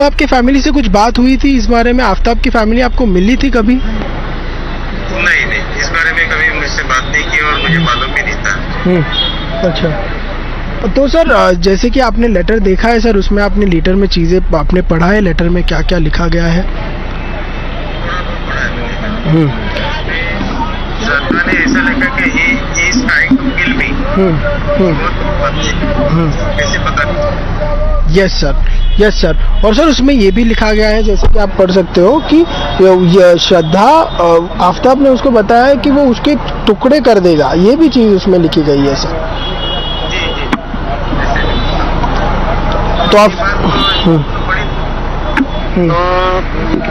आपकी फैमिली से कुछ बात हुई थी इस बारे में? आफ्ताब की फैमिली आपको मिली थी कभी? नहीं, इस बारे में कभी मुझसे बात नहीं की और मुझे मालूम भी नहीं था। अच्छा, तो सर जैसे कि आपने लेटर देखा है सर, उसमें आपने लेटर में चीज़ें आपने पढ़ा है, लेटर में क्या क्या लिखा गया है? श्रद्धा ने ऐसा लिखा कि he is trying to kill me। कैसे पता नहीं? Yes sir. और सर उसमें ये भी लिखा गया है, जैसे कि आप पढ़ सकते हो कि ये श्रद्धा, आफ्ताब ने उसको बताया है कि वो उसके टुकड़े कर देगा, ये भी चीज़ उसमें लिखी गई है सर। तो आप तो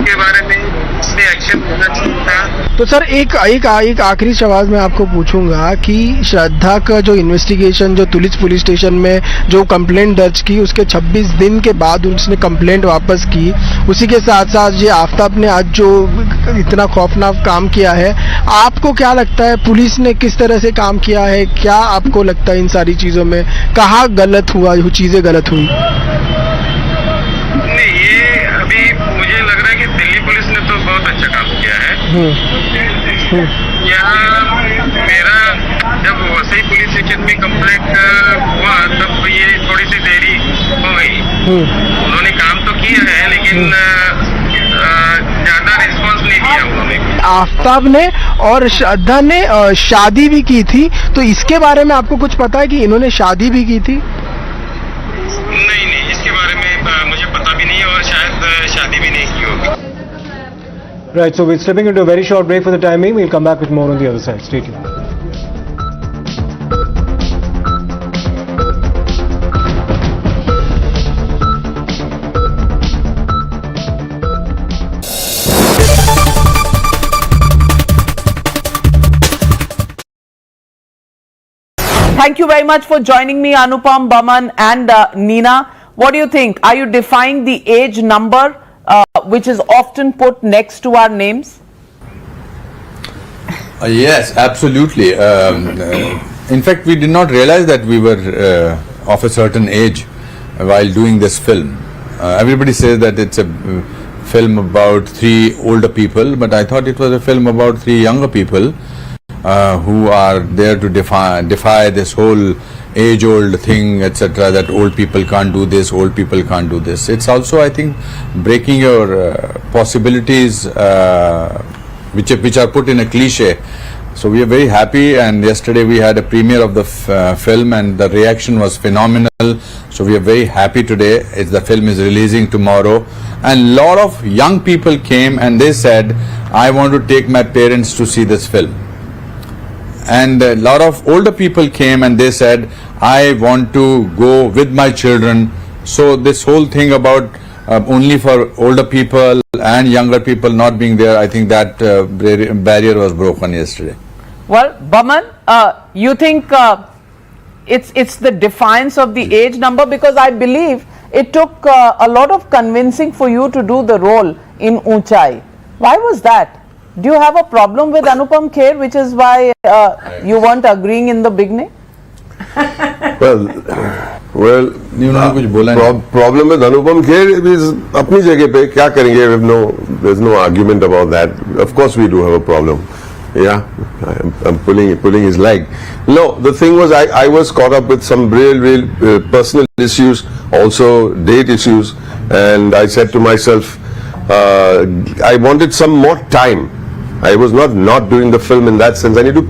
के बारे में इसमें एक्शन होना चाहिए था। तो सर एक आखिरी सवाल मैं आपको पूछूंगा कि श्रद्धा का जो इन्वेस्टिगेशन, जो पुलिस स्टेशन में जो कंप्लेंट दर्ज की, उसके 26 दिन के बाद उसने कंप्लेंट वापस की, उसी के साथ साथ ये आफ्ताब ने आज जो इतना खौफनाक काम किया है, आपको क्या लगता है पुलिस ने किस तरह से काम किया है? क्या आपको लगता है इन सारी चीज़ों में कहाँ गलत हुआ, जो चीज़ें गलत हुई? नहीं, ये अभी मुझे लग रहा है कि दिल्ली पुलिस ने तो बहुत अच्छा काम किया है। यहाँ मेरा जब वसई पुलिस स्टेशन में कंप्लेंट हुआ तब ये थोड़ी सी देरी हो गई। उन्होंने काम तो किया है लेकिन ज्यादा रिस्पांस नहीं दिया उन्होंने। आफ्ताब ने और श्रद्धा ने शादी भी की थी, तो इसके बारे में आपको कुछ पता है कि इन्होंने शादी भी की थी? नहीं, इसके बारे में मुझे पता भी नहीं है और शायद शादी भी नहीं की होगी। Right, so we're stepping into a very short break for the time being. We'll come back with more on the other side. Stay tuned. Thank you very much for joining me, Anupam, Baman and Neena. What do you think? Are you defying the age number which is often put next to our names? Yes, absolutely. In fact, we did not realize that we were of a certain age while doing this film. Everybody says that it's a film about 3 older people, but I thought it was a film about 3 younger people who are there to defy this whole age-old thing, etc., that old people can't do this, old people can't do this. It's also, I think, breaking your possibilities which are put in a cliche. So we are very happy, and yesterday we had a premiere of the film and the reaction was phenomenal. So we are very happy today. The film is releasing tomorrow, and lot of young people came and they said, I want to take my parents to see this film. And a lot of older people came and they said, I want to go with my children. So this whole thing about only for older people and younger people not being there, I think that barrier was broken yesterday. Well, Baman, you think it's the defiance of the age number? Because I believe it took a lot of convincing for you to do the role in Unchai. Why was that? Do you have a problem with Anupam Kher, which is why you weren't agreeing in the beginning? Well, problem with Anupam Kher is अपनी जगह पे क्या करेंगे? There's no argument about that. Of course we do have a problem. Yeah, I'm pulling his leg. No, the thing was I was caught up with some real personal issues, also date issues, and I said to myself, I wanted some more time. I was not doing the film in that sense. I need to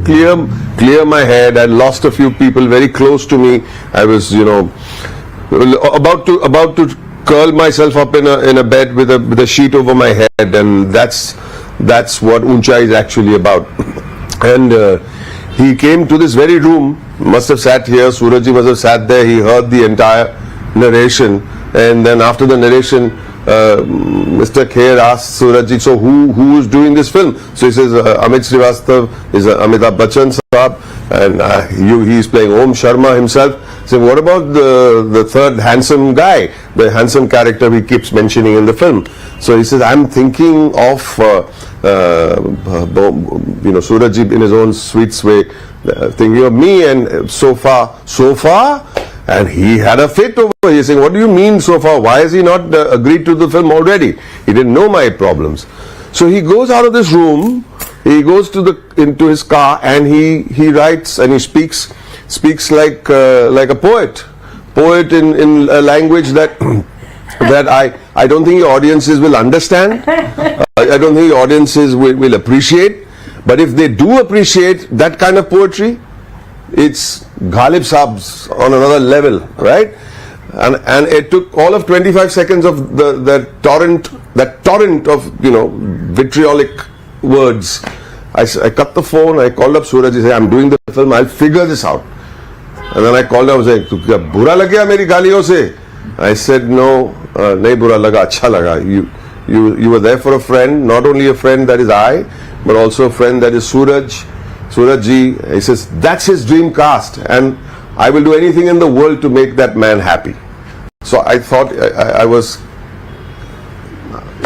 clear my head. I lost a few people very close to me. I was, about to curl myself up in a bed with a sheet over my head, and that's what Unchai is actually about. And he came to this very room, must have sat here, Surajji must have sat there, he heard the entire narration, and then after the narration, Mr. Kher asked Surajji, so who is doing this film? So he says, Amit Srivastav is Amitabh Bachchan Saab, and he is playing Om Sharma himself. So what about the third handsome guy, the handsome character he keeps mentioning in the film? So he says, I'm thinking of Surajji in his own sweet way, thinking of me, and so far And he had a fit over it. He's saying, what do you mean so far? Why has he not agreed to the film already? He didn't know my problems. So he goes out of this room, he goes to into his car, and he writes and he speaks like a poet in a language that that I don't think the audiences will understand. I don't think the audiences will appreciate. But if they do appreciate that kind of poetry, it's Ghalib Saab's on another level, right? And it took all of 25 seconds of that torrent of vitriolic words. I cut the phone. I called up Suraj. He said, "I'm doing the film. I'll figure this out." And then I called him. I was like, "Tu kya bura lag gaya meri galiyon se?" I said, "No, nahi bura laga, acha laga. You were there for a friend. Not only a friend that is I, but also a friend that is Suraj ji." He says that's his dream cast, and I will do anything in the world to make that man happy. So I thought I was,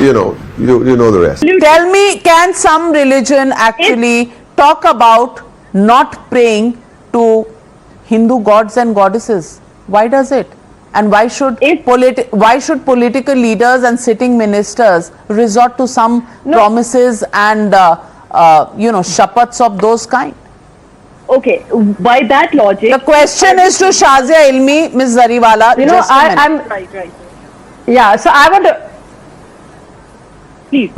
you know the rest. Tell me, can some religion actually talk about not praying to Hindu gods and goddesses? Why does it? And why should political leaders and sitting ministers resort to some promises and shapats of those kind? Okay, by that logic, the question is to Shazia Ilmi, Ms. Zariwala. I'm right. Yeah, so I want to please.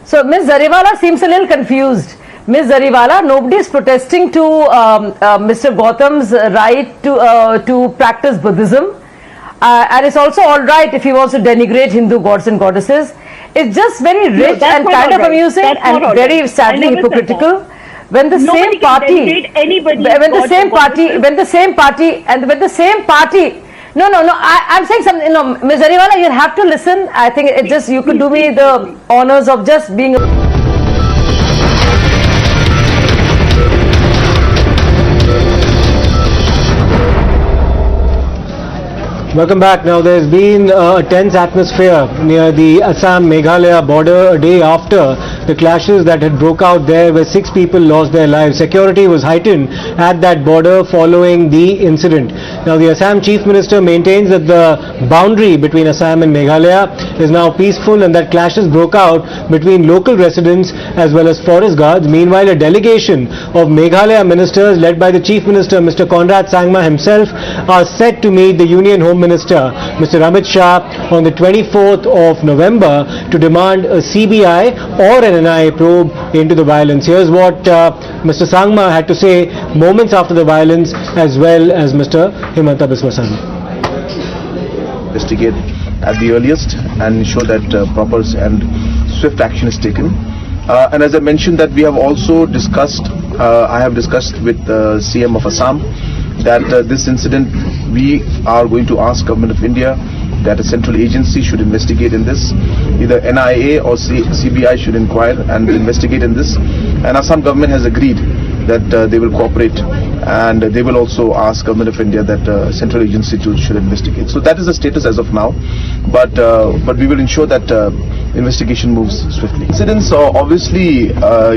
So Ms. Zariwala seems a little confused. Ms. Zariwala, nobody is protesting to Mr. Gautam's right to practice Buddhism, and it's also all right if he wants to denigrate Hindu gods and goddesses. It's just very rich and kind of amusing and very sadly hypocritical. When the same party, I'm saying something. No, Ms. Zariwala, you have to listen. I think it just, you could do me the honors of just being Welcome back. Now, there's been a tense atmosphere near the Assam-Meghalaya border a day after the clashes that had broke out there, where 6 people lost their lives. Security was heightened at that border following the incident. Now, the Assam Chief Minister maintains that the boundary between Assam and Meghalaya is now peaceful and that clashes broke out between local residents as well as forest guards. Meanwhile, a delegation of Meghalaya ministers led by the Chief Minister, Mr. Conrad Sangma himself, are set to meet the Union Home Minister, Mr. Amit Shah, on the 24th of November to demand a CBI or an NIA probe into the violence. Here's what Mr. Sangma had to say moments after the violence, as well as Mr. Himanta Biswa Sarma. Investigate at the earliest and ensure that proper and swift action is taken. And as I mentioned, that we have also discussed, I have discussed with CM of Assam that this incident, we are going to ask Government of India that a central agency should investigate in this. Either NIA or CBI should inquire and investigate in this. And Assam government has agreed that they will cooperate, and they will also ask Government of India that central agency should investigate. So that is the status as of now, but we will ensure that investigation moves swiftly. Incidents obviously are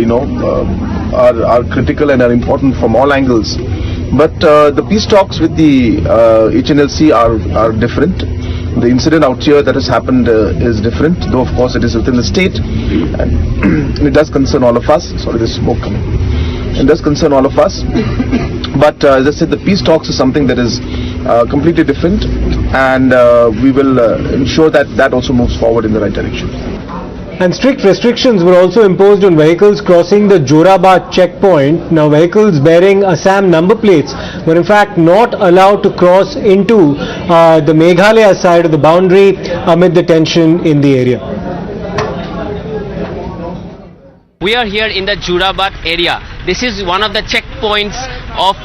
critical and are important from all angles, but the peace talks with the HNLC are different. The incident out here that has happened is different, though of course it is within the state, and it does concern all of us. Sorry, there's smoke coming. It does concern all of us, but as I said, the peace talks is something that is completely different, and we will ensure that that also moves forward in the right direction. And strict restrictions were also imposed on vehicles crossing the Jorabat checkpoint. Now, vehicles bearing Assam number plates were in fact not allowed to cross into the Meghalaya side of the boundary amid the tension in the area. We are here in the Jorabat area. This is one of the checkpoints of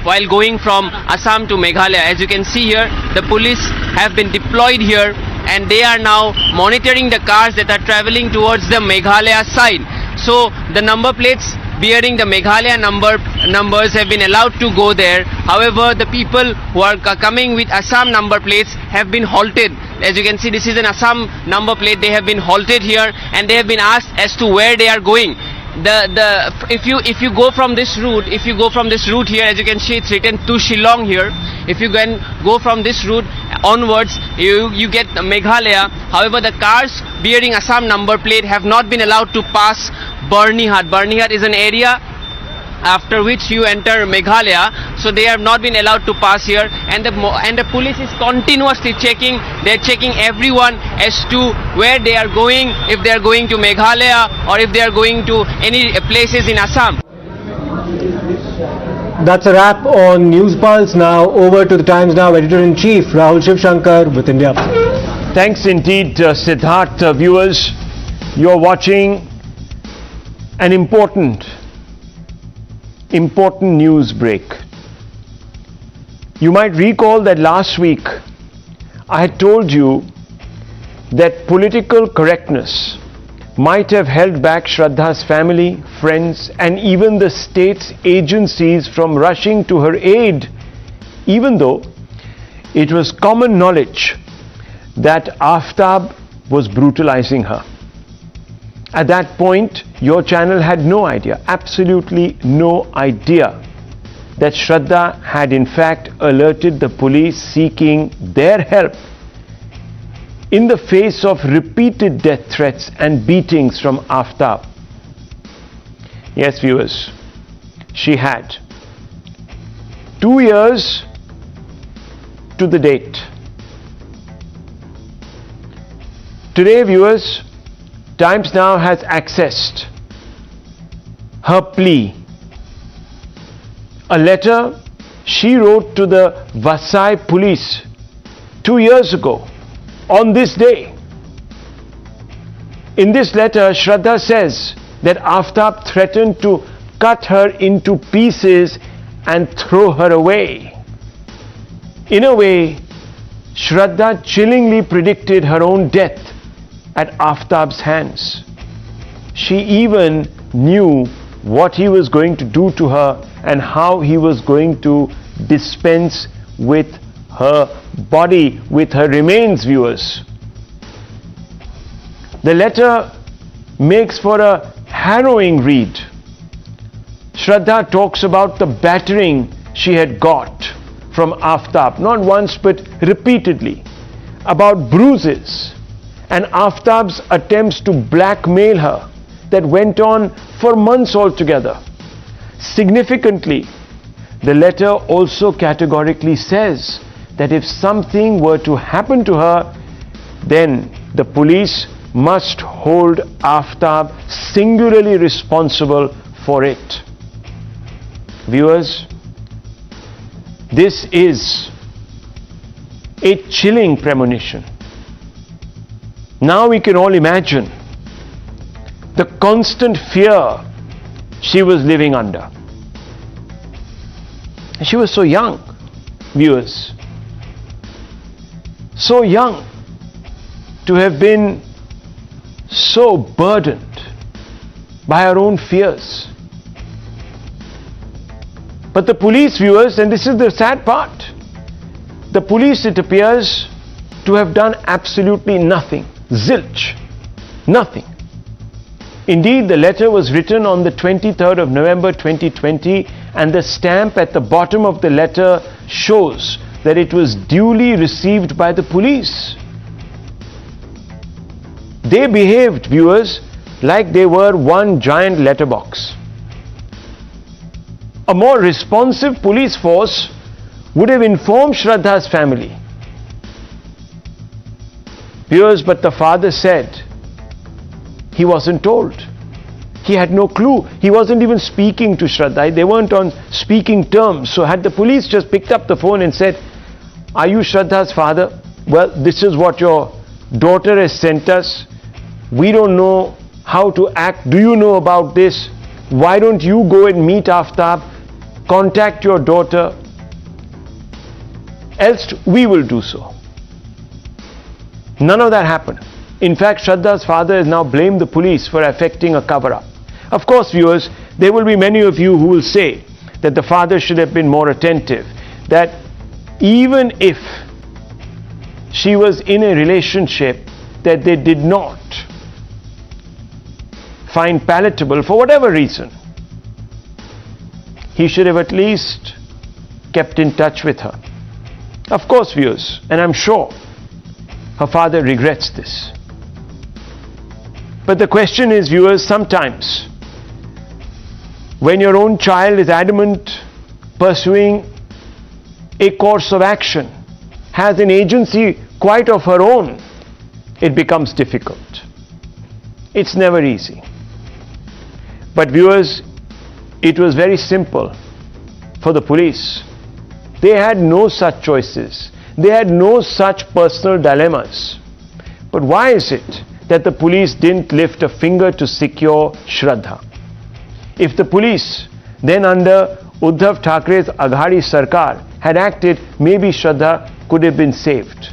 while going from Assam to Meghalaya. As you can see here, the police have been deployed here, and they are now monitoring the cars that are traveling towards the Meghalaya side. So the number plates bearing the Meghalaya numbers have been allowed to go there. However, the people who are coming with Assam number plates have been halted. As you can see, this is an Assam number plate. They have been halted here and they have been asked as to where they are going. if you go from this route, here, as you can see, it's written to Shillong here. If you can go from this route onwards, you get Meghalaya. However, the cars bearing Assam number plate have not been allowed to pass Barnihad. Barnihad is an area after which you enter Meghalaya, so they have not been allowed to pass here, and the police is continuously checking. They're checking everyone as to where they are going, if they are going to Meghalaya or if they are going to any places in Assam. That's a wrap on News Pulse. Now over to the Times Now editor-in-chief Rahul Shivshankar with India. Thanks indeed, Siddharth. Viewers, you're watching an important news break. You might recall that last week I had told you that political correctness might have held back Shraddha's family, friends, and even the state's agencies from rushing to her aid, even though it was common knowledge that Aftab was brutalizing her. At that point, your channel had no idea, absolutely no idea, that Shraddha had in fact alerted the police seeking their help in the face of repeated death threats and beatings from Aftab. Yes, viewers, she had. 2 years to the date. Today, viewers, Times Now has accessed her plea, a letter she wrote to the Vasai police 2 years ago on this day. In this letter, Shraddha says that Aftab threatened to cut her into pieces and throw her away. In a way, Shraddha chillingly predicted her own death at Aftab's hands. She even knew what he was going to do to her and how he was going to dispense with her body, with her remains, viewers. The letter makes for a harrowing read. Shraddha talks about the battering she had got from Aftab, not once but repeatedly, about bruises and Aftab's attempts to blackmail her that went on for months altogether. Significantly, the letter also categorically says that if something were to happen to her, then the police must hold Aftab singularly responsible for it. Viewers, this is a chilling premonition. Now we can all imagine the constant fear she was living under. She was so young, viewers, so young to have been so burdened by her own fears. But the police, viewers, and this is the sad part, the police, it appears, to have done absolutely nothing. Zilch. Nothing. Indeed, the letter was written on the 23rd of November 2020, and the stamp at the bottom of the letter shows that it was duly received by the police. They behaved, viewers, like they were one giant letterbox. A more responsive police force would have informed Shraddha's family. Viewers, but the father said he wasn't told. He had no clue. He wasn't even speaking to Shraddha. They weren't on speaking terms. So had the police just picked up the phone and said, "Are you Shraddha's father? Well, this is what your daughter has sent us. We don't know how to act. Do you know about this? Why don't you go and meet Aftab? Contact your daughter. Else we will do so." None of that happened. In fact, Shraddha's father has now blamed the police for effecting a cover-up. Of course, viewers, there will be many of you who will say that the father should have been more attentive, that even if she was in a relationship, that they did not find palatable for whatever reason, he should have at least kept in touch with her. Of course, viewers, and I'm sure her father regrets this. But the question is, viewers, sometimes when your own child is adamant, pursuing a course of action, has an agency quite of her own, it becomes difficult. It's never easy. But viewers, it was very simple for the police. They had no such choices. They had no such personal dilemmas. But why is it that the police didn't lift a finger to secure Shraddha? If the police, then under Uddhav Thackeray's Aghadi Sarkar, had acted, maybe Shraddha could have been saved.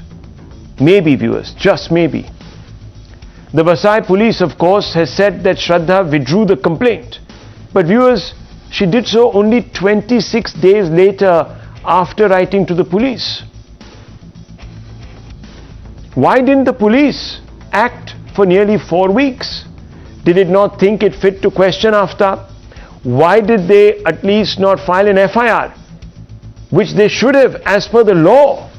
Maybe, viewers, just maybe. The Vasai police, of course, has said that Shraddha withdrew the complaint. But viewers, she did so only 26 days later after writing to the police. Why didn't the police act for nearly 4 weeks? Did it not think it fit to question Aftab? Why did they at least not file an FIR, which they should have as per the law?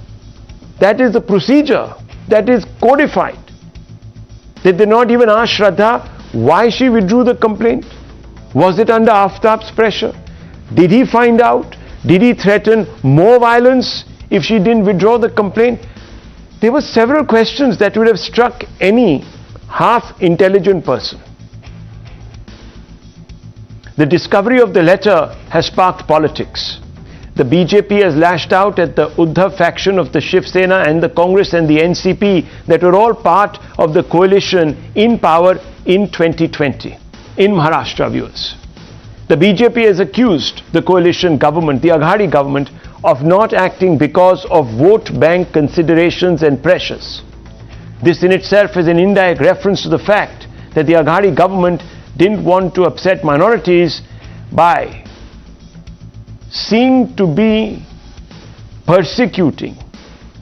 That is the procedure that is codified. Did they not even ask Shraddha why she withdrew the complaint? Was it under Aftab's pressure? Did he find out? Did he threaten more violence if she didn't withdraw the complaint? There were several questions that would have struck any half-intelligent person. The discovery of the letter has sparked politics. The BJP has lashed out at the Uddhav faction of the Shiv Sena and the Congress and the NCP that were all part of the coalition in power in 2020 in Maharashtra, viewers. The BJP has accused the coalition government, the Aghadi government, of not acting because of vote bank considerations and pressures. This in itself is an indirect reference to the fact that the Aghadi government didn't want to upset minorities by seem to be persecuting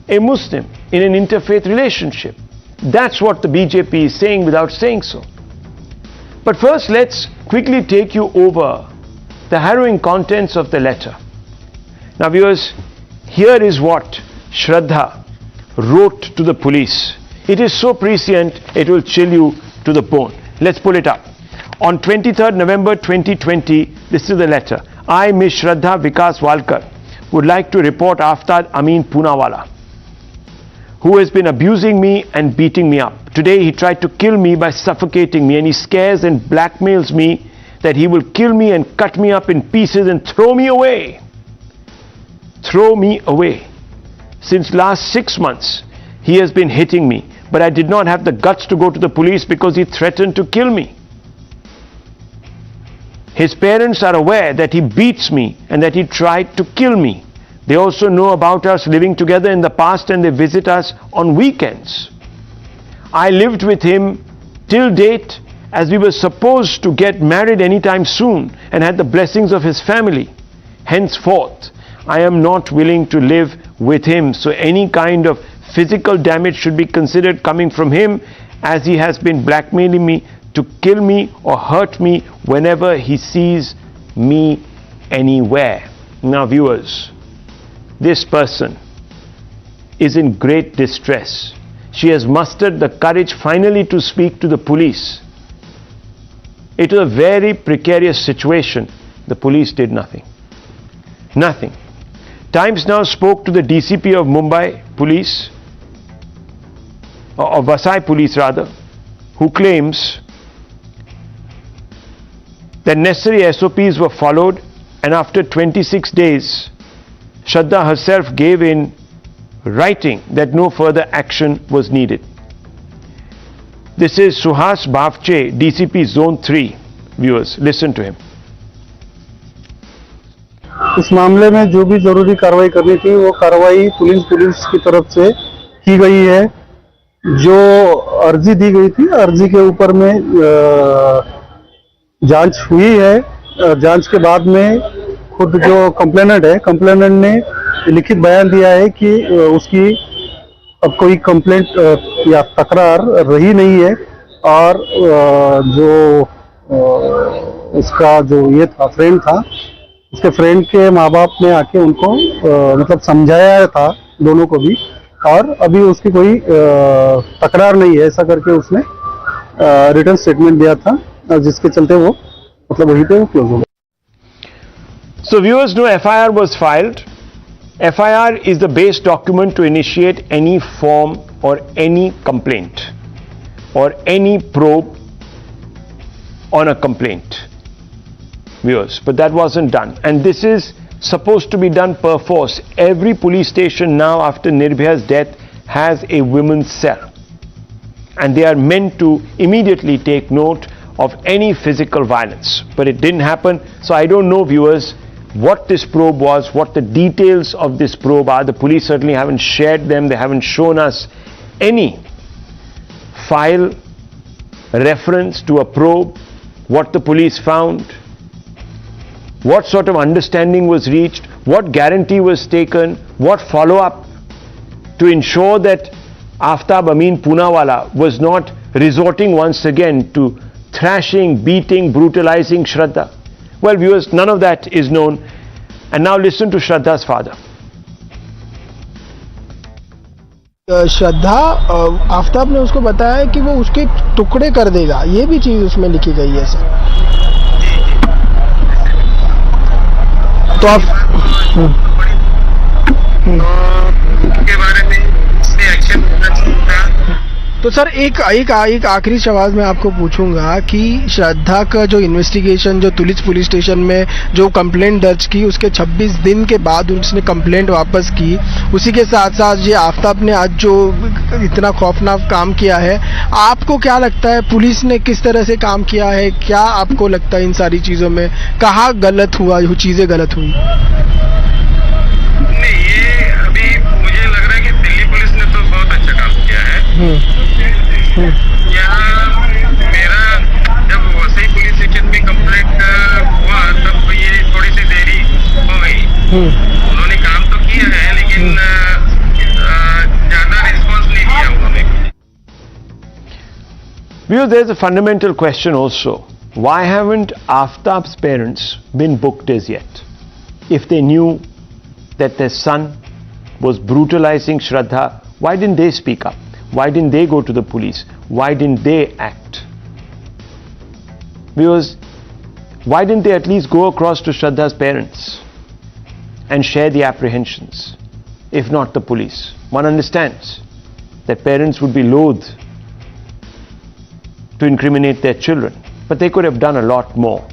a Muslim in an interfaith relationship. That's what the BJP is saying without saying so. But first, let's quickly take you over the harrowing contents of the letter. Now viewers, here is what Shraddha wrote to the police. It is so prescient, it will chill you to the bone. Let's pull it up. On 23rd November 2020, this is the letter. I, Miss Shraddha Vikas Walkar, would like to report Aftab Amin Poonawala, who has been abusing me and beating me up. Today he tried to kill me by suffocating me, and he scares and blackmails me that he will kill me and cut me up in pieces and throw me away. Throw me away. Since last 6 months, he has been hitting me, but I did not have the guts to go to the police because he threatened to kill me. His parents are aware that he beats me and that he tried to kill me. They also know about us living together in the past, and they visit us on weekends. I lived with him till date, as we were supposed to get married anytime soon and had the blessings of his family. Henceforth, I am not willing to live with him, so any kind of physical damage should be considered coming from him, as he has been blackmailing me to kill me or hurt me whenever he sees me anywhere. Now viewers, this person is in great distress. She has mustered the courage finally to speak to the police. It was a very precarious situation. The police did nothing. Nothing. Times Now spoke to the DCP of Mumbai Police, or Vasai Police rather, who claims that necessary SOPs were followed, and after 26 days, Shraddha herself gave in writing that no further action was needed. This is Suhas Bhavche, DCP Zone 3. Viewers, listen to him. इस मामले में जो भी जरूरी कार्रवाई करनी थी वो कार्रवाई पुलिस की तरफ से की गई है। जो अर्जी दी गई थी, अर्जी के ऊपर में जांच हुई है। जांच के बाद में खुद जो कंप्लेनेंट है, कंप्लेनेंट ने लिखित बयान दिया है कि उसकी अब कोई कंप्लेंट या तकरार रही नहीं है, और जो उसका जो ये था फ्रेंड था, उसके फ्रेंड के माँ बाप ने आके उनको मतलब समझाया था दोनों को भी, और अभी उसकी कोई तकरार नहीं है ऐसा करके उसने रिटर्न स्टेटमेंट दिया था, जिसके चलते वो मतलब वहीं पे वो क्लोज हो गया. So viewers, no FIR was filed. FIR is the base document to initiate any form or any complaint or any probe on a complaint, viewers, but that wasn't done, and this is supposed to be done per force. Every police station now after Nirbhaya's death has a women's cell, and they are meant to immediately take note of any physical violence, but it didn't happen. So I don't know, viewers, what this probe was, what the details of this probe are. The police certainly haven't shared them. They haven't shown us any file reference to a probe, what the police found, what sort of understanding was reached, what guarantee was taken, what follow-up to ensure that Aftab Amin Poonawala was not resorting once again to thrashing, beating, brutalizing Shraddha. Well, viewers, none of that is known. And now listen to Shraddha's father. श्रद्धा आफ्ताब ने उसको बताया कि वो उसके टुकड़े कर देगा, ये भी चीज उसमें लिखी गई है सर. तो आप के बारे में एक्शन होना चाहिए था. तो सर एक आखिरी सवाल मैं आपको पूछूंगा कि श्रद्धा का जो इन्वेस्टिगेशन, जो पुलिस स्टेशन में जो कंप्लेंट दर्ज की, उसके 26 दिन के बाद उसने कंप्लेंट वापस की, उसी के साथ साथ ये आफ्ताब ने आज जो इतना खौफनाक काम किया है, आपको क्या लगता है पुलिस ने किस तरह से काम किया है? क्या आपको लगता है इन सारी चीज़ों में कहाँ गलत हुआ, चीज़ें गलत हुई? नहीं, ये अभी मुझे लग रहा है कि दिल्ली पुलिस ने तो बहुत अच्छा काम किया है. यहाँ मेरा जब वसई पुलिस स्टेशन में कंप्लेंट हुआ तब ये थोड़ी सी देरी हो गई. उन्होंने काम तो किया है लेकिन ज्यादा रिस्पांस नहीं दिया उन्होंने. Because there's a fundamental question also. Why haven't Aftab's parents been booked as yet? If they knew that their son was brutalizing Shraddha, why didn't they speak up? Why didn't they go to the police? Why didn't they act? Because why didn't they at least go across to Shraddha's parents and share the apprehensions, if not the police? One understands that parents would be loath to incriminate their children, but they could have done a lot more,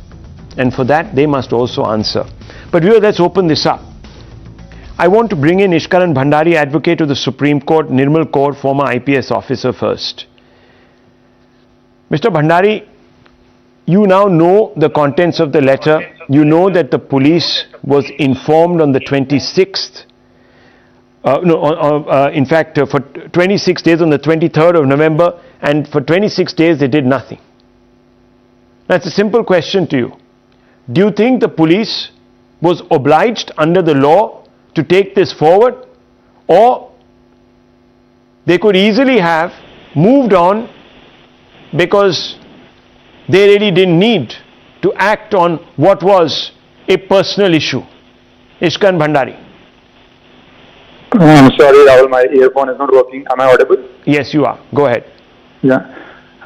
and for that they must also answer. But let's open this up. I want to bring in Ishkaran Bhandari, advocate of the Supreme Court, Nirmal Kaur, former IPS officer first. Mr. Bhandari, you now know the contents of the letter. You know that the police was informed on the 26th, in fact for 26 days on the 23rd of November, and for 26 days they did nothing. That's a simple question to you. Do you think the police was obliged under the law to take this forward, or they could easily have moved on because they really didn't need to act on what was a personal issue? Ishkan Bhandari. I'm sorry, Rahul, my earphone is not working. Am I audible? Yes, you are. Go ahead. Yeah.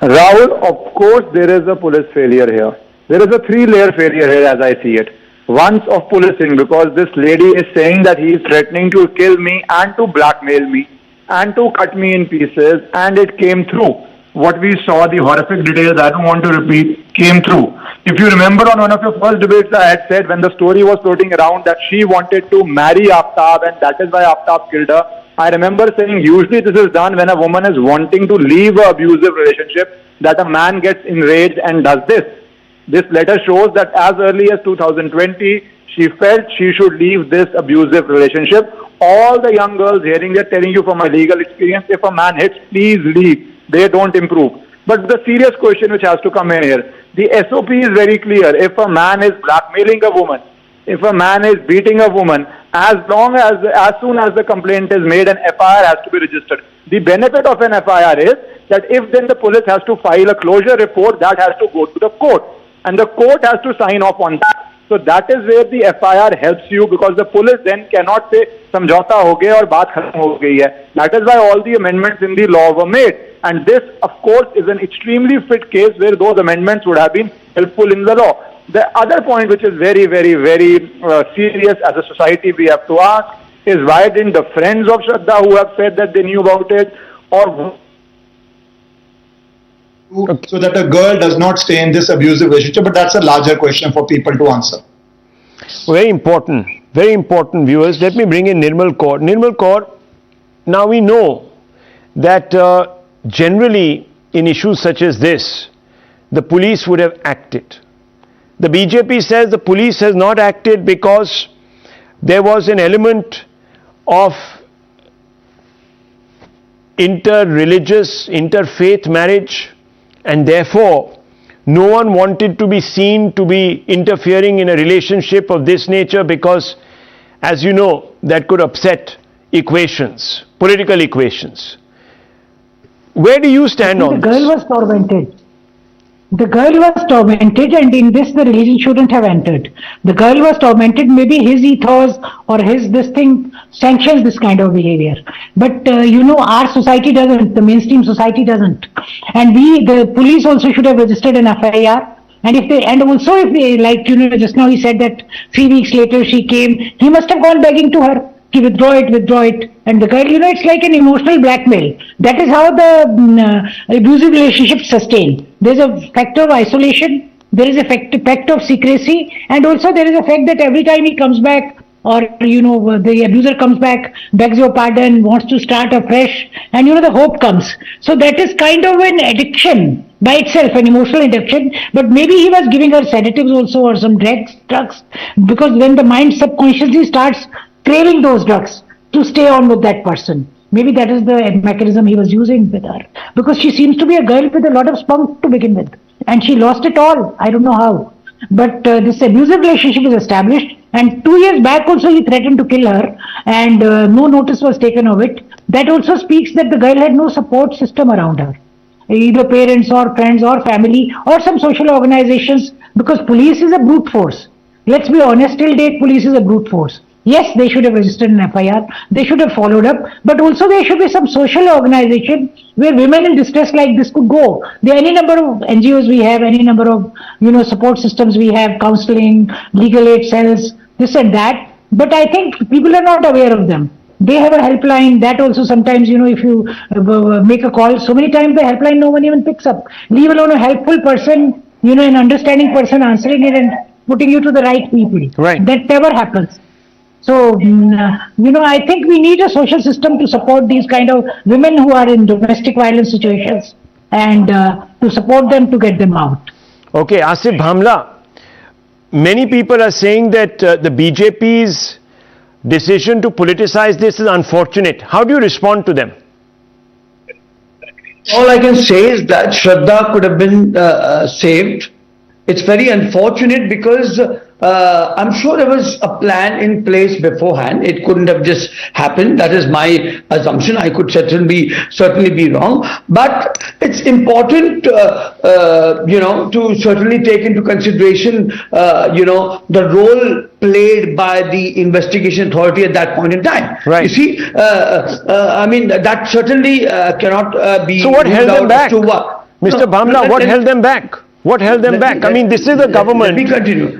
Rahul, of course there is a police failure here. There is a three-layer failure here as I see it. Once of policing, because this lady is saying that he is threatening to kill me and to blackmail me and to cut me in pieces, and it came through. What we saw, the horrific details, I don't want to repeat, came through. If you remember on one of your first debates, I had said when the story was floating around that she wanted to marry Aftab and that is why Aftab killed her, I remember saying usually this is done when a woman is wanting to leave an abusive relationship, that a man gets enraged and does this. This letter shows that as early as 2020, she felt she should leave this abusive relationship. All the young girls hearing that, telling you from my legal experience, if a man hits, please leave. They don't improve. But the serious question which has to come in here, the SOP is very clear. If a man is blackmailing a woman, if a man is beating a woman, as soon as the complaint is made, an FIR has to be registered. The benefit of an FIR is that if then the police has to file a closure report, that has to go to the court, and the court has to sign off on that. So that is where the FIR helps you, because the police then cannot say समझौता हो गया और बात खत्म हो गई है. That is why all the amendments in the law were made, and this of course is an extremely fit case where those amendments would have been helpful in the law. The other point which is very serious as a society we have to ask is, why didn't the friends of Shraddha who have said that they knew about it, or so that a girl does not stay in this abusive relationship? But that's a larger question for people to answer. Very important, viewers. Let me bring in Nirmal Kaur. Nirmal Kaur, now we know that generally in issues such as this, the police would have acted. The BJP says the police has not acted because there was an element of inter-religious, interfaith marriage, and therefore no one wanted to be seen to be interfering in a relationship of this nature, because, as you know, that could upset equations, political equations. Where do you stand on this? The girl was tormented. The girl was tormented, and in this the religion shouldn't have entered. The girl was tormented, maybe his ethos or this thing sanctions this kind of behavior. But our society doesn't, the mainstream society doesn't. And the police also should have registered an FIR. And if they, like, just now he said that 3 weeks later she came, he must have gone begging to her. Withdraw it. And the girl, it's like an emotional blackmail. That is how the abusive relationships sustain. There's a factor of isolation, there is a fact of secrecy, and also there is a fact that every time he comes back, or the abuser comes back, begs your pardon, wants to start afresh, and the hope comes. So that is kind of an addiction by itself, an emotional addiction. But maybe he was giving her sedatives also, or some drugs, because when the mind subconsciously starts craving those drugs to stay on with that person. Maybe that is the mechanism he was using with her. Because she seems to be a girl with a lot of spunk to begin with. And she lost it all. I don't know how. But this abusive relationship is established. And 2 years back also he threatened to kill her. And no notice was taken of it. That also speaks that the girl had no support system around her. Either parents or friends or family or some social organizations. Because police is a brute force. Let's be honest, till date police is a brute force. Yes, they should have registered an FIR, they should have followed up, but also there should be some social organization where women in distress like this could go. There are any number of NGOs we have, any number of support systems we have, counseling, legal aid cells, this and that, but I think people are not aware of them. They have a helpline that also sometimes, if you make a call, so many times the helpline no one even picks up. Leave alone a helpful person, an understanding person answering it and putting you to the right people. Right. That never happens. So, I think we need a social system to support these kind of women who are in domestic violence situations, and to support them to get them out. Okay, Asif Bhamla, many people are saying that the BJP's decision to politicize this is unfortunate. How do you respond to them? All I can say is that Shraddha could have been saved. It's very unfortunate because I'm sure there was a plan in place beforehand. It couldn't have just happened. That is my assumption. I could certainly be wrong. But it's important, to certainly take into consideration, the role played by the investigation authority at that point in time. Right. You see, that certainly cannot be. So what held them back? Mr. Bhamla, what held them back? What held them back? This is a government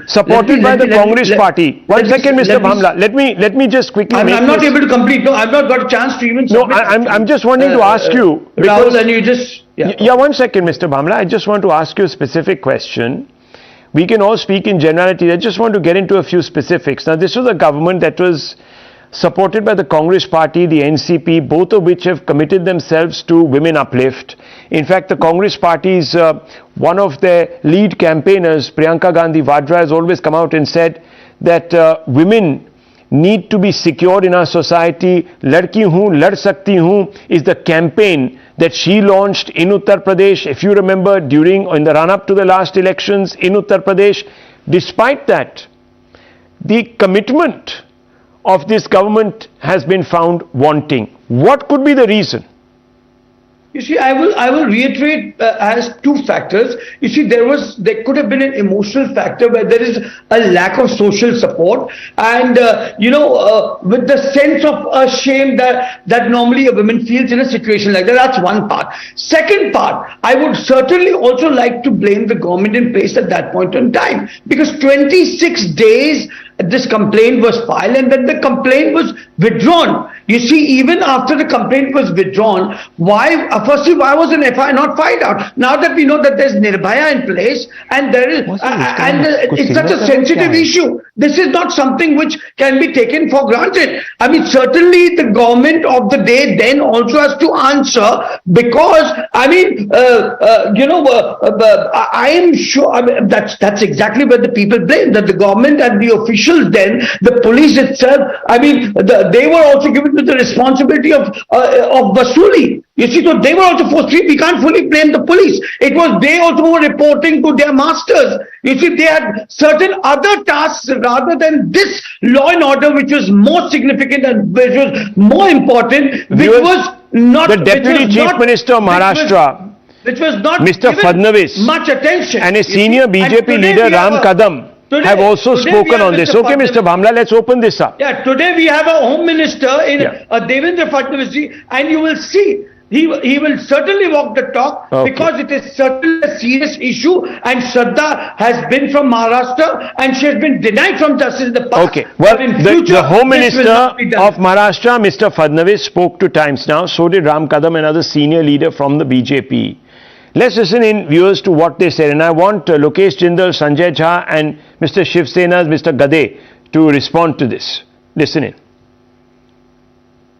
supported by the Congress party. One second, Mr. Bhamla. Let me just quickly make I'm not able to complete. No, I've not got a chance to even. No, I'm just wanting to ask you. Rahul, and you just. Yeah, 1 second, Mr. Bhamla. I just want to ask you a specific question. We can all speak in generality. I just want to get into a few specifics. Now, this was a government that was supported by the Congress party, the NCP, both of which have committed themselves to women uplift. In fact, the Congress party's one of their lead campaigners, Priyanka Gandhi Vadra, has always come out and said that women need to be secured in our society. Ladki hoon, lad sakti hoon is the campaign that she launched in Uttar Pradesh. If you remember, in the run-up to the last elections in Uttar Pradesh. Despite that, the commitment of this government has been found wanting. What could be the reason? You see, I will reiterate as two factors. You see, there could have been an emotional factor where there is a lack of social support, and with the sense of shame that normally a woman feels in a situation like that. That's one part. Second part, I would certainly also like to blame the government in place at that point in time, because 26 days this complaint was filed and then the complaint was withdrawn. You see, even after the complaint was withdrawn, why was an FIR not filed out? Now that we know that there's Nirbhaya in place and there is, it's such a sensitive issue, this is not something which can be taken for granted. I mean, certainly the government of the day then also has to answer, because I mean, I am sure that's exactly where the people blame, that the government and the officials then, the police itself, I mean, they were also given to the responsibility of Vasuli. You see, so they were also forced. We can't fully blame the police. It was they also were reporting to their masters. You see, they had certain other tasks rather than this law and order, which was more significant and which was more important, which was not the Deputy Chief Minister of Maharashtra, which was not Mr. Fadnavis, much attention, and a senior BJP leader Ram Kadam have also spoken on this. Okay, Mr. Bhamla, let's open this up. Yeah, today we have a Home Minister in Devendra Fadnavis, and you will see he will certainly walk the talk, because it is certainly a serious issue, and Shraddha has been from Maharashtra and she has been denied from justice in the past. Okay, well, the Home Minister of Maharashtra, Mr. Fadnavis, spoke to Times Now. So did Ram Kadam, another senior leader from the BJP. Let's listen in, viewers, to what they said. And I want Lokesh Jindal, Sanjay Jha and Mr. Shiv Sena's Mr. Gade to respond to this. Listen in.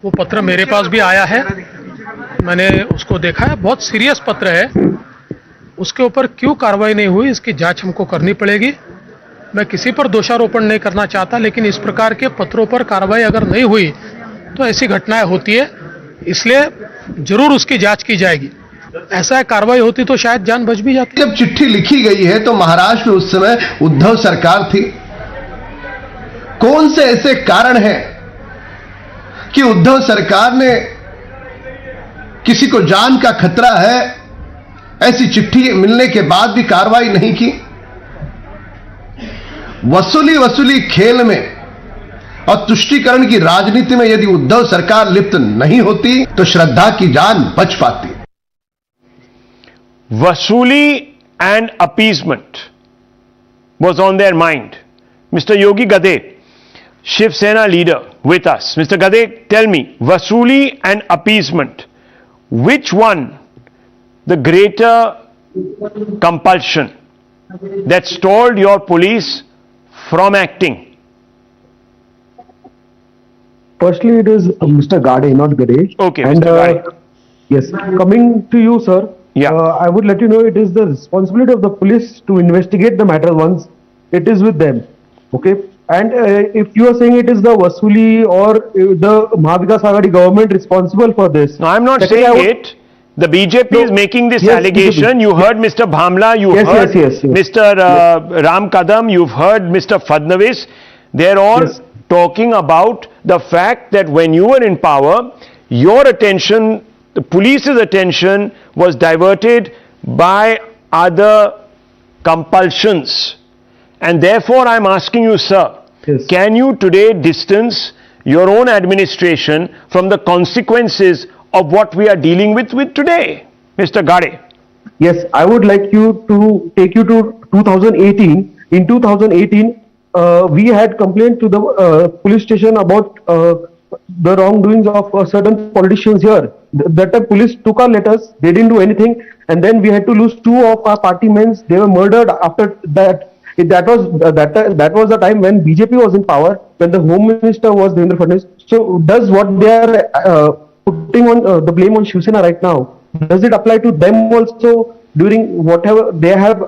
वो पत्र मेरे पास भी आया है, मैंने उसको देखा है, बहुत सीरियस पत्र है, उसके ऊपर क्यों कार्रवाई नहीं हुई इसकी जांच हमको करनी पड़ेगी। मैं किसी पर दोषारोपण नहीं करना चाहता, लेकिन इस प्रकार के पत्रों पर कार्रवाई अगर नहीं हुई तो ऐसी घटनाएं होती है, इसलिए जरूर उसकी जांच की जाएगी। ऐसा कार्रवाई होती तो शायद जान बच भी जाती। जब चिट्ठी लिखी गई है तो महाराष्ट्र में उस समय उद्धव सरकार थी। कौन से ऐसे कारण हैं कि उद्धव सरकार ने किसी को जान का खतरा है ऐसी चिट्ठी मिलने के बाद भी कार्रवाई नहीं की? वसूली खेल में और तुष्टीकरण की राजनीति में यदि उद्धव सरकार लिप्त नहीं होती तो श्रद्धा की जान बच पाती। Vasuli and appeasement was on their mind. Mr. Yogi Gade, Shiv Sena leader with us. Mr. Gade, tell me, Vasuli and appeasement, which one the greater compulsion that stalled your police from acting? Firstly, it is Mr. Gade, not Gade. Okay, and, Mr. Gade. Yes, coming to you, sir. Yeah. I would let you know it is the responsibility of the police to investigate the matter once it is with them. Okay. And if you are saying it is the Vasuli or the Mahavikas Aghadi government responsible for this. No, I'm not saying it. The BJP is making this allegation. You heard Mr. Bhamla, you heard Mr. Ram Kadam, you've heard Mr. Fadnavis. They're all talking about the fact that when you were in power, your attention, the police's attention was diverted by other compulsions. And therefore, I'm asking you, sir, can you today distance your own administration from the consequences of what we are dealing with today? Mr. Gade. Yes, I would like you to take you to 2018. In 2018, we had complained to the police station about the wrongdoings of certain politicians here. That time police took our letters, they didn't do anything, and then we had to lose 2 of our party men. They were murdered after that. That was the time when BJP was in power, when the Home Minister was Devendra Fadnavis. So does what they are putting on the blame on Shiv Sena right now, does it apply to them also during whatever they have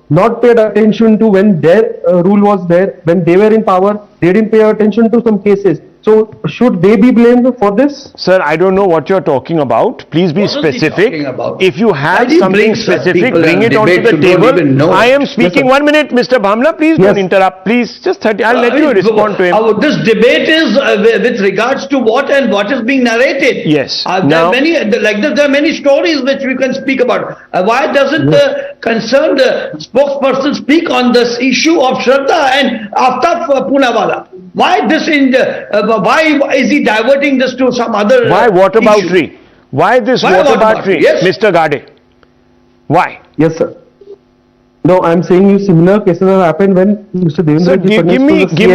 not paid attention to when their rule was there, when they were in power? They didn't pay attention to some cases. So should they be blamed for this? Sir, I don't know what you're talking about. Please be specific. If you have something specific, bring it onto the table. I am speaking. 1 minute, Mr. Bhamla. Please don't interrupt. Please, just 30. I'll let you respond to him. This debate is with regards to what is being narrated. Yes. There are many like this. There are many stories which we can speak about. Why doesn't the concerned spokesperson speak on this issue of Shraddha and Aftab Poonawalla? Why this why is he diverting this to some other Why whataboutery? Why this whataboutery, yes. Mr. Gade? Why? Yes, sir. No, I'm saying you similar cases have happened when Mr. Devendra So give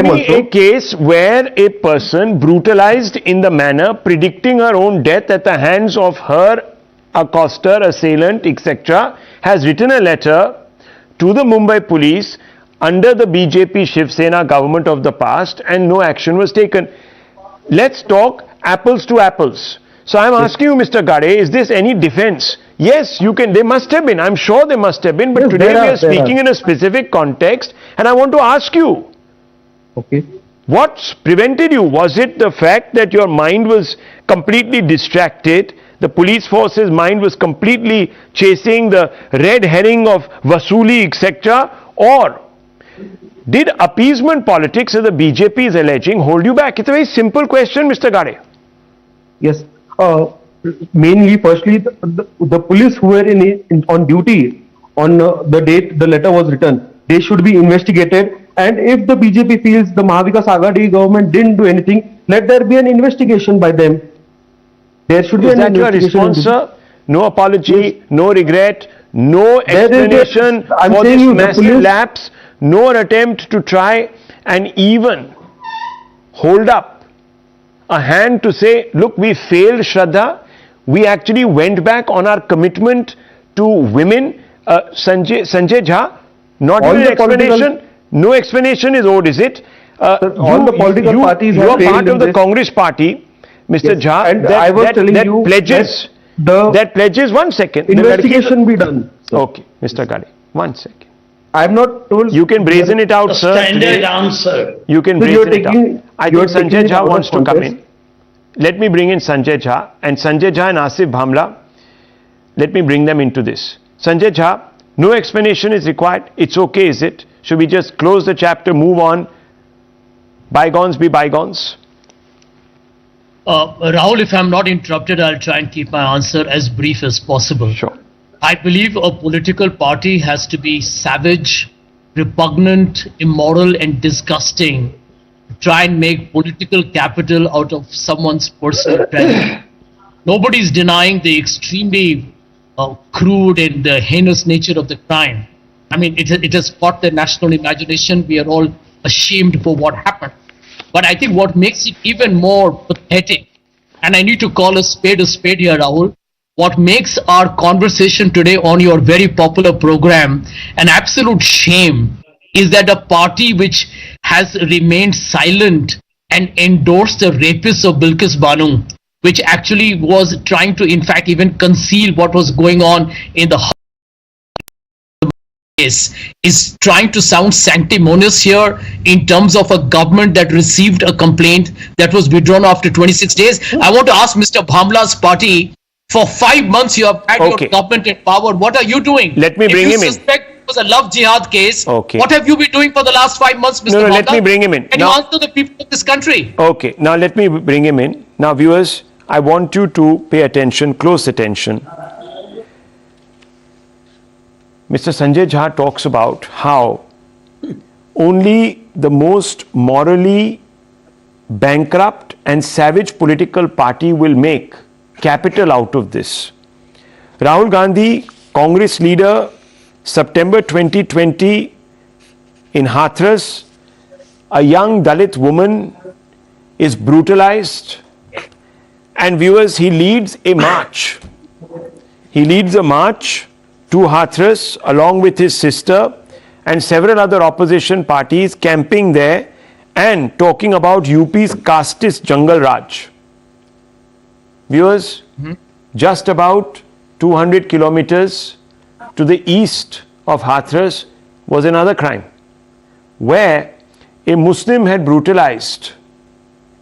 me a case where a person brutalized in the manner predicting her own death at the hands of her accoster, assailant, etc. has written a letter to the Mumbai police under the BJP Shiv Sena government of the past and no action was taken. Let's talk apples to apples. So I'm asking you, Mr. Gade, is this any defense? Yes, you can. They must have been. I'm sure they must have been. But today we are speaking in a specific context and I want to ask you. Okay. What prevented you? Was it the fact that your mind was completely distracted? The police force's mind was completely chasing the red herring of Vasuli, etc. Or did appeasement politics, as the BJP is alleging, hold you back? It's a very simple question, Mr. Gade. Yes. Mainly, firstly, the police who were on duty on the date the letter was written, they should be investigated. And if the BJP feels the Mahavikas Aghadi government didn't do anything, let there be an investigation by them. There should be an investigation. Is that your response, sir? No apology, no regret, no explanation for this massive lapse, no attempt to try and even hold up a hand to say, look, we failed, Shraddha. We actually went back on our commitment to women. Sanjay Jha, not even an explanation. No explanation is owed, is it? All the political parties have failed. You are part of the Congress party, Mr. Jha. And I was telling you that pledges, 1 second. Investigation be done. Okay, Mr. Gade, 1 second. I have not told. You can brazen it out, sir. Standard answer. You can brazen it out. I think Sanjay Jha wants to come in. Let me bring in Sanjay Jha and Asif Bhamla. Let me bring them into this. Sanjay Jha, no explanation is required. It's okay, is it? Should we just close the chapter, move on? Bygones be bygones. Rahul, if I'm not interrupted, I'll try and keep my answer as brief as possible. Sure. I believe a political party has to be savage, repugnant, immoral and disgusting to try and make political capital out of someone's personal treasure. Nobody is denying the extremely crude and heinous nature of the crime. I mean, it has caught the national imagination. We are all ashamed for what happened. But I think what makes it even more pathetic, and I need to call a spade here, Rahul, what makes our conversation today on your very popular program an absolute shame is that a party which has remained silent and endorsed the rapists of Bilkis Banu, which actually was trying to, in fact, even conceal what was going on in the is trying to sound sanctimonious here in terms of a government that received a complaint that was withdrawn after 26 days. I want to ask Mr. Bhamla's party, for 5 months you have had your government in power. What are you doing? Let me bring him in. If you suspect it was a love jihad case, okay, what have you been doing for the last 5 months, Mr. Bhamla? Let me bring him in. Can you answer the people of this country? Okay, now let me bring him in. Now viewers, I want you to pay attention, close attention. Mr. Sanjay Jha talks about how only the most morally bankrupt and savage political party will make capital out of this. Rahul Gandhi, Congress leader, September 2020 in Hathras, a young Dalit woman is brutalized, and viewers, he leads a march. He leads a march to Hathras along with his sister and several other opposition parties camping there and talking about UP's casteist jungle Raj. Viewers, just about 200 kilometers to the east of Hathras was another crime where a Muslim had brutalized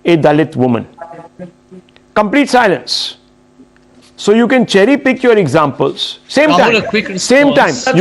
a Dalit woman. Complete silence. So you can cherry pick your examples. Same time. You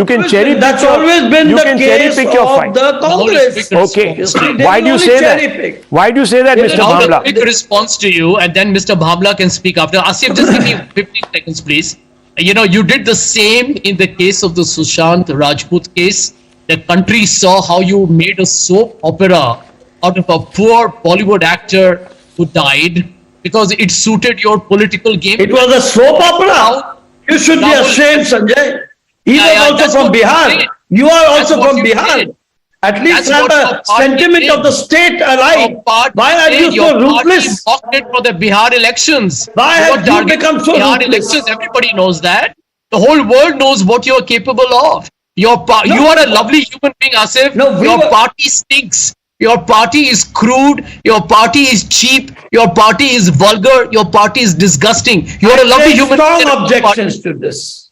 can cherry pick. That's always been the case of the Congress. Okay. Why do you say that? Why do you say that, Mr. Bhamla? A quick response to you, and then Mr. Bhamla can speak after. Asif, just give me 15 seconds, please. You know, you did the same in the case of the Sushant Rajput case. The country saw how you made a soap opera out of a poor Bollywood actor who died because it suited your political game. It was a soap opera. You should be ashamed, Sanjay. He was also from Bihar. You are also from Bihar. At least have a sentiment of the state alive. Why are you so ruthless? You for the Bihar elections. Why have you become so Bihar ruthless? elections, everybody knows that. The whole world knows what you are capable of. You are a lovely human being, Asif. Your party stinks. Your party is crude. Your party is cheap. Your party is vulgar. Your party is disgusting. You are a lovely human being. Strong objections to this.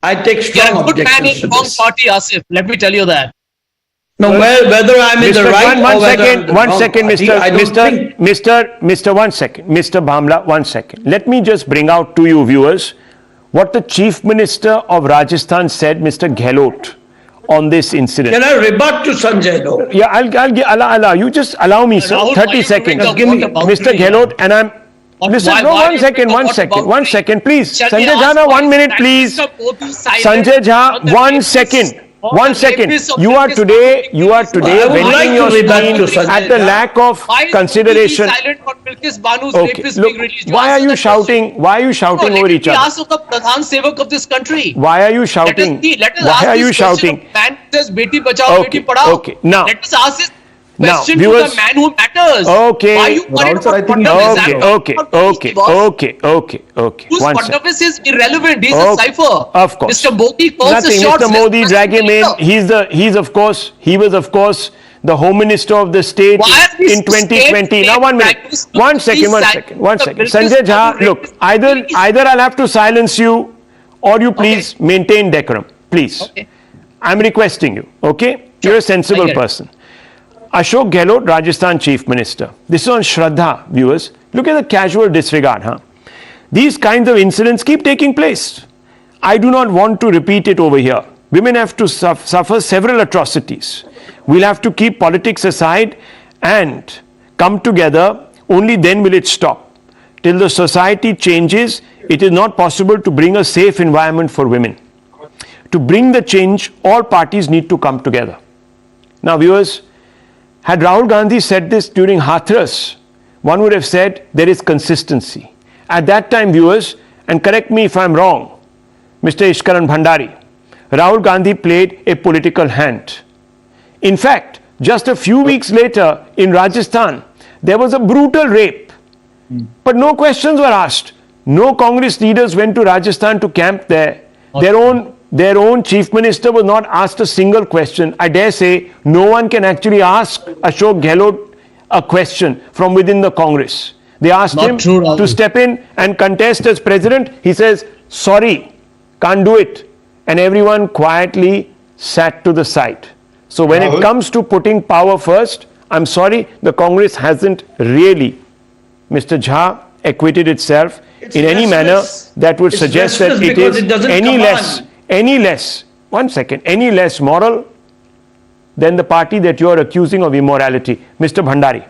I take strong objections to this. You're a good man in wrong party, Asif. Let me tell you that. No, well, whether I'm in the right one or whether one second, Mr. Bhamla, 1 second. Let me just bring out to you viewers what the Chief Minister of Rajasthan said, Mr. Gehlot, on this incident. Can I rebut to Sanjay though? Yeah, I'll allow you. Just allow me, sir. 30 seconds. Give me, Mr. Gehlot, and I'm. Mr. No, 1 second, please. Sanjay Jha, 1 minute, please. Sanjay Jha, 1 second. 1 second. You are today venting your spleen at the lack of consideration. Okay. Look, why are you shouting? Why are you shouting over each other? Ask the Pradhan Sevak of this country. Why are you shouting? Why are you shouting? Man says, "Beti bachao, beti padhao." Okay. Now, let us ask this question viewers, to the man who matters. Okay. Why are you worried about Okay. Whose Fadnavis is irrelevant. He's a cipher. Of course. Mr. Modi calls the shots. Mr. Modi, drag him in. He was of course the Home Minister of the state in 2020. Now 1 minute. 1 second. Sanjay Jha, look, either I'll have to silence you or you please maintain decorum. Please. Okay. I'm requesting you. Okay? You're a sensible person. Ashok Gehlot, Rajasthan Chief Minister. This is on Shraddha, viewers. Look at the casual disregard. These kinds of incidents keep taking place. I do not want to repeat it over here. Women have to suffer several atrocities. We'll have to keep politics aside and come together. Only then will it stop. Till the society changes, it is not possible to bring a safe environment for women. To bring the change, all parties need to come together. Now, viewers, had Rahul Gandhi said this during Hathras, one would have said there is consistency. At that time, viewers, and correct me if I'm wrong, Mr. Ishkaran Bhandari, Rahul Gandhi played a political hand. In fact, just a few weeks later in Rajasthan, there was a brutal rape. But no questions were asked. No Congress leaders went to Rajasthan to camp there. Their own chief minister was not asked a single question. I dare say no one can actually ask Ashok Gehlot a question from within the Congress. They asked him to step in and contest as president. He says, sorry, can't do it. And everyone quietly sat to the side. So when it comes to putting power first, I'm sorry, the Congress hasn't really, Mr. Jha, acquitted itself in any manner that would suggest that it is any less moral than the party that you are accusing of immorality. Mr. Bhandari.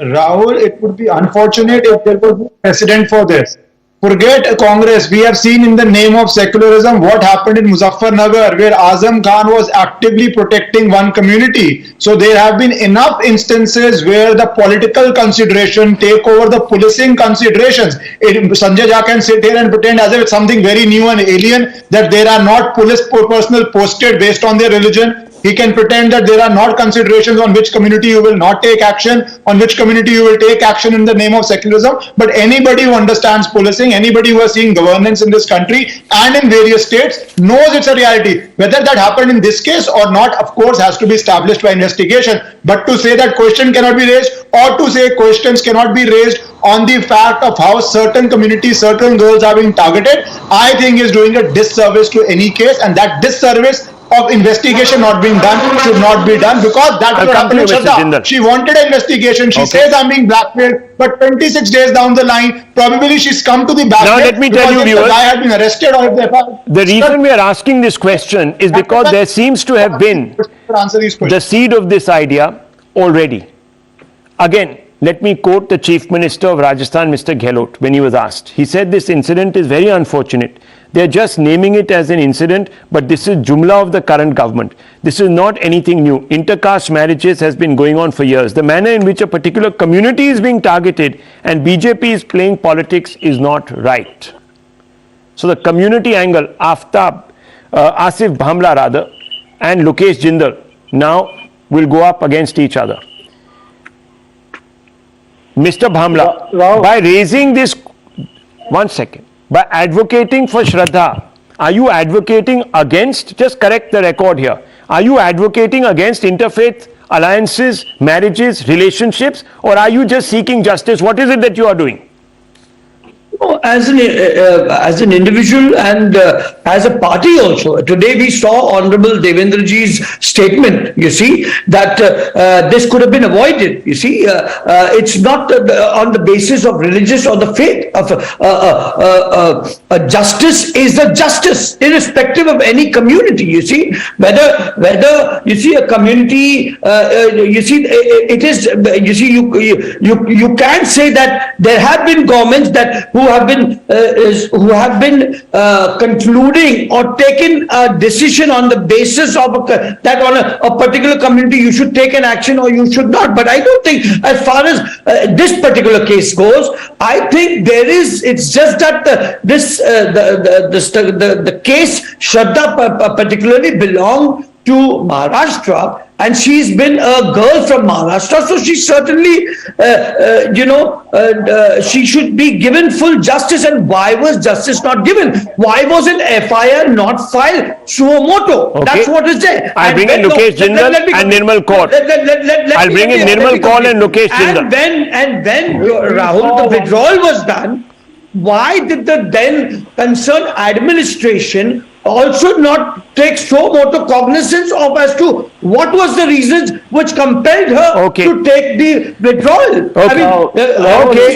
Rahul, it would be unfortunate if there was no precedent for this. Forget Congress. We have seen in the name of secularism what happened in Muzaffarnagar, where Azam Khan was actively protecting one community. So there have been enough instances where the political consideration take over the policing considerations. Sanjay Jha can sit here and pretend as if it's something very new and alien, that there are not police personnel posted based on their religion. He can pretend that there are not considerations on which community you will not take action, on which community you will take action in the name of secularism. But anybody who understands policing, anybody who has seen governance in this country and in various states knows it's a reality. Whether that happened in this case or not, of course, has to be established by investigation. But to say that question cannot be raised, or to say questions cannot be raised on the fact of how certain communities, certain girls are being targeted, I think is doing a disservice to any case, and that disservice of investigation not being done should not be done, because that I'll will come to happen you, with Mr. Shraddha. Jindal. She wanted an investigation. She says I'm being blackmailed, but 26 days down the line, probably she's come to the back. Now let me tell you, if the viewers, guy had been arrested or if the reason we are asking this question is because there seems to have been the seed of this idea already. Again, let me quote the Chief Minister of Rajasthan, Mr. Gehlot, when he was asked. He said this incident is very unfortunate. They are just naming it as an incident, but this is jumla of the current government. This is not anything new. Intercaste marriages has been going on for years. The manner in which a particular community is being targeted and BJP is playing politics is not right. So the community angle, Asif Bhamla rather, and Lokesh Jindal now will go up against each other. Mr. Bhamla, by raising this, one second, by advocating for Shraddha, are you advocating against, just correct the record here, are you advocating against interfaith alliances, marriages, relationships, or are you just seeking justice? What is it that you are doing? As an individual and as a party also. Today we saw Honorable Devendraji's statement, you see, that this could have been avoided, you see. It's not on the basis of religious or the faith. Justice is the justice, irrespective of any community, you see. Whether you see a community, you see, it is, you see, you can't say that there have been governments that who have been concluding or taken a decision on the basis of that on a particular community you should take an action or you should not. But I don't think, as far as this particular case goes, I think there is. It's just that the case Shraddha particularly belonged to Maharashtra, and she's been a girl from Maharashtra, so she certainly, she should be given full justice. And why was justice not given? Why was an FIR not filed suo moto? Okay. That's what is there. I'll bring in Lokesh Jindal and Nirmal Kaur. I'll bring in Nirmal Kaur and Lokesh Jindal. And when Rahul, the withdrawal was done, why did the then concerned administration also not take so moto cognizance of as to what was the reasons which compelled her to take the withdrawal? Okay.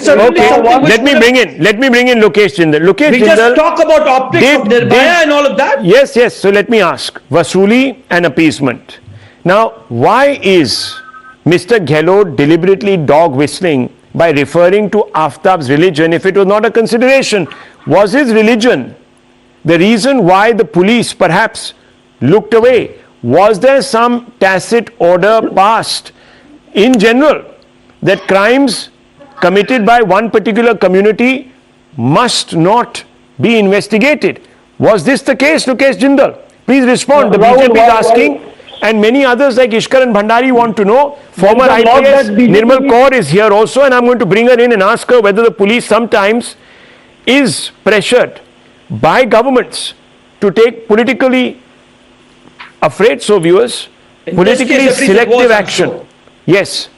Let me bring in Lokesh Jindal. Lokesh we Jindal, just talk about optics of Nirbhaya and all of that. Yes. So let me ask, Vasuli and appeasement. Now, why is Mr. Gehlot deliberately dog whistling by referring to Aftab's religion if it was not a consideration? Was his religion the reason why the police perhaps looked away? Was there some tacit order passed in general that crimes committed by one particular community must not be investigated? Was this the case, Lokesh Jindal? Please respond. The BJP is asking, and many others like Ishkar and Bhandari want to know. Former IPS Nirmal Kaur is here also, and I'm going to bring her in and ask her whether the police sometimes is pressured by governments to take politically afraid, so viewers, politically selective action. Yes,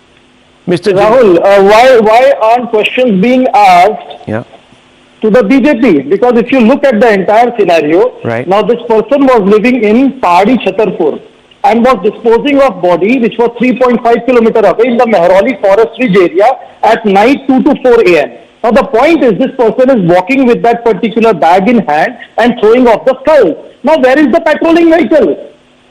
Mr. Rahul, why aren't questions being asked to the BJP? Because if you look at the entire scenario, now this person was living in Pahadi Chhatarpur and was disposing of body which was 3.5 kilometers away in the Mehroli Forest Ridge area at night 2 to 4 a.m. Now the point is, this person is walking with that particular bag in hand and throwing off the skull. Now where is the patrolling vehicle?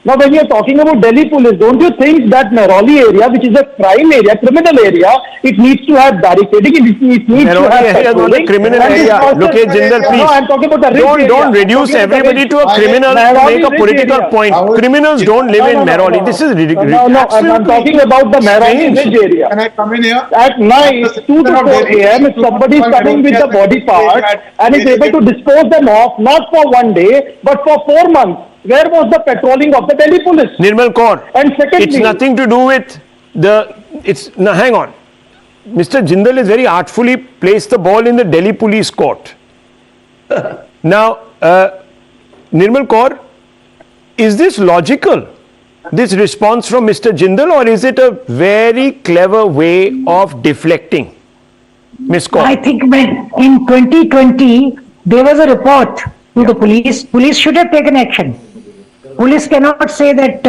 Now when you are talking about Delhi police, don't you think that Mehroli area, which is a crime area, criminal area, it needs to have barricading, it needs to have patrolling. Criminal area. Lokesh Jindal, please. No, I'm talking about the Don't reduce everybody to a criminal to make a political point. Criminals don't live in Mehroli. This is ridiculous. No, I'm talking about the Mehroli Ridge area. Can I come in here? At night, 2 to 4 a.m., if somebody is coming with the body part and is able to dispose them off, not for one day, but for 4 months, where was the patrolling of the Delhi police? Nirmal Kaur, and secondly, it's nothing to do with hang on. Mr. Jindal has very artfully placed the ball in the Delhi police court. Now, Nirmal Kaur, is this logical, this response from Mr. Jindal, or is it a very clever way of deflecting? Ms. Kaur. I think when in 2020 there was a report to the police should have taken action. Police cannot say that,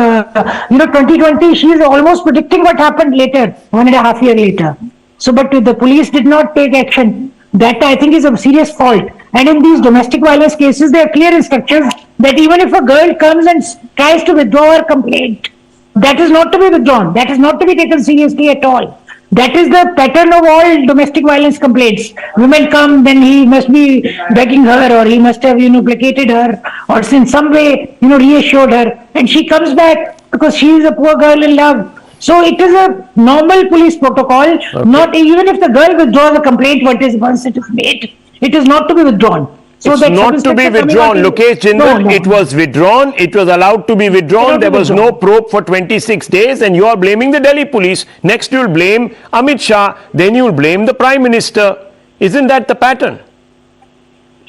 2020, she is almost predicting what happened later, 1.5 years later. So, but the police did not take action. That I think is a serious fault. And in these domestic violence cases, there are clear instructions that even if a girl comes and tries to withdraw her complaint, that is not to be withdrawn. That is not to be taken seriously at all. That is the pattern of all domestic violence complaints. Women come, then he must be begging her, or he must have, placated her, or in some way, reassured her. And she comes back because she is a poor girl in love. So it is a normal police protocol. Not even if the girl withdraws a complaint, once it is made, it is not to be withdrawn. So it's not to be withdrawn. Lokesh Jindal, it was withdrawn. It was allowed to be withdrawn. There was no probe for 26 days, and you are blaming the Delhi police. Next you will blame Amit Shah. Then you will blame the Prime Minister. Isn't that the pattern?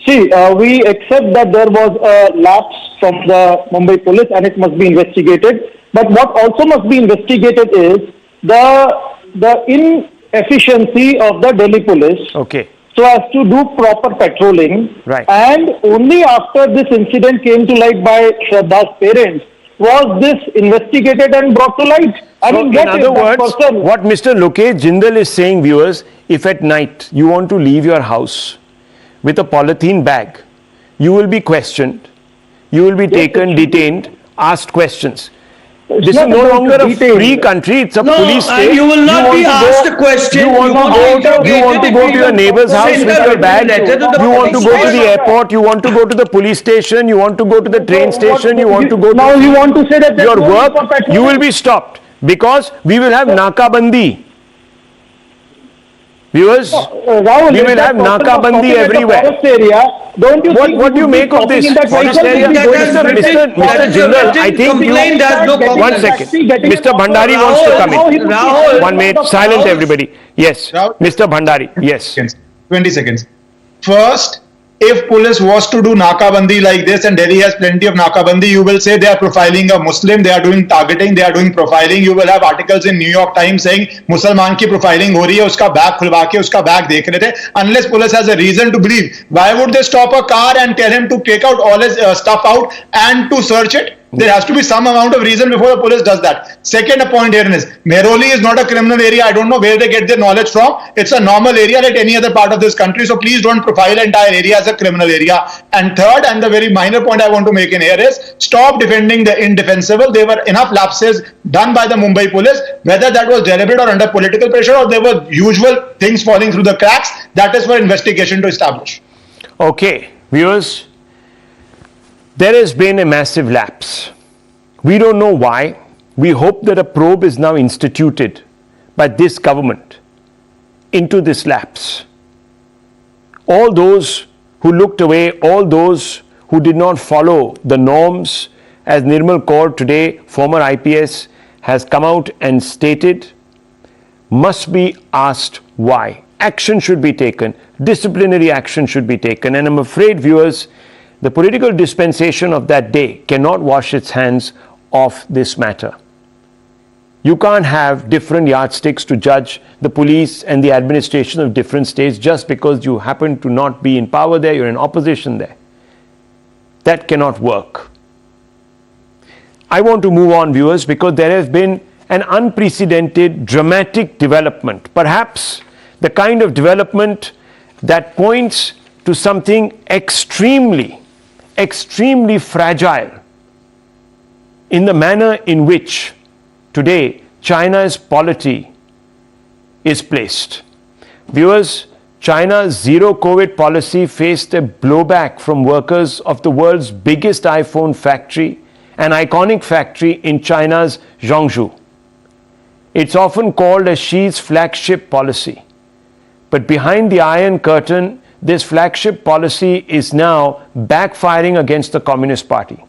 See, we accept that there was a lapse from the Mumbai police and it must be investigated. But what also must be investigated is the inefficiency of the Delhi police. Okay. So as to do proper patrolling. Right. And only after this incident came to light by Shraddha's parents was this investigated and brought to light. In other words, what Mr. Lokesh Jindal is saying, viewers, if at night you want to leave your house with a polythene bag, you will be questioned, you will be taken, detained, asked questions. This is no longer a free country, it's a police state. You will not be asked a question. You want to go to your neighbor's house with your bag. You want to go to the airport. You want to go to the police station. You want to go to the train station. You want to go to now you want to say that your work. You will be stopped because we will have Nakabandi. Viewers, Rahul, we will have Nakabandi everywhere. Don't you what do you make of this? Forest area? Mr. Jindal, I think you... One second. Mr. Bhandari wants to come in. 1 minute. Silent everybody. Yes. Mr. Bhandari. Yes. 20 seconds. First, if police was to do Nakabandi like this, and Delhi has plenty of Nakabandi, you will say they are profiling a Muslim, they are doing targeting, they are doing profiling. You will have articles in New York Times saying Musliman ki profiling ho rahi hai, uska bag khulwa ke uska bag dekh rahe the. Unless police has a reason to believe, why would they stop a car and tell him to take out all his stuff out and to search it? There has to be some amount of reason before the police does that. Second point here is, Mehrauli is not a criminal area. I don't know where they get their knowledge from. It's a normal area like any other part of this country. So please don't profile the entire area as a criminal area. And third, and the very minor point I want to make in here is, stop defending the indefensible. There were enough lapses done by the Mumbai police, whether that was deliberate or under political pressure, or there were usual things falling through the cracks. That is for investigation to establish. Okay, viewers. There has been a massive lapse. We don't know why. We hope that a probe is now instituted by this government into this lapse. All those who looked away, all those who did not follow the norms, as Nirmal Kaur today, former IPS, has come out and stated, must be asked why. Action should be taken. Disciplinary action should be taken. And I'm afraid, viewers, the political dispensation of that day cannot wash its hands of this matter. You can't have different yardsticks to judge the police and the administration of different states just because you happen to not be in power there, you're in opposition there. That cannot work. I want to move on, viewers, because there has been an unprecedented, dramatic development. Perhaps the kind of development that points to something extremely fragile in the manner in which today China's polity is placed. Viewers, China's zero COVID policy faced a blowback from workers of the world's biggest iPhone factory, an iconic factory in China's Zhongzhou. It's often called as Xi's flagship policy. But behind the Iron Curtain, this flagship policy is now backfiring against the Communist Party.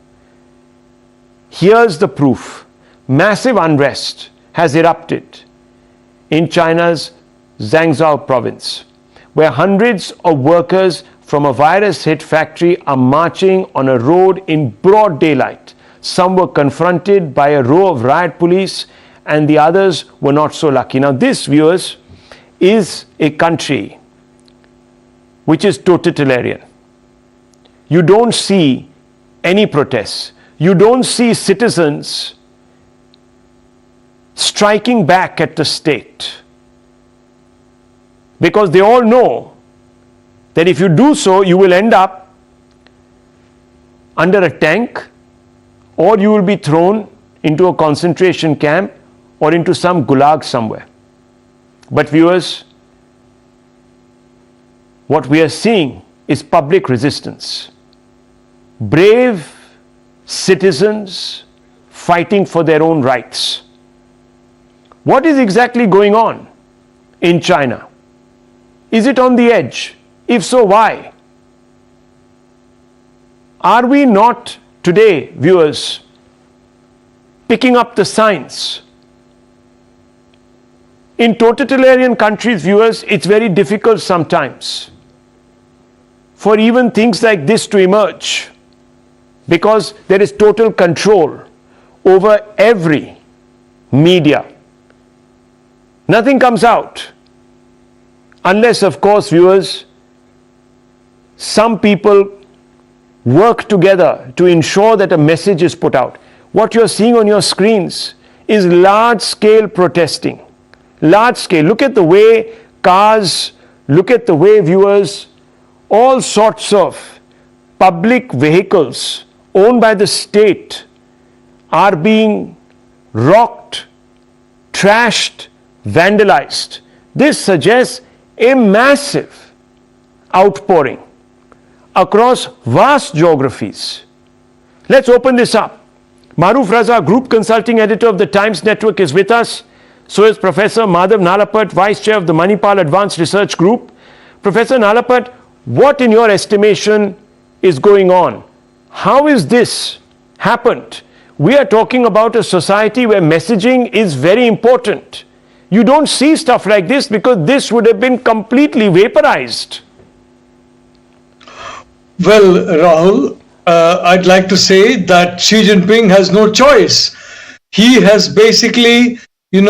Here's the proof. Massive unrest has erupted in China's Zhangzhou province, where hundreds of workers from a virus-hit factory are marching on a road in broad daylight. Some were confronted by a row of riot police, and the others were not so lucky. Now this, viewers, is a country which is totalitarian. You don't see any protests. you don't see citizens striking back at the state, because they all know that if you do so, you will end up under a tank, or you will be thrown into a concentration camp or into some gulag somewhere. But viewers, what we are seeing is public resistance. Brave citizens fighting for their own rights. What is exactly going on in China? Is it on the edge? If so, why? Are we not today, viewers, picking up the signs? In totalitarian countries, viewers, it's very difficult sometimes for even things like this to emerge, because there is total control over every media. Nothing comes out unless, of course, viewers, some people work together to ensure that a message is put out. What you're seeing on your screens is large-scale protesting. Large scale. Look at the way cars, look at the way, viewers, all sorts of public vehicles owned by the state are being rocked, trashed, vandalized. This suggests a massive outpouring across vast geographies. Let's open this up. Maruf Raza, Group Consulting Editor of the Times Network, is with us. So is Professor Madhav Nalapat, Vice Chair of the Manipal Advanced Research Group. Professor Nalapat, what in your estimation is going on? How is this happened? We are talking about a society where messaging is very important. You don't see stuff like this because this would have been completely vaporized. Well, Rahul, I'd like to say that Xi Jinping has no choice. He has basically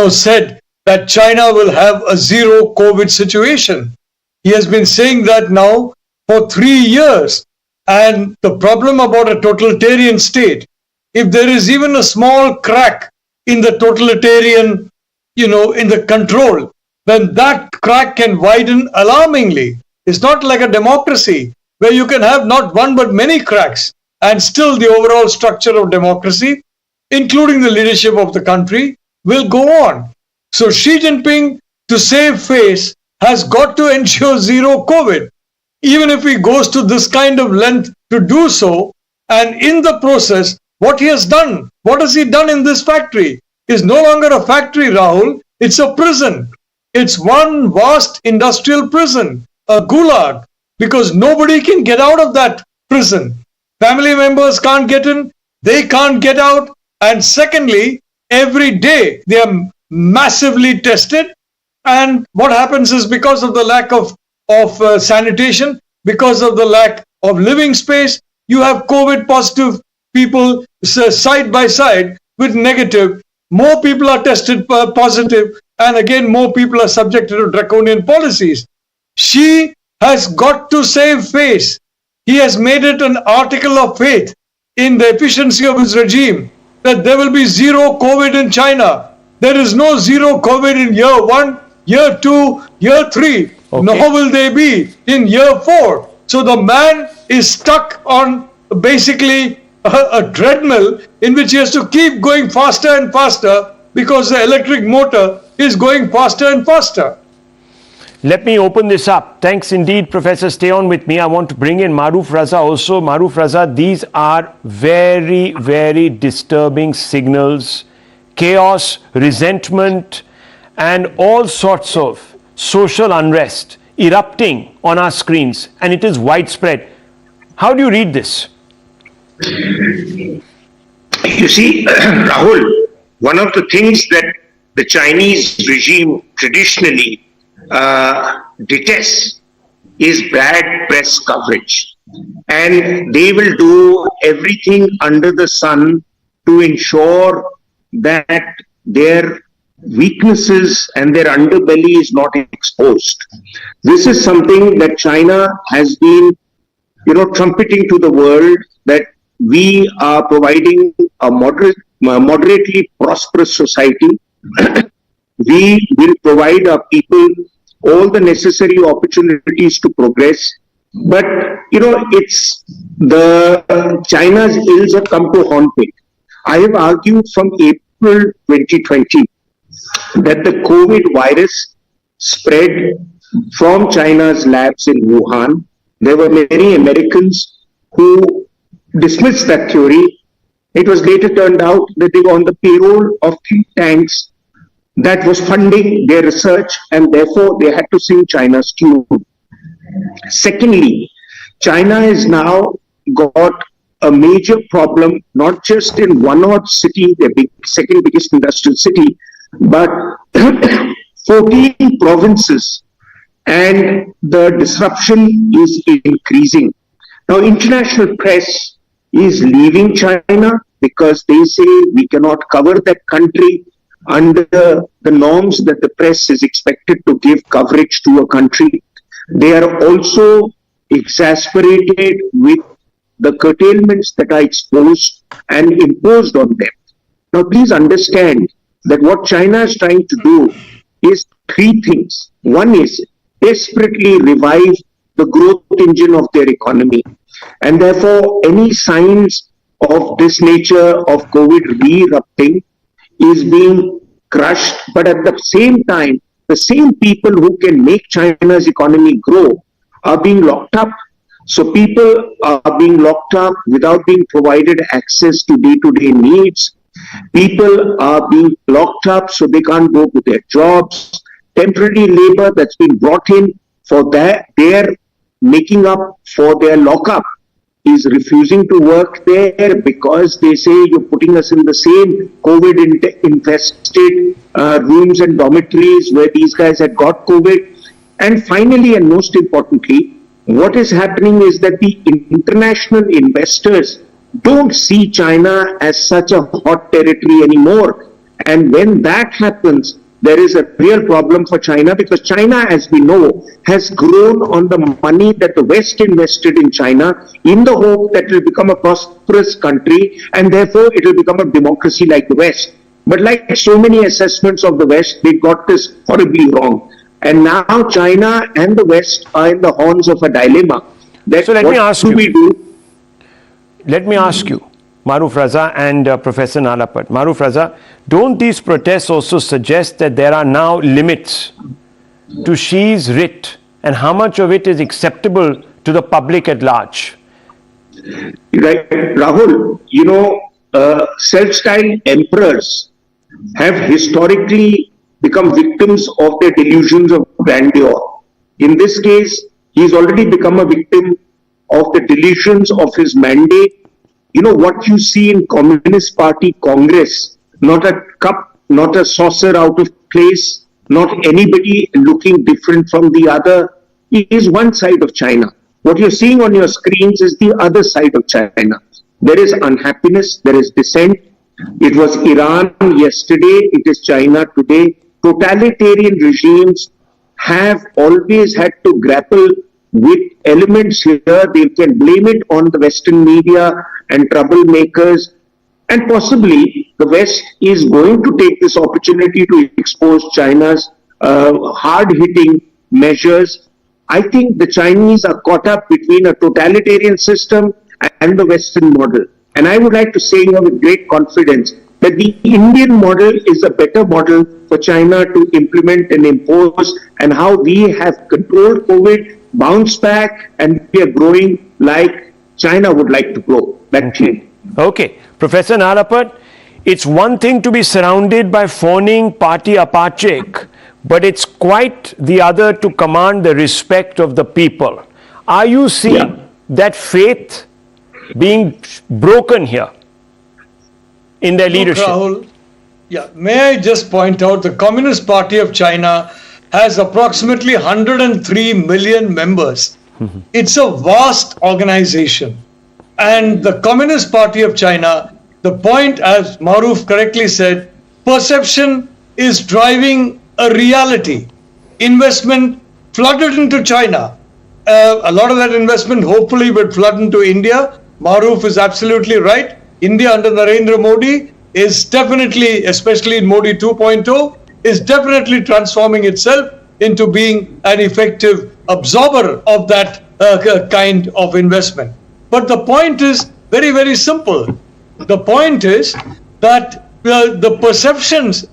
said that China will have a zero COVID situation. He has been saying that now for 3 years. And the problem about a totalitarian state, if there is even a small crack in the totalitarian, in the control, then that crack can widen alarmingly. It's not like a democracy where you can have not one but many cracks and still the overall structure of democracy, including the leadership of the country, will go on. So Xi Jinping, to save face, has got to ensure zero COVID, even if he goes to this kind of length to do so. And in the process, what he has done, what has he done in this factory? Is no longer a factory, Rahul. It's a prison. It's one vast industrial prison, a gulag, because nobody can get out of that prison. Family members can't get in, they can't get out. And secondly, every day they are massively tested, and what happens is, because of the lack of sanitation, because of the lack of living space, you have COVID positive people side by side with negative. More people are tested positive, and again more people are subjected to draconian policies. Xi has got to save face. He has made it an article of faith in the efficiency of his regime that there will be zero COVID in China. There is no zero COVID in year 1, year 2, year 3. Okay. Nor will they be in year 4. So the man is stuck on basically a treadmill in which he has to keep going faster and faster because the electric motor is going faster and faster. Let me open this up. Thanks indeed, Professor. Stay on with me. I want to bring in Maruf Raza also. Maruf Raza, these are very, very disturbing signals. Chaos, resentment, and all sorts of social unrest erupting on our screens, and it is widespread. How do you read this? You see, Rahul, one of the things that the Chinese regime traditionally detests is bad press coverage, and they will do everything under the sun to ensure that their weaknesses and their underbelly is not exposed. This is something that China has been, trumpeting to the world, that we are providing a moderately prosperous society. We will provide our people all the necessary opportunities to progress. But, it's the China's ills have come to haunt it. I have argued from April 2020 that the COVID virus spread from China's labs in Wuhan. There were many Americans who dismissed that theory. It was later turned out that they were on the payroll of think tanks that was funding their research, and therefore they had to sing China's tune. Secondly, China has now got a major problem, not just in one odd city, their second biggest industrial city, but 14 provinces, and the disruption is increasing. Now, international press is leaving China because they say we cannot cover that country under the norms that the press is expected to give coverage to a country. They are also exasperated with the curtailments that are exposed and imposed on them. Now, please understand that what China is trying to do is three things. One is desperately revive the growth engine of their economy. And therefore, any signs of this nature of COVID re-erupting is being crushed. But at the same time, the same people who can make China's economy grow are being locked up. So people are being locked up without being provided access to day-to-day needs. People are being locked up so they can't go to their jobs. Temporary labor that's been brought in for their making up for their lockup is refusing to work there because they say you're putting us in the same COVID-infested rooms and dormitories where these guys had got COVID. And finally, and most importantly, what is happening is that the international investors don't see China as such a hot territory anymore. And when that happens, there is a real problem for China, because China, as we know, has grown on the money that the West invested in China in the hope that it will become a prosperous country and therefore it will become a democracy like the West. But like so many assessments of the West, they got this horribly wrong. And now China and the West are in the horns of a dilemma. So let me ask you. Let me ask you, Maruf Raza and Professor Nalapat. Maruf Raza, don't these protests also suggest that there are now limits to Xi's writ, and how much of it is acceptable to the public at large? Right, Rahul, self-styled emperors have historically become victims of their delusions of grandeur. In this case, he's already become a victim of the delusions of his mandate. What you see in Communist Party Congress, not a cup, not a saucer out of place, not anybody looking different from the other, is one side of China. What you're seeing on your screens is the other side of China. There is unhappiness, there is dissent. It was Iran yesterday, it is China today. Totalitarian regimes have always had to grapple with elements here. They can blame it on the Western media and troublemakers, and possibly the West is going to take this opportunity to expose China's hard-hitting measures. I think the Chinese are caught up between a totalitarian system and the Western model. And I would like to say here with great confidence that the Indian model is a better model for China to implement and impose, and how we have controlled COVID, bounced back, and we are growing like China would like to grow. Okay. Professor Nalapat, it's one thing to be surrounded by fawning party apachek, but it's quite the other to command the respect of the people. Are you seeing that faith being broken here in their leadership? Rahul, may I just point out the Communist Party of China has approximately 103 million members. It's a vast organization. And the Communist Party of China, the point, as Maruf correctly said, perception is driving a reality. Investment flooded into China. A lot of that investment hopefully will flood into India. Maruf is absolutely right. India under Narendra Modi is definitely, especially in Modi 2.0, is definitely transforming itself into being an effective absorber of that kind of investment. But the point is very, very simple. The point is that the perceptions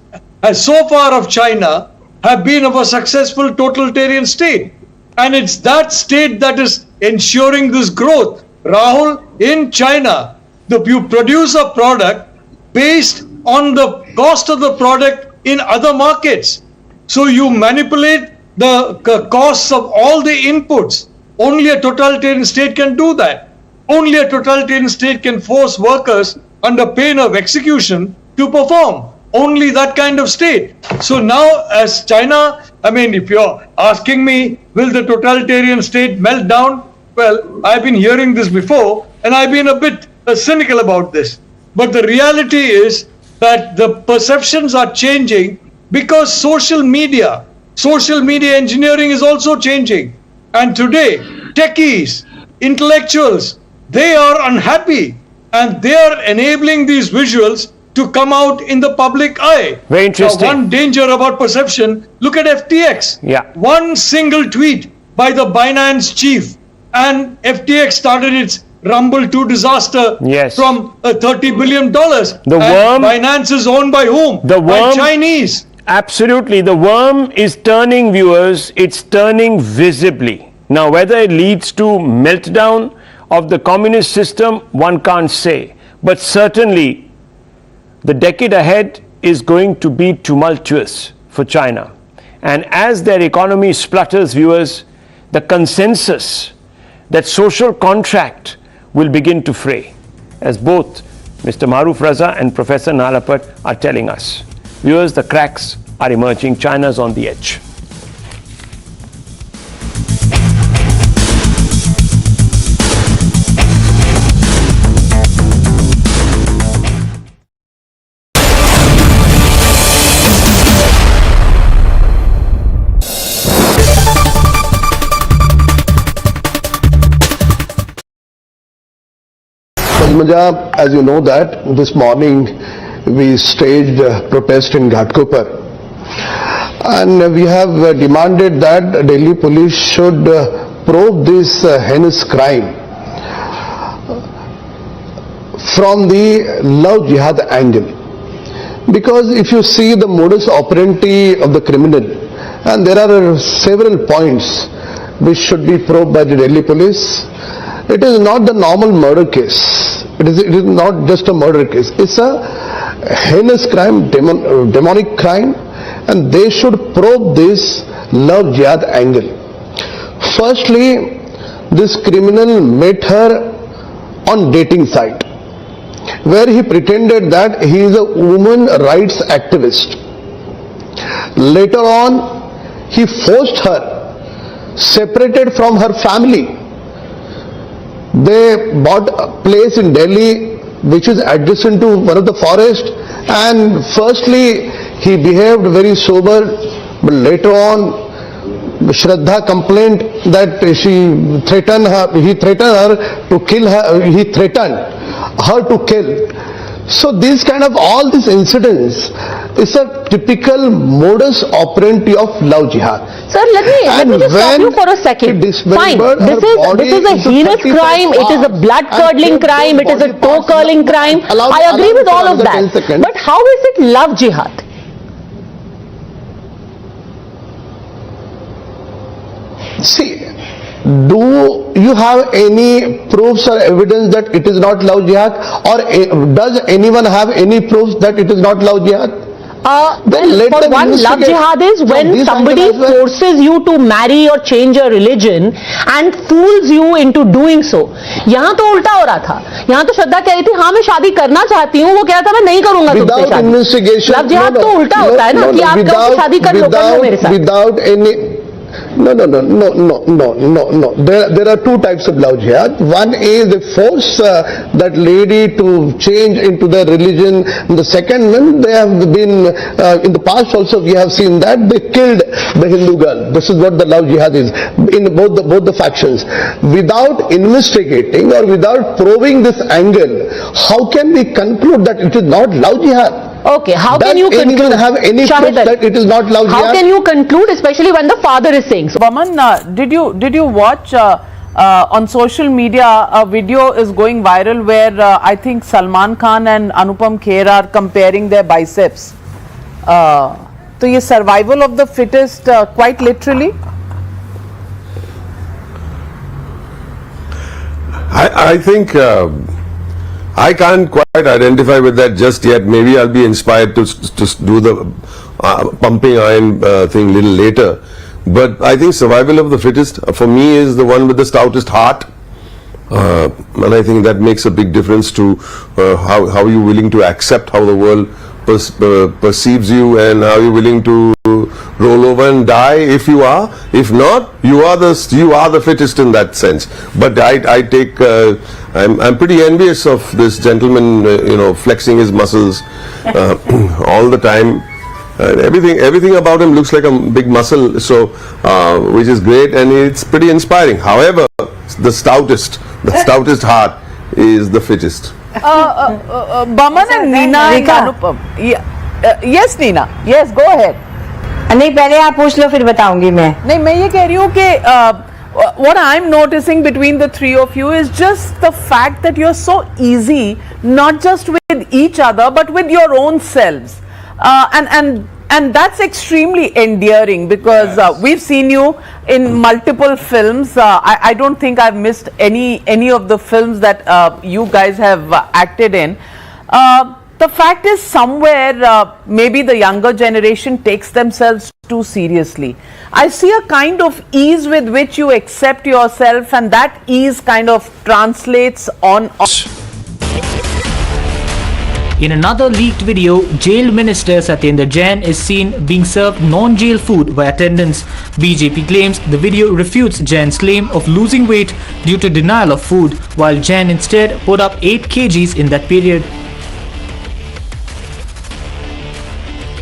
so far of China have been of a successful totalitarian state. And it's that state that is ensuring this growth. Rahul, in China, you produce a product based on the cost of the product in other markets. So you manipulate the costs of all the inputs. Only a totalitarian state can do that. Only a totalitarian state can force workers under pain of execution to perform. Only that kind of state. So now as China, I mean, if you're asking me, will the totalitarian state melt down? Well, I've been hearing this before and I've been a bit cynical about this. But the reality is that the perceptions are changing because social media engineering is also changing. And today, techies, intellectuals, they are unhappy and they are enabling these visuals to come out in the public eye. Very interesting. Now, one danger about perception, look at FTX. Yeah. One single tweet by the Binance chief and FTX started its Rumble 2 disaster from $30 billion. The worm. Binance is owned by whom? The worm. By Chinese. Absolutely. The worm is turning, viewers. It's turning visibly. Now, whether it leads to meltdown of the communist system, one can't say. But certainly, the decade ahead is going to be tumultuous for China. And as their economy splutters, viewers, the consensus, that social contract will begin to fray, as both Mr. Maruf Raza and Professor Nalapat are telling us. Viewers, the cracks are emerging. China's on the edge. As you know that this morning we staged a protest in Ghatkopar and we have demanded that Delhi police should probe this heinous crime from the love jihad angle, because if you see the modus operandi of the criminal, and there are several points which should be probed by the Delhi police. It is not the normal murder case. It is not just a murder case. It's a heinous crime, demonic crime, and they should probe this love jihad angle. Firstly, this criminal met her on dating site, where he pretended that he is a woman rights activist. Later on, he forced her, separated from her family. They bought a place in Delhi which is adjacent to one of the forest, and firstly he behaved very sober, but later on Shraddha complained that he threatened her to kill her, he threatened her to kill. So these kind of all these incidents is a typical modus operandi of love jihad. Sir, let me just stop you for a second. Fine, this is a heinous crime, it is a blood-curdling crime, it is a toe-curling crime. I agree with all of that. But how is it love jihad? See, do you have any proofs or evidence that it is not love jihad, or does anyone have any proofs that it is not love jihad? For one, love jihad is when somebody forces you to marry or change your religion and fools you into doing so. यहाँ तो उल्टा हो रहा था. यहाँ तो श्रद्धा कह रही थी हाँ मैं शादी करना चाहती हूँ, वो कह रहा था मैं नहीं करूँगा तुमसे शादी. लव जिहाद तो उल्टा होता है ना कि आप कहो शादी कर लो मेरे साथ. No. There are two types of love jihad. One is they force that lady to change into their religion. And the second one, they have been, in the past also we have seen that they killed the Hindu girl. This is what the love jihad is in both the factions. Without investigating or without probing this angle, how can we conclude that it is not love jihad? Okay, how can you conclude? Have any proof that it is not love jihad? How can you conclude, especially when the father is saying so? Vaman, did you watch on social media a video is going viral where I think Salman Khan and Anupam Kher are comparing their biceps. So ye survival of the fittest quite literally? I think I can't quite identify with that just yet. Maybe I'll be inspired to do the pumping iron thing a little later. But I think survival of the fittest for me is the one with the stoutest heart. And I think that makes a big difference to how you're willing to accept how the world perceives you, and how you're willing to roll over and die if you are. If not, you are the fittest in that sense. But I'm pretty envious of this gentleman, flexing his muscles all the time. Everything about him looks like a big muscle, so which is great, and it's pretty inspiring. However, the stoutest heart is the fittest. Baman and Neena and Anupam. Yes, Neena. Yes, go ahead. नहीं पहले आप पूछ लो फिर बताऊंगी मैं. नहीं मैं ये कह रही हूँ कि what I'm noticing between the three of you is just the fact that you're so easy, not just with each other but with your own selves, and that's extremely endearing, because we've seen you in multiple films. I don't think I've missed any of the films that you guys have acted in. The fact is, somewhere maybe the younger generation takes themselves too seriously. I see a kind of ease with which you accept yourself, and that ease kind of translates on. In another leaked video, jailed Minister Satyendra Jain is seen being served non-jail food by attendants. BJP claims the video refutes Jain's claim of losing weight due to denial of food, while Jain instead put up 8 kgs in that period.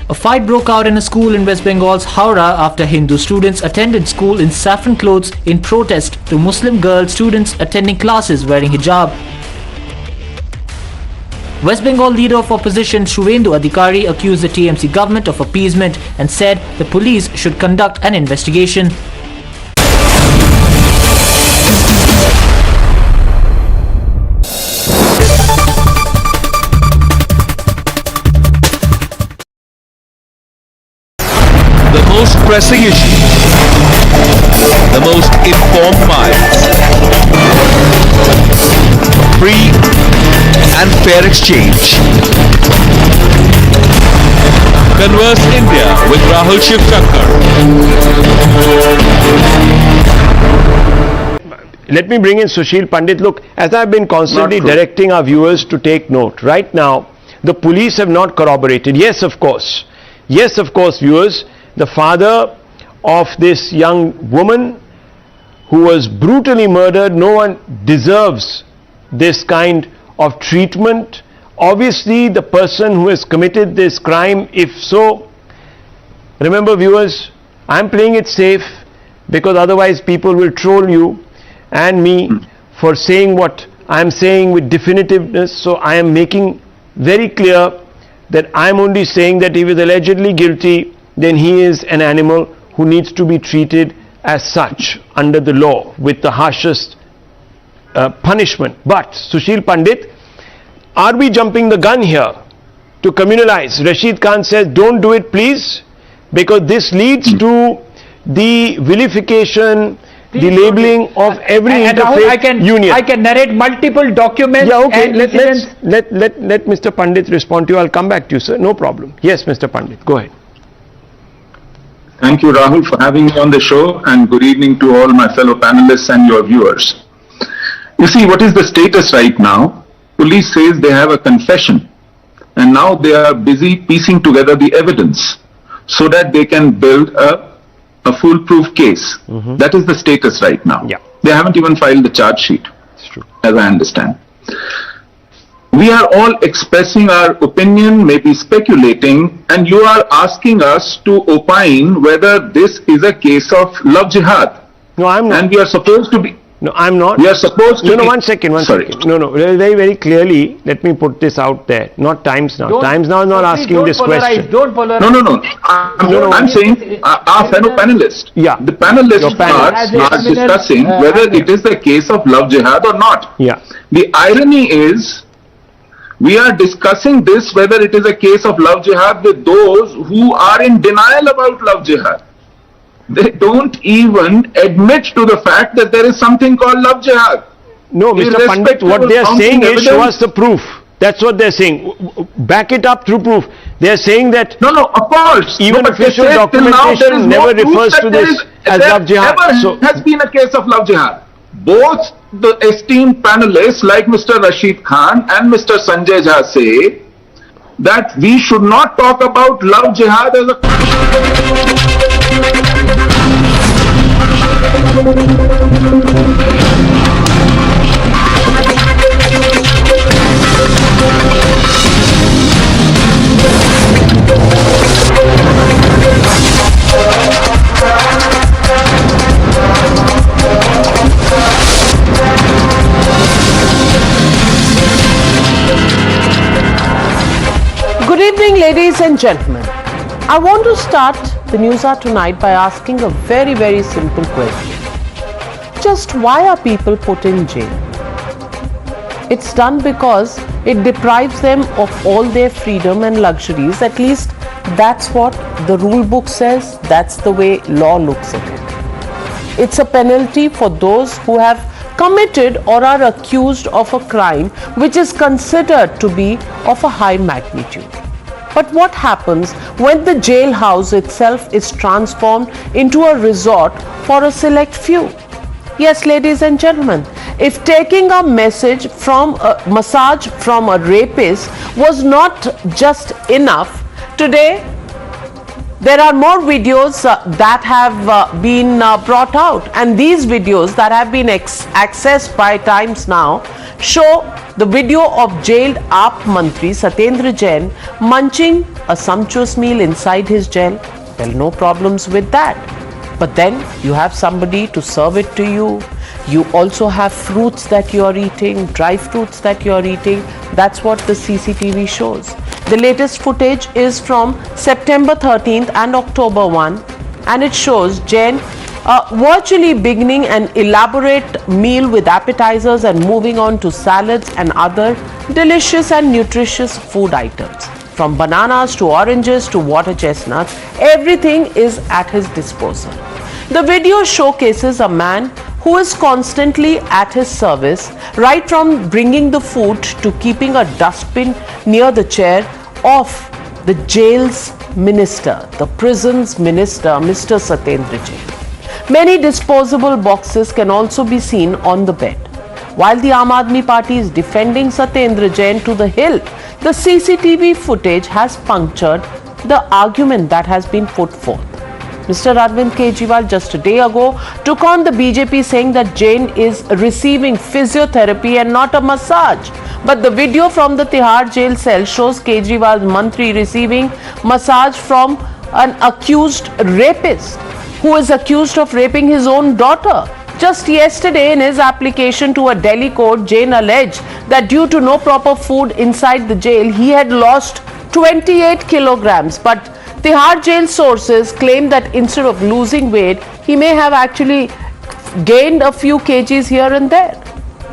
A fight broke out in a school in West Bengal's Howrah after Hindu students attended school in saffron clothes in protest to Muslim girl students attending classes wearing hijab. West Bengal leader of opposition Shuvendu Adhikari accused the TMC government of appeasement and said the police should conduct an investigation. The most pressing issue, the most informed minds, free and fair exchange. Converse India with Rahul Shivshankar. Let me bring in Sushil Pandit. Look, as I've been constantly directing our viewers to take note, right now the police have not corroborated. Yes, of course, viewers, the father of this young woman who was brutally murdered, no one deserves this kind of treatment. Obviously the person who has committed this crime, if so, remember viewers, I'm playing it safe because otherwise people will troll you and me for saying what I'm saying with definitiveness. So I am making very clear that I'm only saying that if he is allegedly guilty, then he is an animal who needs to be treated as such under the law with the harshest punishment. But Sushil Pandit, are we jumping the gun here to communalize? Rashid Khan says don't do it please, because this leads to the vilification, the labeling of every interfaith union. I can narrate multiple documents. Yeah, okay. Let Mr. Pandit respond to you. I'll come back to you, sir. No problem. Yes, Mr. Pandit, go ahead. Thank you, Rahul, for having me on the show, and good evening to all my fellow panelists and your viewers. You see, what is the status right now? Police says they have a confession, and now they are busy piecing together the evidence so that they can build a a foolproof case. That is the status right now. They haven't even filed the charge sheet, as I understand. We are all expressing our opinion, maybe speculating, and you are asking us to opine whether this is a case of love jihad. No, I'm not. And we are supposed to be. No, I'm not. We are supposed to. No, one second. No, very, very clearly, let me put this out there. Not Times Now. Times Now is not asking this question. No. I'm saying our fellow panelists. Yeah. The panelists are discussing whether it is the case of love jihad or not. Yeah. The irony is, we are discussing this whether it is a case of love jihad with those who are in denial about love jihad. They don't even admit to the fact that there is something called love jihad. No, Mr. Pandit, what they are saying is show us the proof. That's what they're saying. Back it up through proof. They're saying that no, of course, even official documentation never refers to this as love jihad. There has been a case of love jihad. Both the esteemed panelists like Mr. Rashid Khan and Mr. Sanjay Jha say that we should not talk about love jihad as a... Good evening, ladies and gentlemen. I want to start the Newshour tonight by asking a very, very simple question. Just why are people put in jail? It's done because it deprives them of all their freedom and luxuries. At least that's what the rule book says. That's the way law looks at it. It's a penalty for those who have committed or are accused of a crime which is considered to be of a high magnitude. But what happens when the jailhouse itself is transformed into a resort for a select few? Yes, ladies and gentlemen, if taking a massage from a rapist was not just enough, today there are more videos that have been brought out, and these videos that have been accessed by Times Now show the video of jailed AAP Mantri Satyendra Jain munching a sumptuous meal inside his jail. Well, no problems with that. But then you have somebody to serve it to you. You also have fruits that you are eating, dry fruits that you are eating. That's what the CCTV shows. The latest footage is from September 13th and October 1, and it shows Jain virtually beginning an elaborate meal with appetizers and moving on to salads and other delicious and nutritious food items. From bananas to oranges to water chestnuts, everything is at his disposal. The video showcases a man who is constantly at his service, right from bringing the food to keeping a dustbin near the chair of the jail's minister, the prison's minister, Mr. Satyendra Jain. Many disposable boxes can also be seen on the bed. While the Aam Aadmi Party is defending Satyendra Jain to the hilt, the CCTV footage has punctured the argument that has been put forth. Mr. Arvind Kejriwal just a day ago took on the BJP saying that Jain is receiving physiotherapy and not a massage. But the video from the Tihar jail cell shows Kejriwal's Mantri receiving massage from an accused rapist who is accused of raping his own daughter. Just yesterday, in his application to a Delhi court, Jain alleged that due to no proper food inside the jail, he had lost 28 kilograms. But Tihar jail sources claim that instead of losing weight, he may have actually gained a few kgs here and there.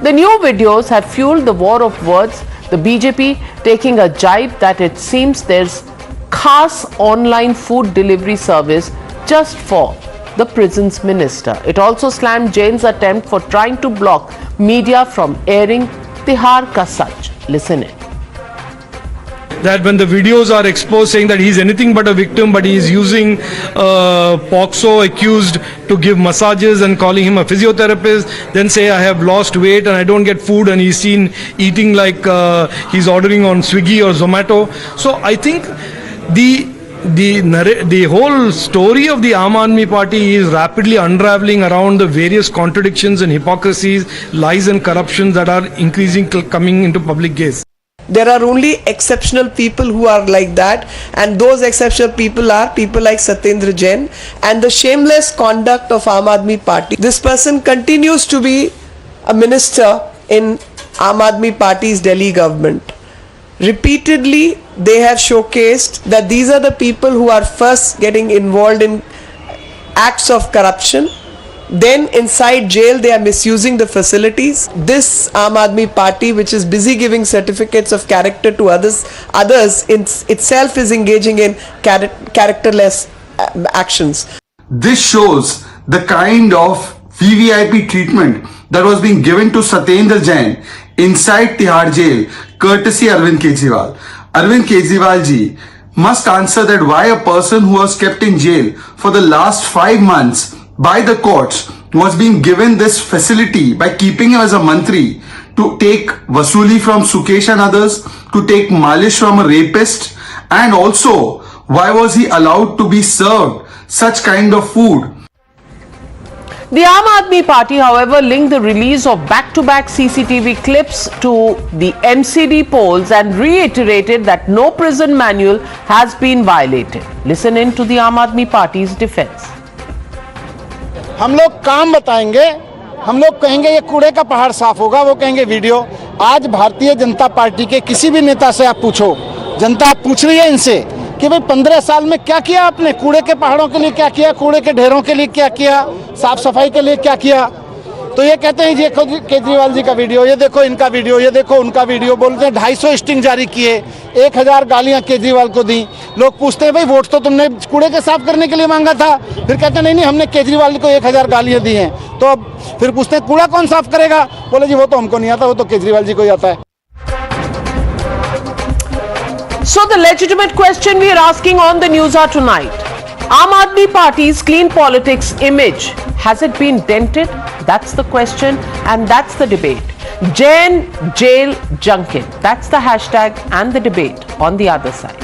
The new videos have fueled the war of words, the BJP taking a jibe that it seems there's khas online food delivery service just for the prison's minister. It also slammed Jain's attempt for trying to block media from airing Tihar Ka Sach. Listen in. That when the videos are exposed saying that he's anything but a victim, but he's using POXO accused to give massages and calling him a physiotherapist, then say I have lost weight and I don't get food, and he's seen eating like he's ordering on Swiggy or Zomato. So I think the the whole story of the Aam Aadmi Party is rapidly unraveling around the various contradictions and hypocrisies, lies and corruptions that are increasing coming into public gaze. There are only exceptional people who are like that, and those exceptional people are people like Satyendra Jain and the shameless conduct of Aam Aadmi Party. This person continues to be a minister in Aam Aadmi Party's Delhi government. Repeatedly, they have showcased that these are the people who are first getting involved in acts of corruption. Then inside jail, they are misusing the facilities. This Aam Aadmi Party, which is busy giving certificates of character to others itself is engaging in characterless actions. This shows the kind of VVIP treatment that was being given to Satyendra Jain inside Tihar jail, courtesy Arvind Kejriwal. Arvind Kejriwal ji must answer that why a person who was kept in jail for the last 5 months by the courts was being given this facility by keeping him as a mantri to take vasuli from Sukesh and others, to take malish from a rapist, and also why was he allowed to be served such kind of food. The Aam Aadmi Party, however, linked the release of back-to-back CCTV clips to the MCD polls and reiterated that no prison manual has been violated. Listen in to the Aam Aadmi Party's defense. हम लोग काम बताएंगे, हम लोग कहेंगे ये कूड़े का पहाड़ साफ होगा, वो कहेंगे वीडियो। आज भारतीय जनता पार्टी के किसी भी नेता से आप पूछो, जनता पूछ रही है इनसे कि भाई 15 साल में क्या किया आपने, कूड़े के पहाड़ों के लिए क्या किया, कूड़े के ढेरों के लिए क्या किया, साफ सफाई के लिए क्या किया। तो ये कहते हैं ये केजरीवाल जी का वीडियो, ये देखो इनका वीडियो, ये देखो उनका वीडियो। बोलते हैं 250 स्टिंग जारी किए, 1000 गालियां केजरीवाल को दी। लोग पूछते हैं भाई वोट तो तुमने कूड़े के साफ करने के लिए मांगा था, फिर कहते हैं नहीं हमने केजरीवाल को 1000 गालियां दी हैं। तो अब फिर पूछते हैं कूड़ा कौन साफ करेगा, बोले जी वो तो हमको नहीं आता, वो तो केजरीवाल जी को ही आता है। So the legitimate question we are asking on the Newshour tonight, Aam Aadmi Party's clean politics image, has it been dented? That's the question and that's the debate. Jain Jail Junket, that's the hashtag and the debate on the other side.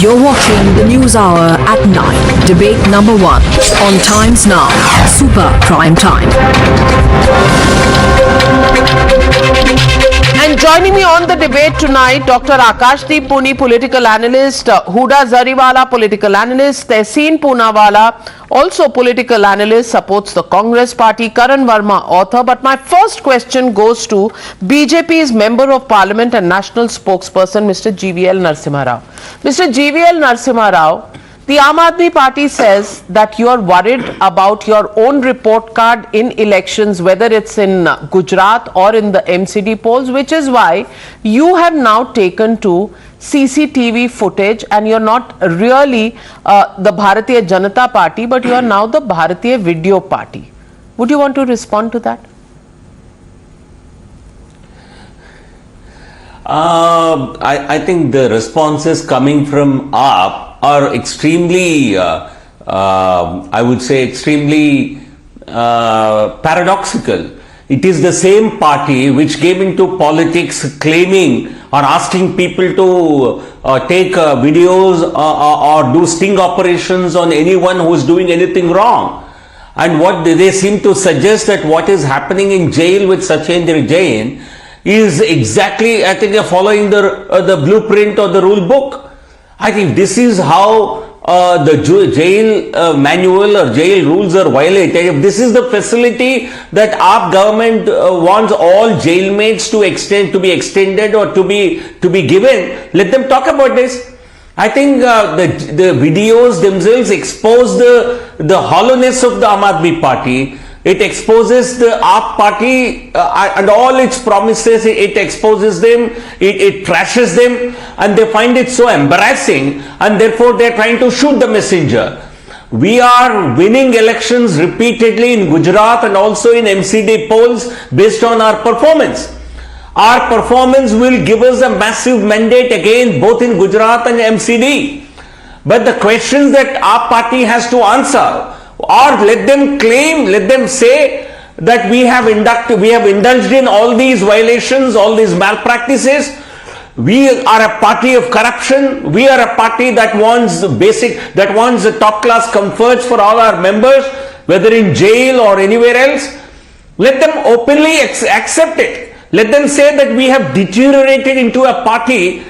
You're watching the Newshour at 9, debate number 1 on Times Now, Super Prime Time. And joining me on the debate tonight, Dr. Akashdeep Puni, political analyst, Huda Zariwala, political analyst, Tehseen Poonawala, also political analyst, supports the Congress party, Karan Verma, author. But my first question goes to BJP's Member of Parliament and National Spokesperson, Mr. GVL Narasimha Rao. Mr. GVL Narasimha Rao, the Aam Aadmi Party says that you are worried about your own report card in elections, whether it's in Gujarat or in the MCD polls, which is why you have now taken to CCTV footage and you're not really the Bharatiya Janata Party, but you are now the Bharatiya Video Party. Would you want to respond to that? I think the responses coming from AAP are extremely, I would say extremely paradoxical. It is the same party which came into politics claiming or asking people to take videos or do sting operations on anyone who is doing anything wrong. And what they seem to suggest that what is happening in jail with Satyendra Jain is exactly, I think, following the blueprint or the rule book. I think this is how the jail manual or jail rules are violated. If this is the facility that our government wants all jailmates to be extended or to be given, let them talk about this. I think the videos themselves expose the hollowness of the Aam Aadmi Party. It exposes the AAP party and all its promises. It exposes them, it trashes them, and they find it so embarrassing, and therefore they are trying to shoot the messenger. We are winning elections repeatedly in Gujarat and also in MCD polls based on our performance. Our performance will give us a massive mandate again both in Gujarat and MCD. But the questions that our party has to answer, or let them claim, let them say that we have indulged in all these violations, all these malpractices. we are a party of corruption, we are a party that wants the top class comforts for all our members, whether in jail or anywhere else. Let them openly accept it. Let them say that we have deteriorated into a party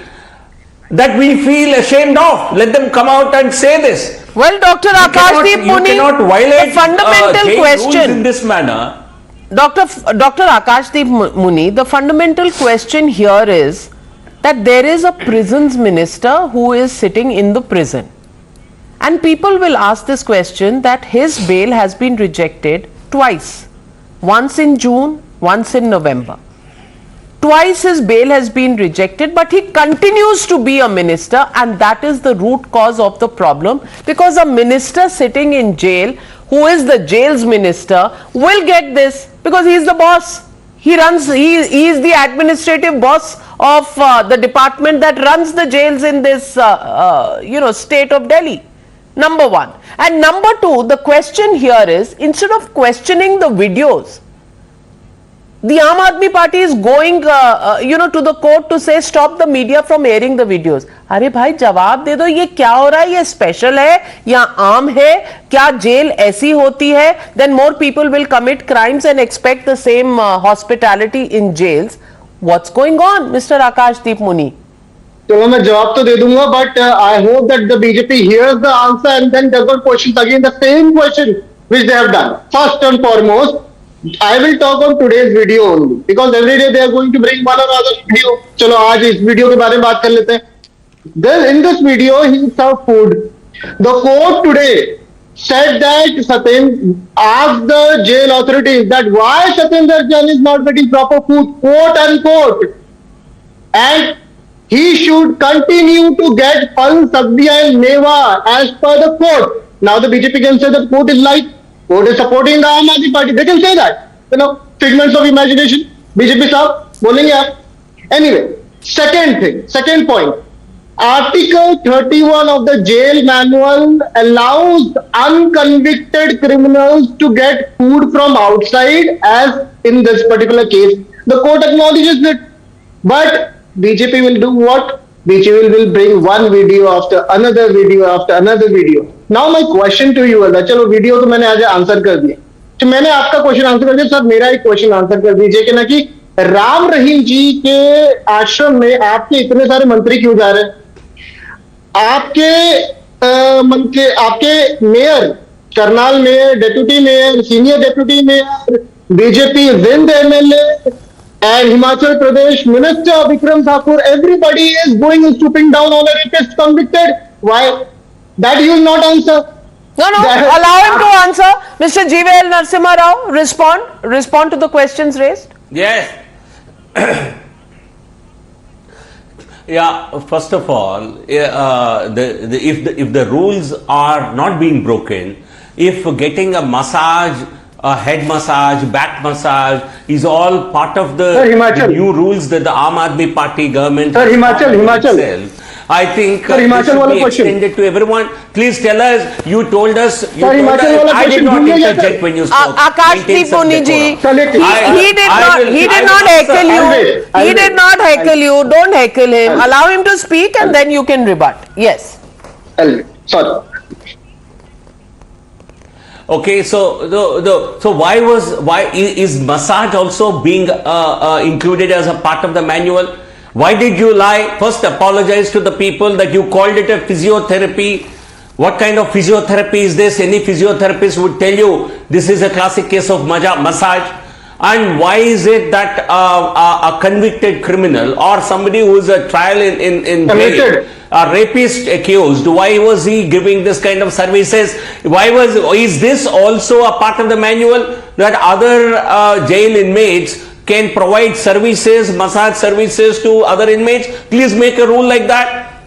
that we feel ashamed of. Let them come out and say this. Well, Dr. Akashdeep Muni, you cannot violate the fundamental question rules in this manner. Dr. Akashdeep Muni, the fundamental question here is that there is a prisons minister who is sitting in the prison. And people will ask this question that his bail has been rejected twice. Once in June, once in November. Twice his bail has been rejected, but he continues to be a minister, and that is the root cause of the problem, because a minister sitting in jail, who is the jail's minister, will get this because he is the boss. He is the administrative boss of the department that runs the jails in this state of Delhi. Number one. And number two, the question here is, instead of questioning the videos, the Aam Aadmi Party is going, to the court to say stop the media from airing the videos. अरे भाई जवाब दे दो, ये क्या हो रहा है? ये स्पेशल है या आम है? क्या जेल ऐसी होती है? Then more people will commit crimes and expect the same hospitality in jails. What's going on, Mr. Akashdeep Muni? चलो मैं जवाब तो दे दूंगा, but I hope that the BJP hears the answer and then does not question again the same question which they have done. First and foremost, I will talk on today's video only because every day they are going to bring one or other video. चलो आज इस video के बारे में बात कर लेते हैं. Then in this video he served food. The court today said that Satyendra asked the jail authorities that why Satyendra Jain is not getting proper food, quote unquote, and he should continue to get Pal, Sabdiya and Meva as per the court. Now the BJP can say that court is like, court is supporting the Aam Aadmi Party. They can say that. Figments of imagination. BJP sahab, bolenge aap. Anyway, second point. Article 31 of the jail manual allows unconvicted criminals to get food from outside, as in this particular case. The court acknowledges it. But BJP will do what? BJP will bring one video after another video after another video. Now my question to you is, चलो video तो मैंने आज answer कर दिया, तो मैंने आपका question answer कर दिया, सर मेरा एक क्वेश्चन आंसर कर दीजिए कि ना कि राम रहीम जी के आश्रम में आपके इतने सारे मंत्री क्यों जा रहे हैं? आपके mayor, Karnal mayor, deputy mayor, senior deputy mayor, BJP Jind MLA and Himachal Pradesh Minister Vikram Thakur, everybody is going and stooping down on a rapist convicted. Why? That you will not answer. No, allow him to answer. Mr. GVL Narasimha Rao, respond to the questions raised. Yes. Yeah, first of all, if the rules are not being broken, if getting a massage, a head massage, back massage is all part of the new rules that the Aam Aadmi Party government itself, I think this should be extended to everyone. Please tell us, you told us, I did not interject when you spoke. Akashdeep Muni ji, he did not heckle you. He did not heckle you. Don't heckle him. Allow him to speak and then you can rebut. Yes. Sorry. Okay, so why is massage also being included as a part of the manual? Why did you lie? First, apologize to the people that you called it a physiotherapy. What kind of physiotherapy is this? Any physiotherapist would tell you this is a classic case of massage. And why is it that a convicted criminal or somebody who is a trial in jail, a rapist accused, why was he giving this kind of services? Is this also a part of the manual that other jail inmates can provide services, massage services to other inmates? Please make a rule like that.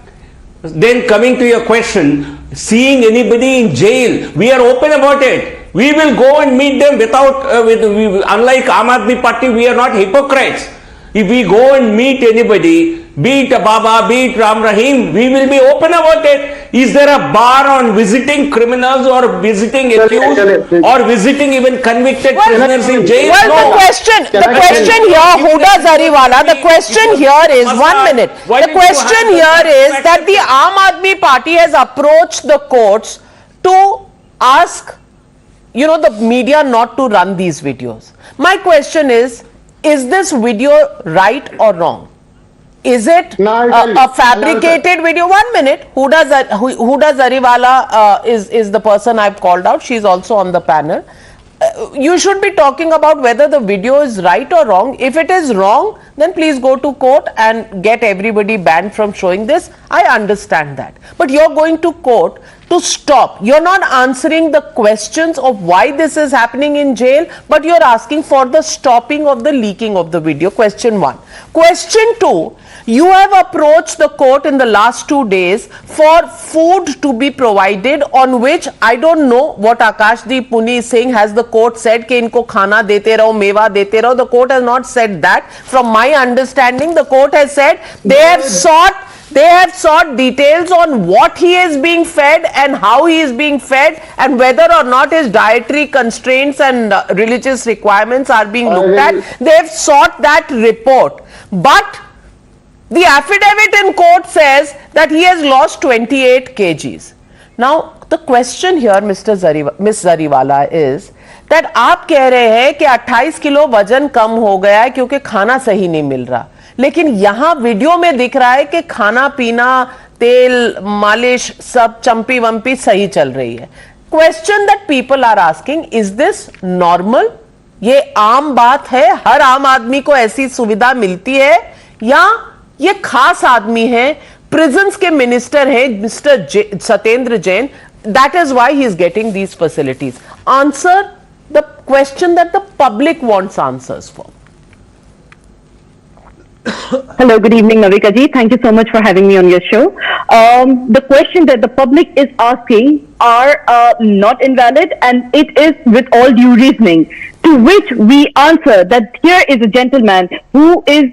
Then coming to your question, seeing anybody in jail, we are open about it. We will go and meet them unlike Aam Aadmi Party, we are not hypocrites. If we go and meet anybody, be it Baba, be it Ram Rahim, we will be open about it. Is there a bar on visiting criminals or visiting accused or visiting even convicted prisoners in jail? Well, No. the question here, Huda Zariwala, the question here is, 1 minute. The question here is that the Aam Aadmi Party has approached the courts to ask, you know, the media not to run these videos. My question is this video right or wrong? Is it a fabricated video? 1 minute. Huda Zariwala is the person I've called out. She's also on the panel. You should be talking about whether the video is right or wrong. If it is wrong, then please go to court and get everybody banned from showing this. I understand that. But you're going to court to stop. You're not answering the questions of why this is happening in jail, but you're asking for the stopping of the leaking of the video. Question 1. Question 2. You have approached the court in the last 2 days for food to be provided, on which I don't know what Akashdeep Puni is saying. Has the court said कि इनको खाना देते रहो, मेवा देते रहो? The court has not said that. From my understanding, the court has said they have sought details on what he is being fed and how he is being fed and whether or not his dietary constraints and religious requirements are being looked at. They have sought that report. But the affidavit in court says that he has lost 28 kgs. Now, the question here, Miss Zariwala, is that आप कह रहे हैं कि 28 kilo वजन कम हो गया है क्योंकि खाना सही नहीं मिल रहा, लेकिन यहां वीडियो में दिख रहा है कि खाना पीना, तेल, मालिश सब चंपी वंपी सही चल रही है. Question that people are asking, is this normal? ये आम बात है, हर आम आदमी को ऐसी सुविधा मिलती है, या ये खास आदमी है, प्रिजन्स के मिनिस्टर हैं mister Satyendra Jain, that is why he is getting these facilities? Answer the question that the public wants answers for. Hello, good evening, Navika ji. Thank you so much for having me on your show. The question that the public is asking are not invalid, and it is with all due reasoning. To which we answer that here is a gentleman who is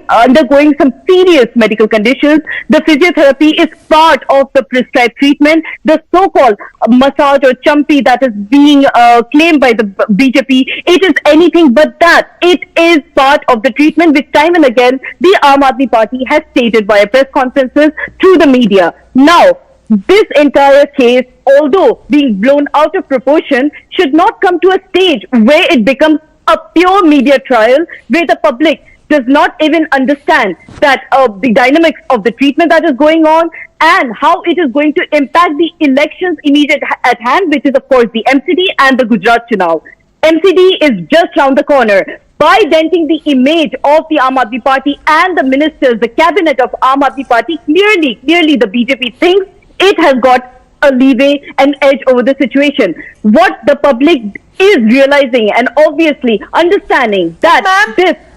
undergoing some serious medical conditions. The physiotherapy is part of the prescribed treatment. The so-called massage or champi that is being claimed by the BJP, it is anything but that. It is part of the treatment, which time and again the Aam Aadmi Party has stated via press conferences through the media. Now, this entire case, although being blown out of proportion, should not come to a stage where it becomes a pure media trial where the public does not even understand that the dynamics of the treatment that is going on and how it is going to impact the elections immediate at hand, which is of course the MCD and the Gujarat Chunav. MCD is just round the corner. By denting the image of the Aam Aadmi Party and the ministers, the cabinet of Aam Aadmi Party, clearly the BJP thinks it has got a leeway, an edge over the situation. What the public is realizing and obviously understanding that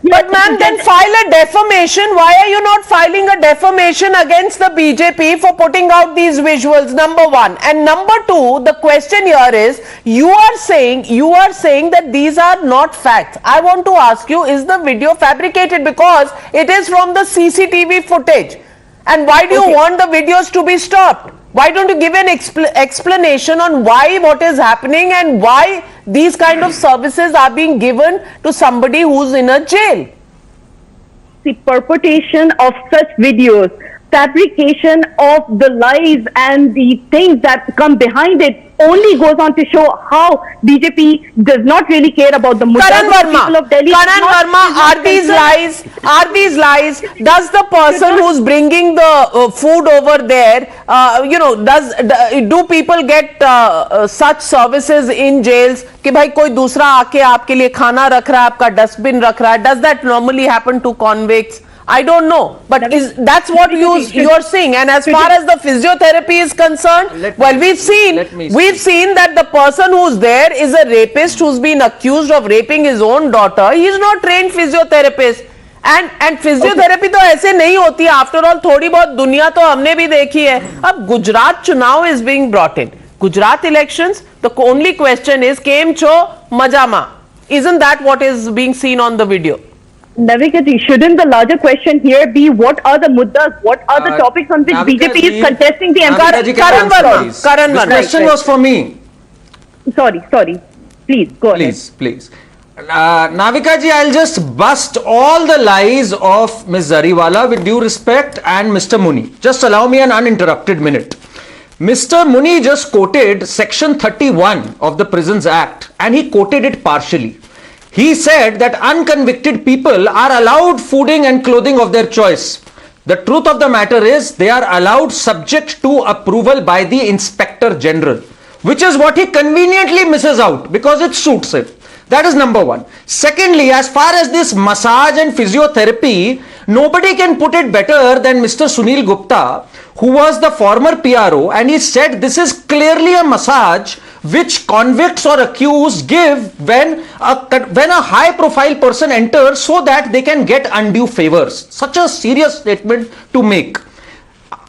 But ma'am, then file a defamation. Why are you not filing a defamation against the BJP for putting out these visuals? Number one. And number two, the question here is, you are saying that these are not facts. I want to ask you, is the video fabricated? Because it is from the CCTV footage. And why do you want the videos to be stopped? Why don't you give an explanation on why what is happening and why these kind of services are being given to somebody who's in a jail? The perpetration of such videos, fabrication of the lies and the things that come behind it only goes on to show how BJP does not really care about the people of Delhi. Karan Verma, are these lies? Are these lies? Does the person who's bringing the food over there, do people get such services in jails? कि भाई कोई दूसरा आके आपके लिए खाना रख रहा है, आपका डस्टबिन रख रहा है? Does that normally happen to convicts? I don't know, but that's what you're saying. And as far as the physiotherapy is concerned, well, we've seen that the person who's there is a rapist who's been accused of raping his own daughter. He's not trained physiotherapist. And physiotherapy तो ऐसे नहीं होती है. After all, थोड़ी बहुत दुनिया तो हमने भी देखी है. अब गुजरात चुनाव is being brought in. Gujarat elections, the only question is, केम छो मजामा? Isn't that what is being seen on the video? Navika ji, shouldn't the larger question here be what are the muddas, what are the topics on which Navika BJP ji, is contesting the Navika ji, can I Karan answer, Verma. please? Karan This Verma. question was for me. Sorry. Please, go ahead. Please. Navika ji, I'll just bust all the lies of Ms. Zariwala with due respect and Mr. Muni. Just allow me an uninterrupted minute. Mr. Muni just quoted section 31 of the Prisons Act and he quoted it partially. He said that unconvicted people are allowed fooding and clothing of their choice. The truth of the matter is they are allowed subject to approval by the Inspector General, which is what he conveniently misses out because it suits him. That is number one. Secondly, as far as this massage and physiotherapy, nobody can put it better than Mr. Sunil Gupta, who was the former PRO, and he said this is clearly a massage which convicts or accused give when a high profile person enters so that they can get undue favors. Such a serious statement to make.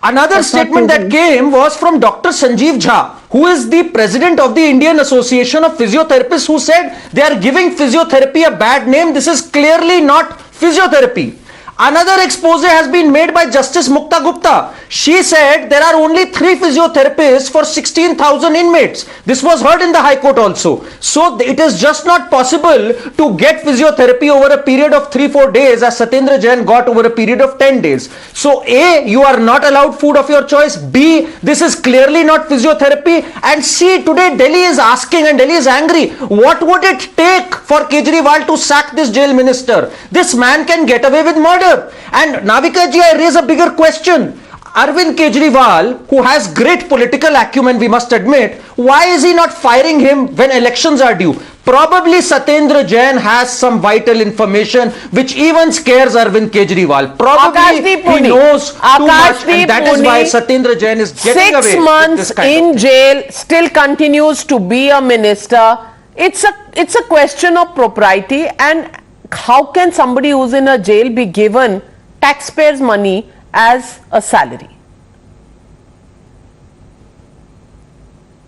Another statement that came was from Dr. Sanjeev Jha, who is the president of the Indian Association of Physiotherapists, who said they are giving physiotherapy a bad name. This is clearly not physiotherapy. Another expose has been made by Justice Mukta Gupta. She said there are only 3 physiotherapists for 16,000 inmates. This was heard in the High Court also. So it is just not possible to get physiotherapy over a period of 3-4 days as Satyendra Jain got over a period of 10 days. So A, you are not allowed food of your choice. B, this is clearly not physiotherapy. And C, today Delhi is asking and Delhi is angry. What would it take for Kejriwal to sack this jail minister? This man can get away with murder. And Navika ji, I raise a bigger question. Arvind Kejriwal, who has great political acumen, we must admit, why is he not firing him when elections are due? Probably Satyendra Jain has some vital information which even scares Arvind Kejriwal. Probably he knows too much, and that is why Satyendra Jain is getting away 6 months with this kind in of jail, still continues to be a minister. It's a question of propriety, and how can somebody who's in a jail be given taxpayers' money as a salary?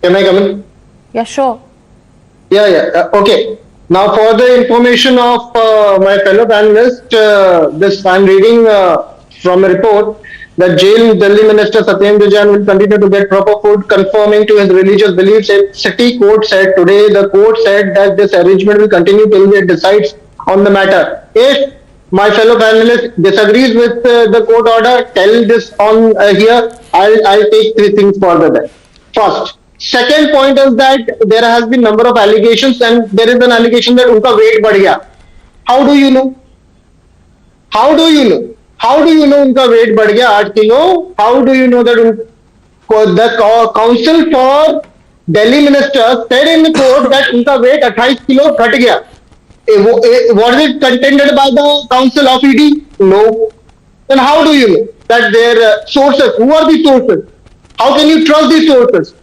Can I come in? Yeah, sure. Yeah. Okay. Now, for the information of my fellow panelists, this I'm reading from a report that Jail Delhi Minister Satyendra Jain will continue to get proper food conforming to his religious beliefs. City court said today, the court said that this arrangement will continue till it decides on the matter. If my fellow panelist disagrees with the court order, tell this on here. I'll take 3 things further there. First. Second point is that there has been number of allegations, and there is an allegation that unka weight बढ़ गया. How do you know? How do you know? How do you know unka weight बढ़ गया 8 kilo? How do you know that the council for Delhi minister said in the court that unka weight 28 kilo घट गया? Was it contended by the council of ED? No. Then how do you know that their sources? Who are the sources? How can you trust these sources?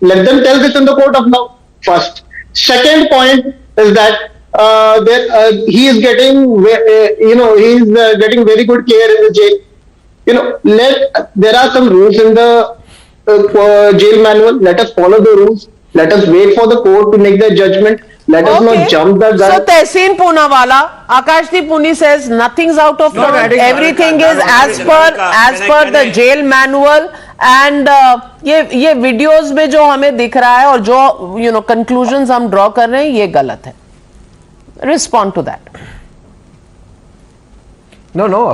Let them tell this in the court of law first. Second point is that he is getting, getting very good care in the jail. There are some rules in the jail manual. Let us follow the rules. Let us wait for the court to make their judgment. Let us not jump the gun. So Tehseen Poonawala, Akashdeep Puni says nothing's out of line. Everything is as per the jail manual. And ये videos में जो हमें दिख रहा है और जो conclusions हम draw कर रहे हैं ये गलत है. Respond to that. No.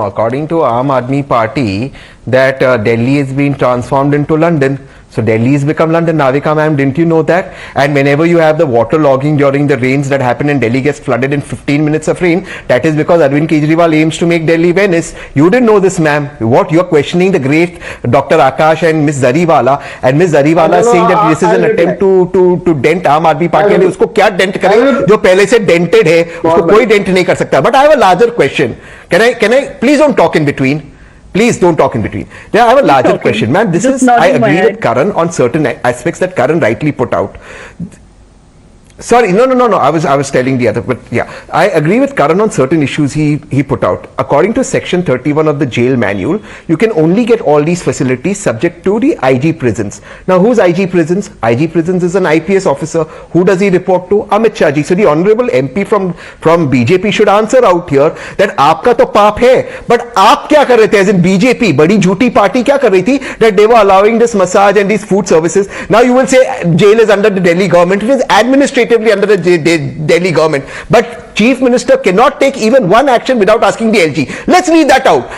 According to Aam Aadmi Party, that Delhi is being transformed into London. So Delhi has become London. Navika ma'am, didn't you know that? And whenever you have the water logging during the rains that happen and Delhi gets flooded in 15 minutes of rain, that is because Arvind Kejriwal aims to make Delhi Venice. You didn't know this, ma'am. What? You are questioning the great Dr. Akash and Ms. Zariwala, and Ms. Zariwala is saying that this is an attempt to dent Aam Aadmi Party. And उसको क्या dent करे? जो पहले से dented है, उसको कोई dent नहीं कर सकता. But I have a larger question. Can I? Please don't talk in between. Please don't talk in between. Now, I have a larger question, ma'am. I agree with Karan on certain aspects that Karan rightly put out. Sorry, no. I was telling the other, but yeah, I agree with Karan on certain issues he put out. According to Section 31 of the jail manual, you can only get all these facilities subject to the IG prisons. Now, who's IG prisons? IG prisons is an IPS officer. Who does he report to? Amit Shah ji. So the honorable MP from BJP should answer out here that आपका तो पाप है, but आप क्या कर रहे थे? As in BJP, बड़ी झूठी पार्टी क्या कर रही थी? That they were allowing this massage and these food services. Now you will say jail is under the Delhi government. It is administratively under the Delhi government, but Chief Minister cannot take even one action without asking the LG. Let's leave that out.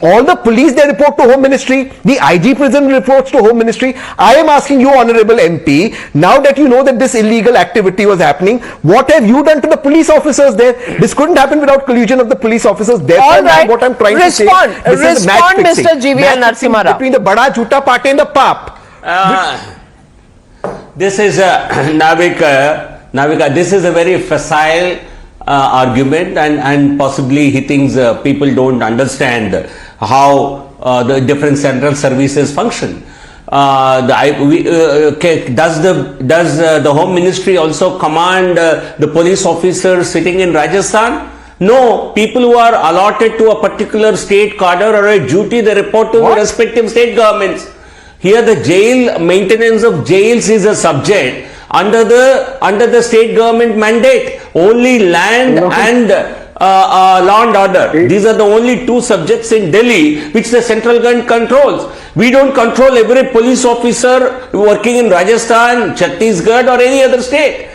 All the police, they report to Home Ministry. The IG prison reports to Home Ministry. I am asking you, honorable MP, now that you know that this illegal activity was happening, what have you done to the police officers there? This couldn't happen without collusion of the police officers. Therefore, right. what I'm trying to say, this is match fixing. Mr. GVL Narasimha Rao. Between the bada jhoota party and the pap. This is Navika, this is a very facile argument, and possibly he thinks people don't understand how the different central services function. Does the Home Ministry also command the police officers sitting in Rajasthan? No, people who are allotted to a particular state cadre or a duty, they report to the respective state governments. Here the jail, maintenance of jails is a subject under the state government mandate. Only land and law and order. These are the only two subjects in Delhi which the central government controls. We don't control every police officer working in Rajasthan, Chhattisgarh or any other state.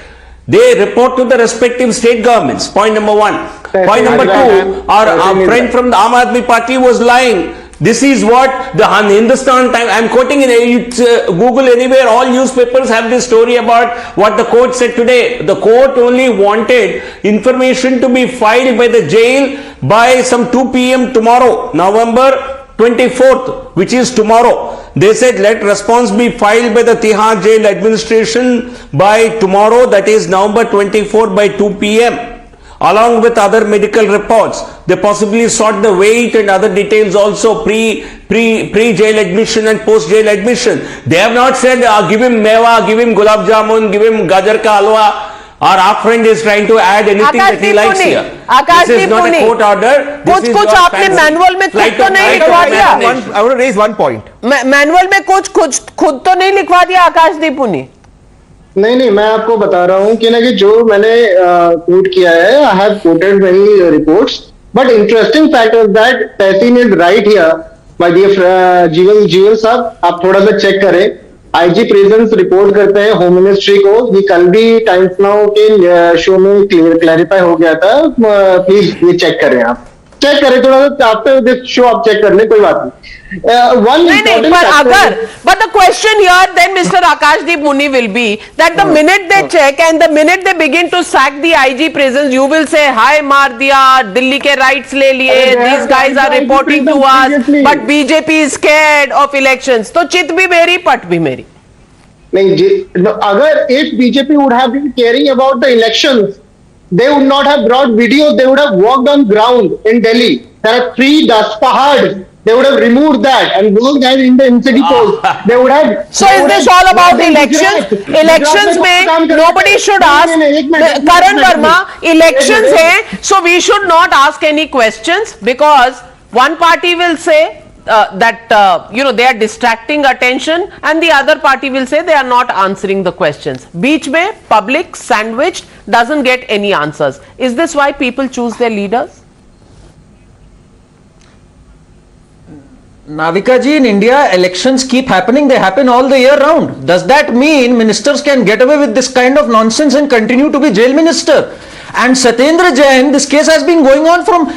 They report to the respective state governments. Point number one. Point number two, our friend from the Aam Aadmi Party was lying. This is what the Hindustan Times, I am quoting in Google anywhere, all newspapers have this story about what the court said today. The court only wanted information to be filed by the jail by some 2 p.m. tomorrow, November 24th, which is tomorrow. They said let response be filed by the Tihar jail administration by tomorrow, that is November 24th by 2 p.m. along with other medical reports. They possibly sought the weight and other details also pre-jail admission and post-jail admission. They have not said give him mewa, give him gulab jamun, give him gajar ka halwa. Our friend is trying to add anything that he likes here. This is not a court order. कुछ आपने manual में खुद तो नहीं लिखवा दिया. I want to raise one point. Manual में कुछ खुद तो नहीं लिखवा दिया आकाशदीप पुनी. नहीं मैं आपको बता रहा हूँ कि जो मैंने कोट किया है, I have quoted many reports, but interesting fact is that Tahseen is right here by the Jeeval sahab, आप थोड़ा सा चेक करें. IG प्रेजेंस रिपोर्ट करते हैं होम मिनिस्ट्री को. ये कल भी टाइम्स नाउ के शो में क्लैरिफाई हो गया था. प्लीज ये चेक करें, आप चेक करें थोड़ा सा. आफ्टर शो आप चेक कर लें, कोई बात नहीं. But the question here then Mr. Akashdeep Muni will be that the minute they check and the minute they begin to sack the IG prisons, you will say hi maar diya, Delhi ke rights le liye, these guys are reporting to us, but BJP is scared of elections. So chit bhi meri, pat bhi meri. Agar if BJP would have been caring about the elections, they would not have brought videos. They would have walked on ground in Delhi. There are 3 dust pahads. They would have removed that and worked that in the NCD polls. They would have. So is this all about elections? Elections mein nobody should ask. Karan Verma, elections hai, so we should not ask any questions because one party will say that they are distracting attention and the other party will say they are not answering the questions. Beech mein public sandwiched doesn't get any answers. Is this why people choose their leaders? Navika ji, in India, elections keep happening. They happen all the year round. Does that mean ministers can get away with this kind of nonsense and continue to be jail minister? And Satyendra Jain, this case has been going on from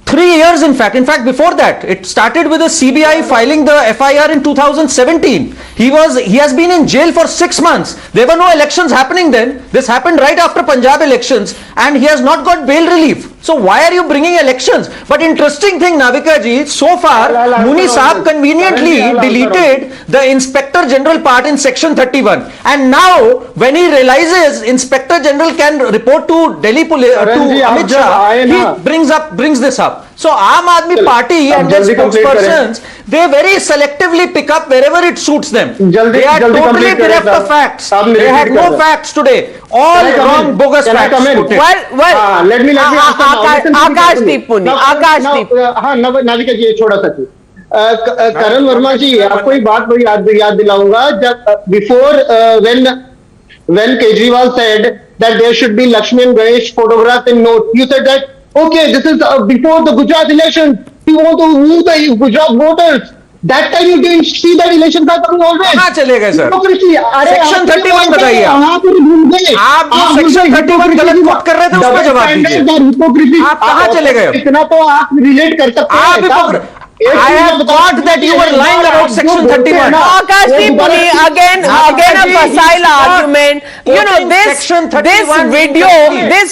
3 years in fact. In fact, before that, it started with the CBI filing the FIR in 2017. He has been in jail for 6 months. There were no elections happening then. This happened right after Punjab elections and he has not got bail relief. So why are you bringing elections? But interesting thing, Navika ji, so far Muni Saab conveniently deleted the Inspector General part in Section 31. And now when he realizes Inspector General can report to Delhi Police, to Amit Shah, he brings this up. So Aam Aadmi Party and their spokespersons, they very selectively pick up wherever it suits them. They are totally bereft of facts. They have no facts today. All wrong, bogus facts. Let me Akashdeep Puni. Akashdeep. Navika जी छोटा सा चीज करण वर्मा जी आपको एक बात बड़ी याद दिलाऊंगा जब before when Kejriwal said that there should be Lakshmi and Ganesh photographed in note, you said that okay, this is before the Gujarat election. You want to woo the Gujarat voters. That time you didn't see that elections are coming always. कहाँ चले गए sir? Section 31 बताइए आप जो section 31 गलत coat कर रहे थे उसका जवाब दीजिए। आप कहाँ चले गए? इतना तो आप रिलेट कर सकते हैं। I have thought that you were lying about section 31. Akashdeep Puni, again a facile argument. You know, this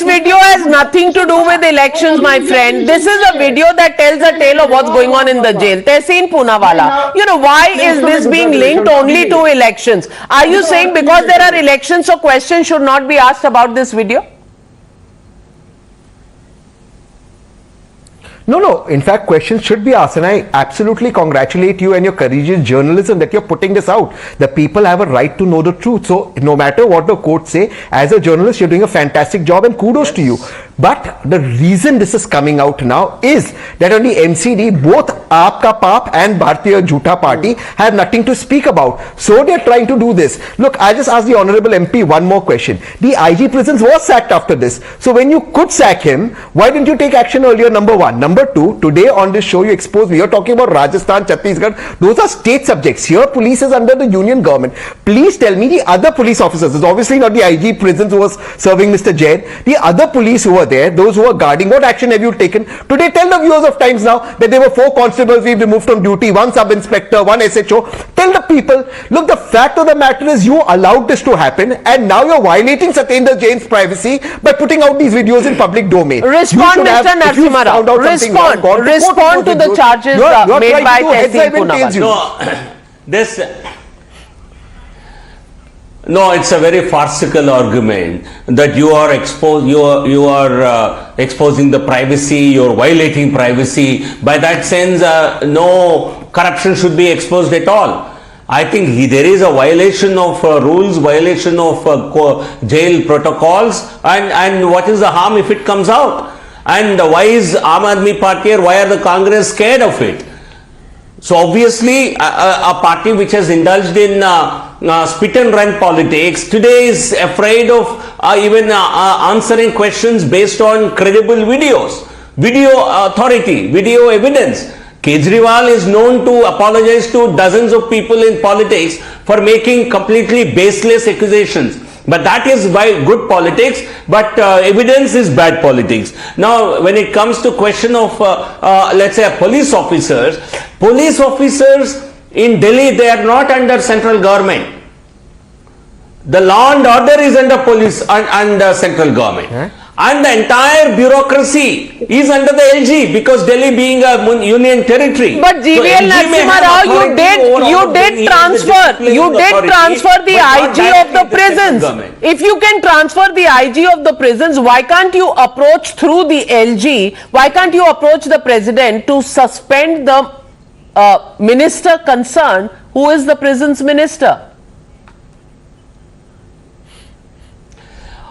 video has nothing to do with elections, my friend. This is a video that tells a tale of what's going on in the jail. Tehseen Poonawalla. You know, why is this being linked only to elections? Are you saying because there are elections, so questions should not be asked about this video? No. In fact, questions should be asked, and I absolutely congratulate you and your courageous journalism that you're putting this out. The people have a right to know the truth. So, no matter what the courts say, as a journalist, you're doing a fantastic job, and kudos to you. But the reason this is coming out now is that on the MCD, both Aapka Paap and Bharatiya Jhutha Party have nothing to speak about. So they're trying to do this. Look, I just asked the Honorable MP one more question. The IG Prisons was sacked after this. So when you could sack him, why didn't you take action earlier? Number one. Number two, today on this show you exposed, we are talking about Rajasthan, Chhattisgarh. Those are state subjects. Here police is under the union government. Please tell me the other police officers, it's obviously not the IG Prisons who was serving Mr. Jain, the other police who were there, those who are guarding, what action have you taken? Today tell the viewers of Times Now that there were 4 constables we've removed from duty, 1 sub-inspector, 1 SHO. Tell the people, look, the fact of the matter is you allowed this to happen and now you're violating Satyendra Jain's privacy by putting out these videos in public domain. Respond, Mr. Narasimha Rao. Respond to the charges made by Tehseen Poonawalla. No, it's a very farcical argument that you are exposing the privacy, you're violating privacy. By that sense, no corruption should be exposed at all. I think there is a violation of rules, violation of jail protocols, and what is the harm if it comes out? And why is Aam Aadmi Party or why are the Congress scared of it? So obviously a party which has indulged in spit and run politics today is afraid of even answering questions based on credible videos, video authority, video evidence. Kejriwal is known to apologize to dozens of people in politics for making completely baseless accusations. But that is why good politics, but evidence is bad politics. Now, when it comes to question of, let's say, police officers in Delhi, they are not under central government. The law and order is under police and central government. And the entire bureaucracy is under the LG because Delhi being a union territory. But GVL Narasimha Rao, you did transfer the IG of the prisons. If you can transfer the IG of the prisons, why can't you approach through the LG? Why can't you approach the president to suspend the minister concerned, who is the prisons minister?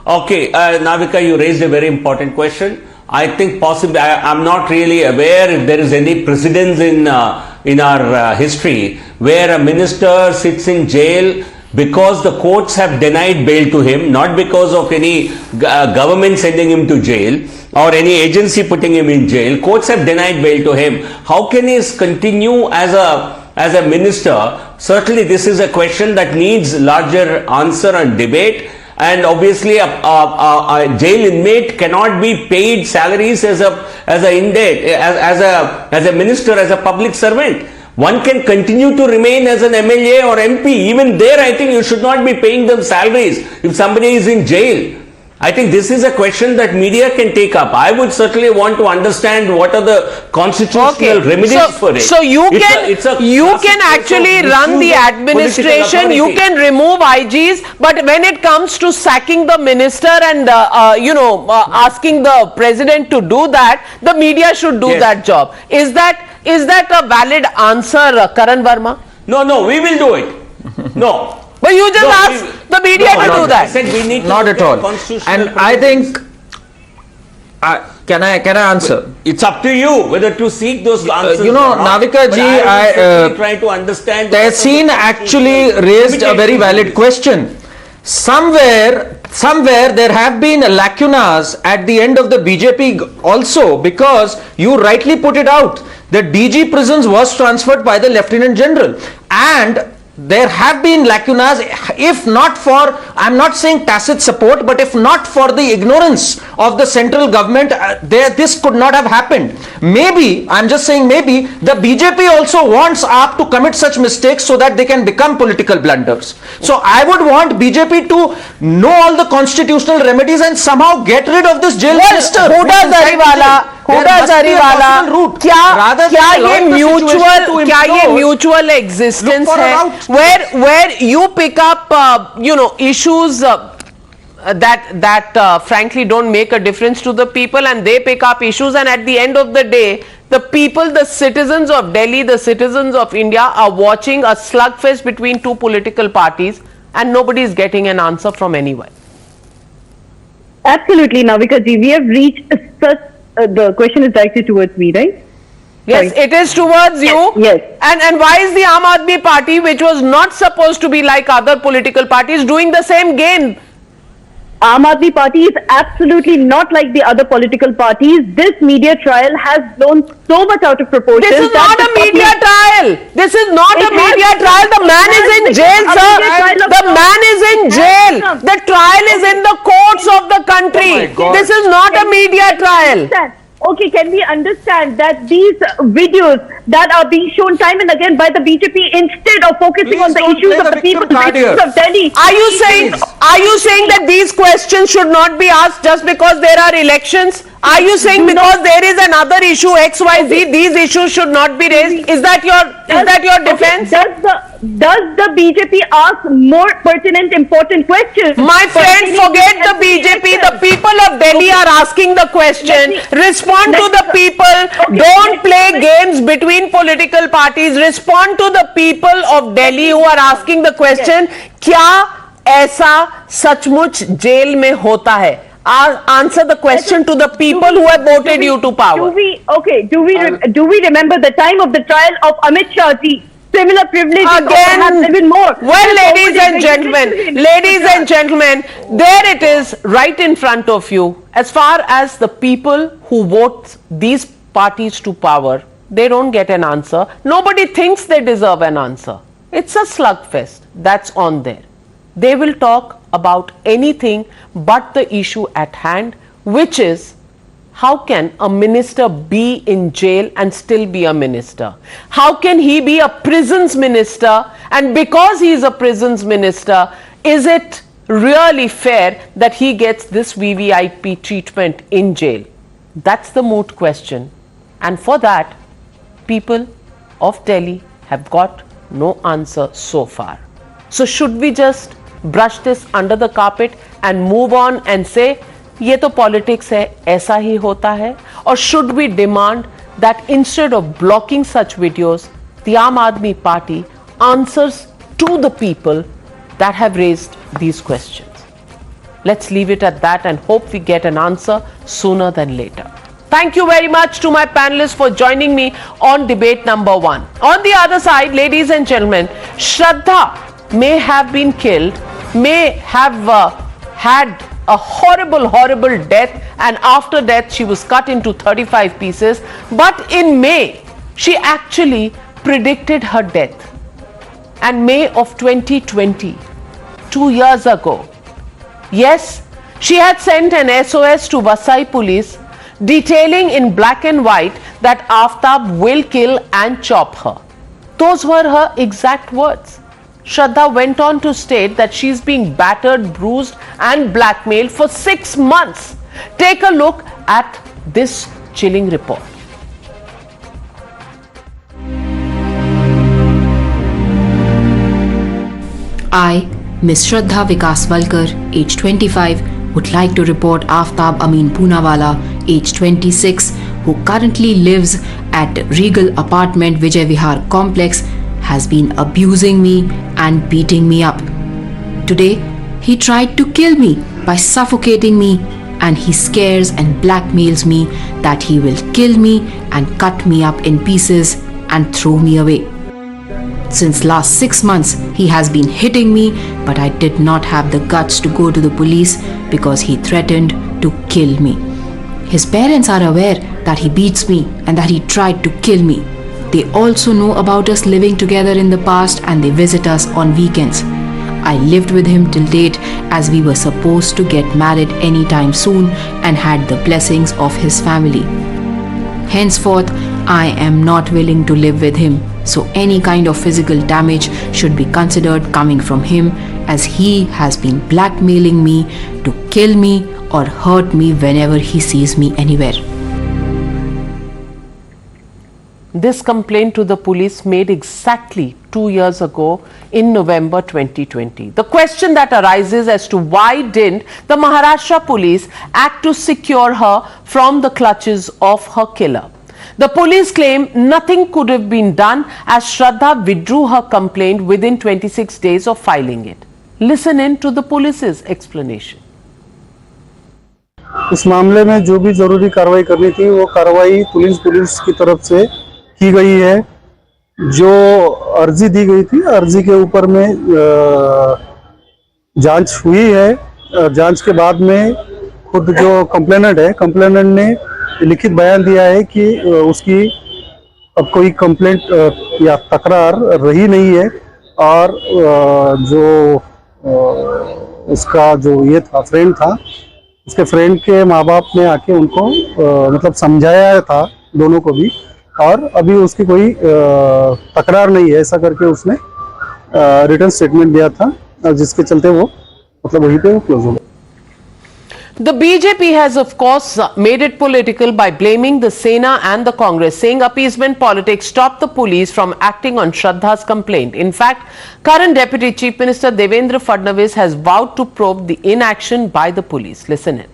Okay, Navika, you raised a very important question. I think possibly, I'm not really aware if there is any precedence in our history where a minister sits in jail because the courts have denied bail to him, not because of any government sending him to jail or any agency putting him in jail. Courts have denied bail to him. How can he continue as a minister? Certainly, this is a question that needs larger answer and debate. And obviously, a jail inmate cannot be paid salaries as a minister, as a public servant. One can continue to remain as an MLA or MP. Even there, I think you should not be paying them salaries if somebody is in jail. I think this is a question that media can take up. I would certainly want to understand what are the constitutional remedies for it. So you can actually run the administration, you can remove IGs, but when it comes to sacking the minister and asking the president to do that, the media should do that job. Is that a valid answer, Karan Verma? No, we will do it. No. But you just asked the media to do that. I said we need to not at all. And I think, can I answer? It's up to you whether to seek those answers. Navika ji, I try to understand. Tehseen actually raised a very valid question. Somewhere there have been lacunas at the end of the BJP also, because you rightly put it out that DG prisons was transferred by the Lieutenant General, and there have been lacunas, if not for, I'm not saying tacit support, but if not for the ignorance of the central government, this could not have happened. Maybe, I'm just saying maybe, the BJP also wants AAP to commit such mistakes so that they can become political blunders. So I would want BJP to know all the constitutional remedies and somehow get rid of this jail minister. Huda Zariwala, क्या ये mutual existence है where you pick up issues that frankly don't make a difference to the people, and they pick up issues, and at the end of the day the people, the citizens of Delhi, the citizens of India are watching a slugfest between two political parties, and nobody is getting an answer from anyone. Absolutely, Navika ji, we have reached such the question is directed towards me, right? Yes, Sorry. it is towards you. Yes. And why is the Aam Aadmi Party, which was not supposed to be like other political parties, doing the same game? Aam Aadmi Party is absolutely not like the other political parties. This media trial has blown so much out of proportion. This is not a media trial. This is not a media trial. The man is in jail, sir. The man is in jail. The trial is in the courts of the country. This is not a media trial. Okay, can we understand that these videos that are being shown time and again by the BJP, instead of focusing on the issues of the people, the issues of Delhi? Are you saying that these questions should not be asked just because there are elections? Are you saying because there is another issue XYZ, these issues should not be raised? Is that your defense? Does the BJP ask more pertinent, important questions? My friend, forget the BJP. The people of Delhi are asking the question. Respond to the people. Don't play games between political parties. Respond to the people of Delhi who are asking the question. क्या ऐसा सचमुच jail में होता है? Answer the question to the people who have voted you to power. Do we remember the time of the trial of Amit Shah ji? Similar privileges, again, even more. Well, ladies and gentlemen, there it is, right in front of you. As far as the people who vote these parties to power, they don't get an answer. Nobody thinks they deserve an answer. It's a slugfest. That's on there. They will talk about anything but the issue at hand, which is, how can a minister be in jail and still be a minister? How can he be a prisons minister, and because he is a prisons minister, is it really fair that he gets this VVIP treatment in jail? That's the moot question, and for that people of Delhi have got no answer so far. So should we just brush this under the carpet and move on and say ये तो politics है, ऐसा ही होता है? Or should we demand that instead of blocking such videos, the Aam Aadmi Party answers to the people that have raised these questions? Let's leave it at that and hope we get an answer sooner than later. Thank you very much to my panelists for joining me on debate number 1. On the other side, ladies and gentlemen, Shraddha may have been killed, may have had a horrible death, and after death she was cut into 35 pieces. But in May, she actually predicted her death. And May of 2020, 2 years ago, yes, she had sent an SOS to Vasai police detailing in black and white that Aftab will kill and chop her. Those were her exact words. Shraddha went on to state that she's being battered, bruised and blackmailed for 6 months. Take a look at this chilling report. I, Ms. Shraddha Vikas Valkar, age 25, would like to report Aftab Amin Poonawala, age 26, who currently lives at Regal Apartment Vijay Vihar Complex, has been abusing me and beating me up. Today, he tried to kill me by suffocating me, and he scares and blackmails me that he will kill me and cut me up in pieces and throw me away. Since last 6 months, he has been hitting me, but I did not have the guts to go to the police because he threatened to kill me. His parents are aware that he beats me and that he tried to kill me. They also know about us living together in the past and they visit us on weekends. I lived with him till date as we were supposed to get married anytime soon and had the blessings of his family. Henceforth, I am not willing to live with him, so any kind of physical damage should be considered coming from him, as he has been blackmailing me to kill me or hurt me whenever he sees me anywhere. This complaint to the police made exactly 2 years ago in November 2020. The question that arises as to why didn't the Maharashtra police act to secure her from the clutches of her killer? The police claim nothing could have been done as Shraddha withdrew her complaint within 26 days of filing it. Listen in to the police's explanation. इस मामले में जो भी जरूरी कार्रवाई करनी थी वो कार्रवाई पुलिस की तरफ से की गई है। जो अर्जी दी गई थी, अर्जी के ऊपर में जांच हुई है। जांच के बाद में खुद जो कंप्लेनेंट ने लिखित बयान दिया है कि उसकी अब कोई कंप्लेंट या तकरार रही नहीं है, और जो उसका जो ये था फ्रेंड था, उसके फ्रेंड के माँ बाप ने आके उनको मतलब समझाया था दोनों को भी, और अभी उसकी कोई तकरार नहीं है, ऐसा करके उसने रिटर्न स्टेटमेंट दिया था, जिसके चलते वो मतलब वहीं पे क्लोज हो गया। The BJP has of course made it political by blaming the Sena and the Congress, saying appeasement politics stopped the police from acting on Shraddha's complaint. In fact, current Deputy Chief Minister Devendra Fadnavis has vowed to probe the inaction by the police. Listen in.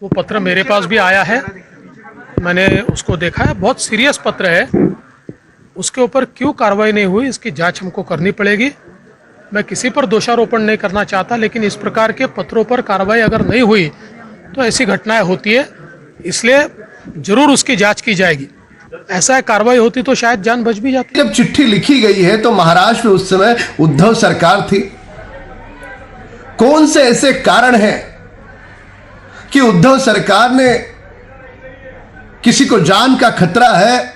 वो पत्र मेरे पास भी आया है, मैंने उसको देखा है, बहुत सीरियस पत्र है। उसके ऊपर क्यों कार्रवाई नहीं हुई, इसकी जांच हमको करनी पड़ेगी। मैं किसी पर दोषारोपण नहीं करना चाहता, लेकिन इस प्रकार के पत्रों पर कार्रवाई अगर नहीं हुई तो ऐसी घटनाएं होती है, इसलिए जरूर उसकी जांच की जाएगी। ऐसा कार्रवाई होती तो शायद जान बच भी जाती। जब चिट्ठी लिखी गई है तो महाराष्ट्र में उस समय उद्धव सरकार थी। कौन से ऐसे कारण हैं कि उद्धव सरकार ने किसी को जान का खतरा है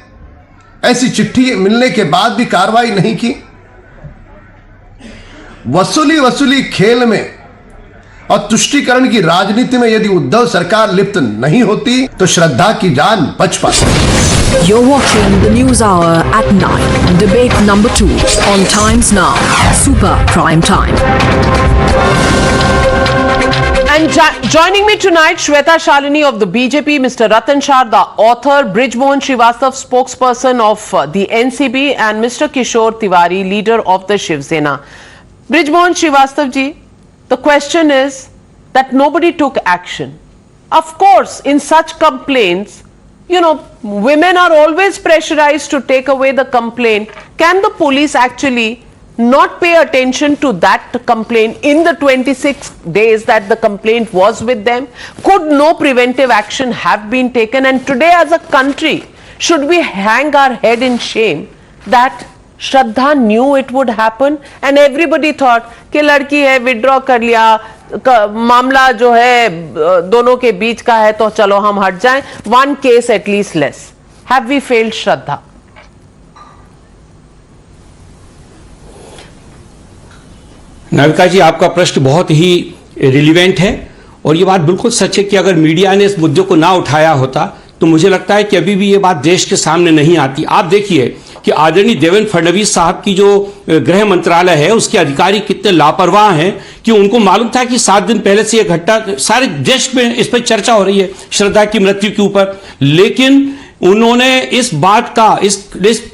ऐसी चिट्ठी मिलने के बाद भी कार्रवाई नहीं की? वसूली खेल में और तुष्टीकरण की राजनीति में यदि उद्धव सरकार लिप्त नहीं होती तो श्रद्धा की जान बच पाती। You're watching the News Hour at 9. Debate number 2 on Times Now. Super Prime Time. And joining me tonight, Shweta Shalini of the BJP, Mr. Ratan Shah, author, Brijmohan Srivastav, spokesperson of the NCB, and Mr. Kishore Tiwari, leader of the Shiv Sena. Brijmohan Srivastav ji, the question is that nobody took action. Of course, in such complaints, women are always pressurized to take away the complaint. Can the police actually not pay attention to that complaint in the 26 days that the complaint was with them? Could no preventive action have been taken? And today as a country, should we hang our head in shame that Shraddha knew it would happen and everybody thought कि लड़की है, withdraw कर लिया, मामला जो है दोनों के बीच का है तो चलो हम हट जाएं, one case at least less. Have we failed Shraddha? Navika जी, आपका प्रश्न बहुत ही रिलीवेंट है और ये बात बिल्कुल सच है कि अगर मीडिया ने इस मुद्दे को ना उठाया होता तो मुझे लगता है कि अभी भी ये बात देश के सामने नहीं आती। आप देखिए कि आदरणीय देवेंद्र फडणवीस साहब की जो गृह मंत्रालय है उसके अधिकारी कितने लापरवाह हैं कि उनको मालूम था कि 7 दिन पहले से यह घटना सारे देश में इस पर चर्चा हो रही है श्रद्धा की मृत्यु के ऊपर, लेकिन उन्होंने इस बात का इस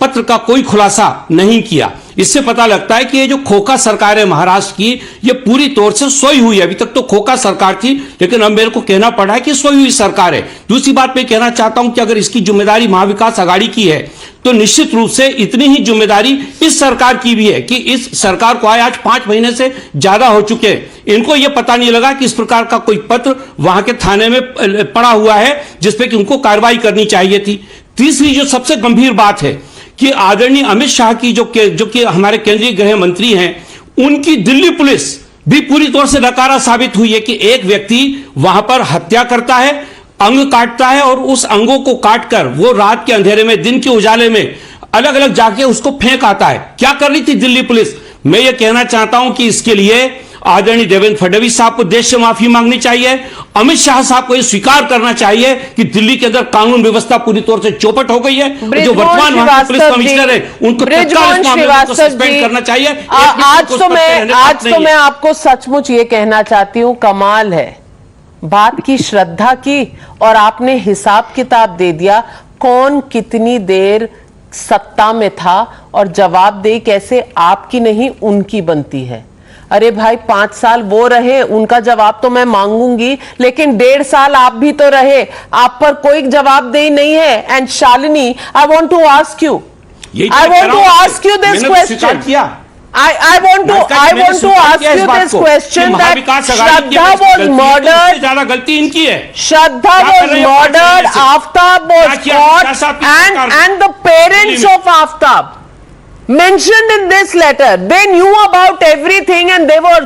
पत्र का कोई खुलासा नहीं किया। इससे पता लगता है कि ये जो खोखा सरकार है महाराष्ट्र की, ये पूरी तौर से सोई हुई है। अभी तक तो खोखा सरकार थी, लेकिन अब मेरे को कहना पड़ा है कि सोई हुई सरकार है। दूसरी बात मैं कहना चाहता हूं कि अगर इसकी जिम्मेदारी महाविकास आघाड़ी की है तो निश्चित रूप से इतनी ही जिम्मेदारी इस सरकार की भी है कि इस सरकार को आज 5 महीने से ज्यादा हो चुके हैं। इनको यह पता नहीं लगा कि इस प्रकार का कोई पत्र वहां के थाने में पड़ा हुआ है जिसपे कि उनको कार्रवाई करनी चाहिए थी। तीसरी जो सबसे गंभीर बात है कि आदरणीय अमित शाह की जो कि हमारे केंद्रीय गृह मंत्री हैं, उनकी दिल्ली पुलिस भी पूरी तौर से नकारा साबित हुई है कि एक व्यक्ति वहां पर हत्या करता है, अंग काटता है और उस अंगों को काटकर वो रात के अंधेरे में दिन के उजाले में अलग अलग जाके उसको फेंक आता है। क्या कर रही थी दिल्ली पुलिस? मैं ये कहना चाहता हूं कि इसके लिए आदरणीय देवेंद्र फडणवीस साहब को देश से माफी मांगनी चाहिए, अमित शाह साहब को यह स्वीकार करना चाहिए कि दिल्ली के अंदर कानून व्यवस्था पूरी तौर से चौपट हो गई है। जो वर्तमान वहां पुलिस कमिश्नर है उनको तत्काल इस मामले को सस्पेंड करना चाहिए। आज तो मैं आपको सचमुच ये कहना चाहती हूं, कमाल है बात की श्रद्धा की और आपने हिसाब किताब दे दिया कौन कितनी देर सत्ता में था और जवाबदेही कैसे आपकी नहीं उनकी बनती है। अरे भाई 5 साल वो रहे, उनका जवाब तो मैं मांगूंगी, लेकिन 1.5 साल आप भी तो रहे, आप पर कोई जवाबदेही नहीं है। And Shalini, I want to ask you this question. I want to ask you this question that Shraddha was murdered. ज्यादा गलती इनकी है। Shraddha was murdered. Aftab was caught, and the parents of Aftab mentioned in this letter. They knew about everything, and they were,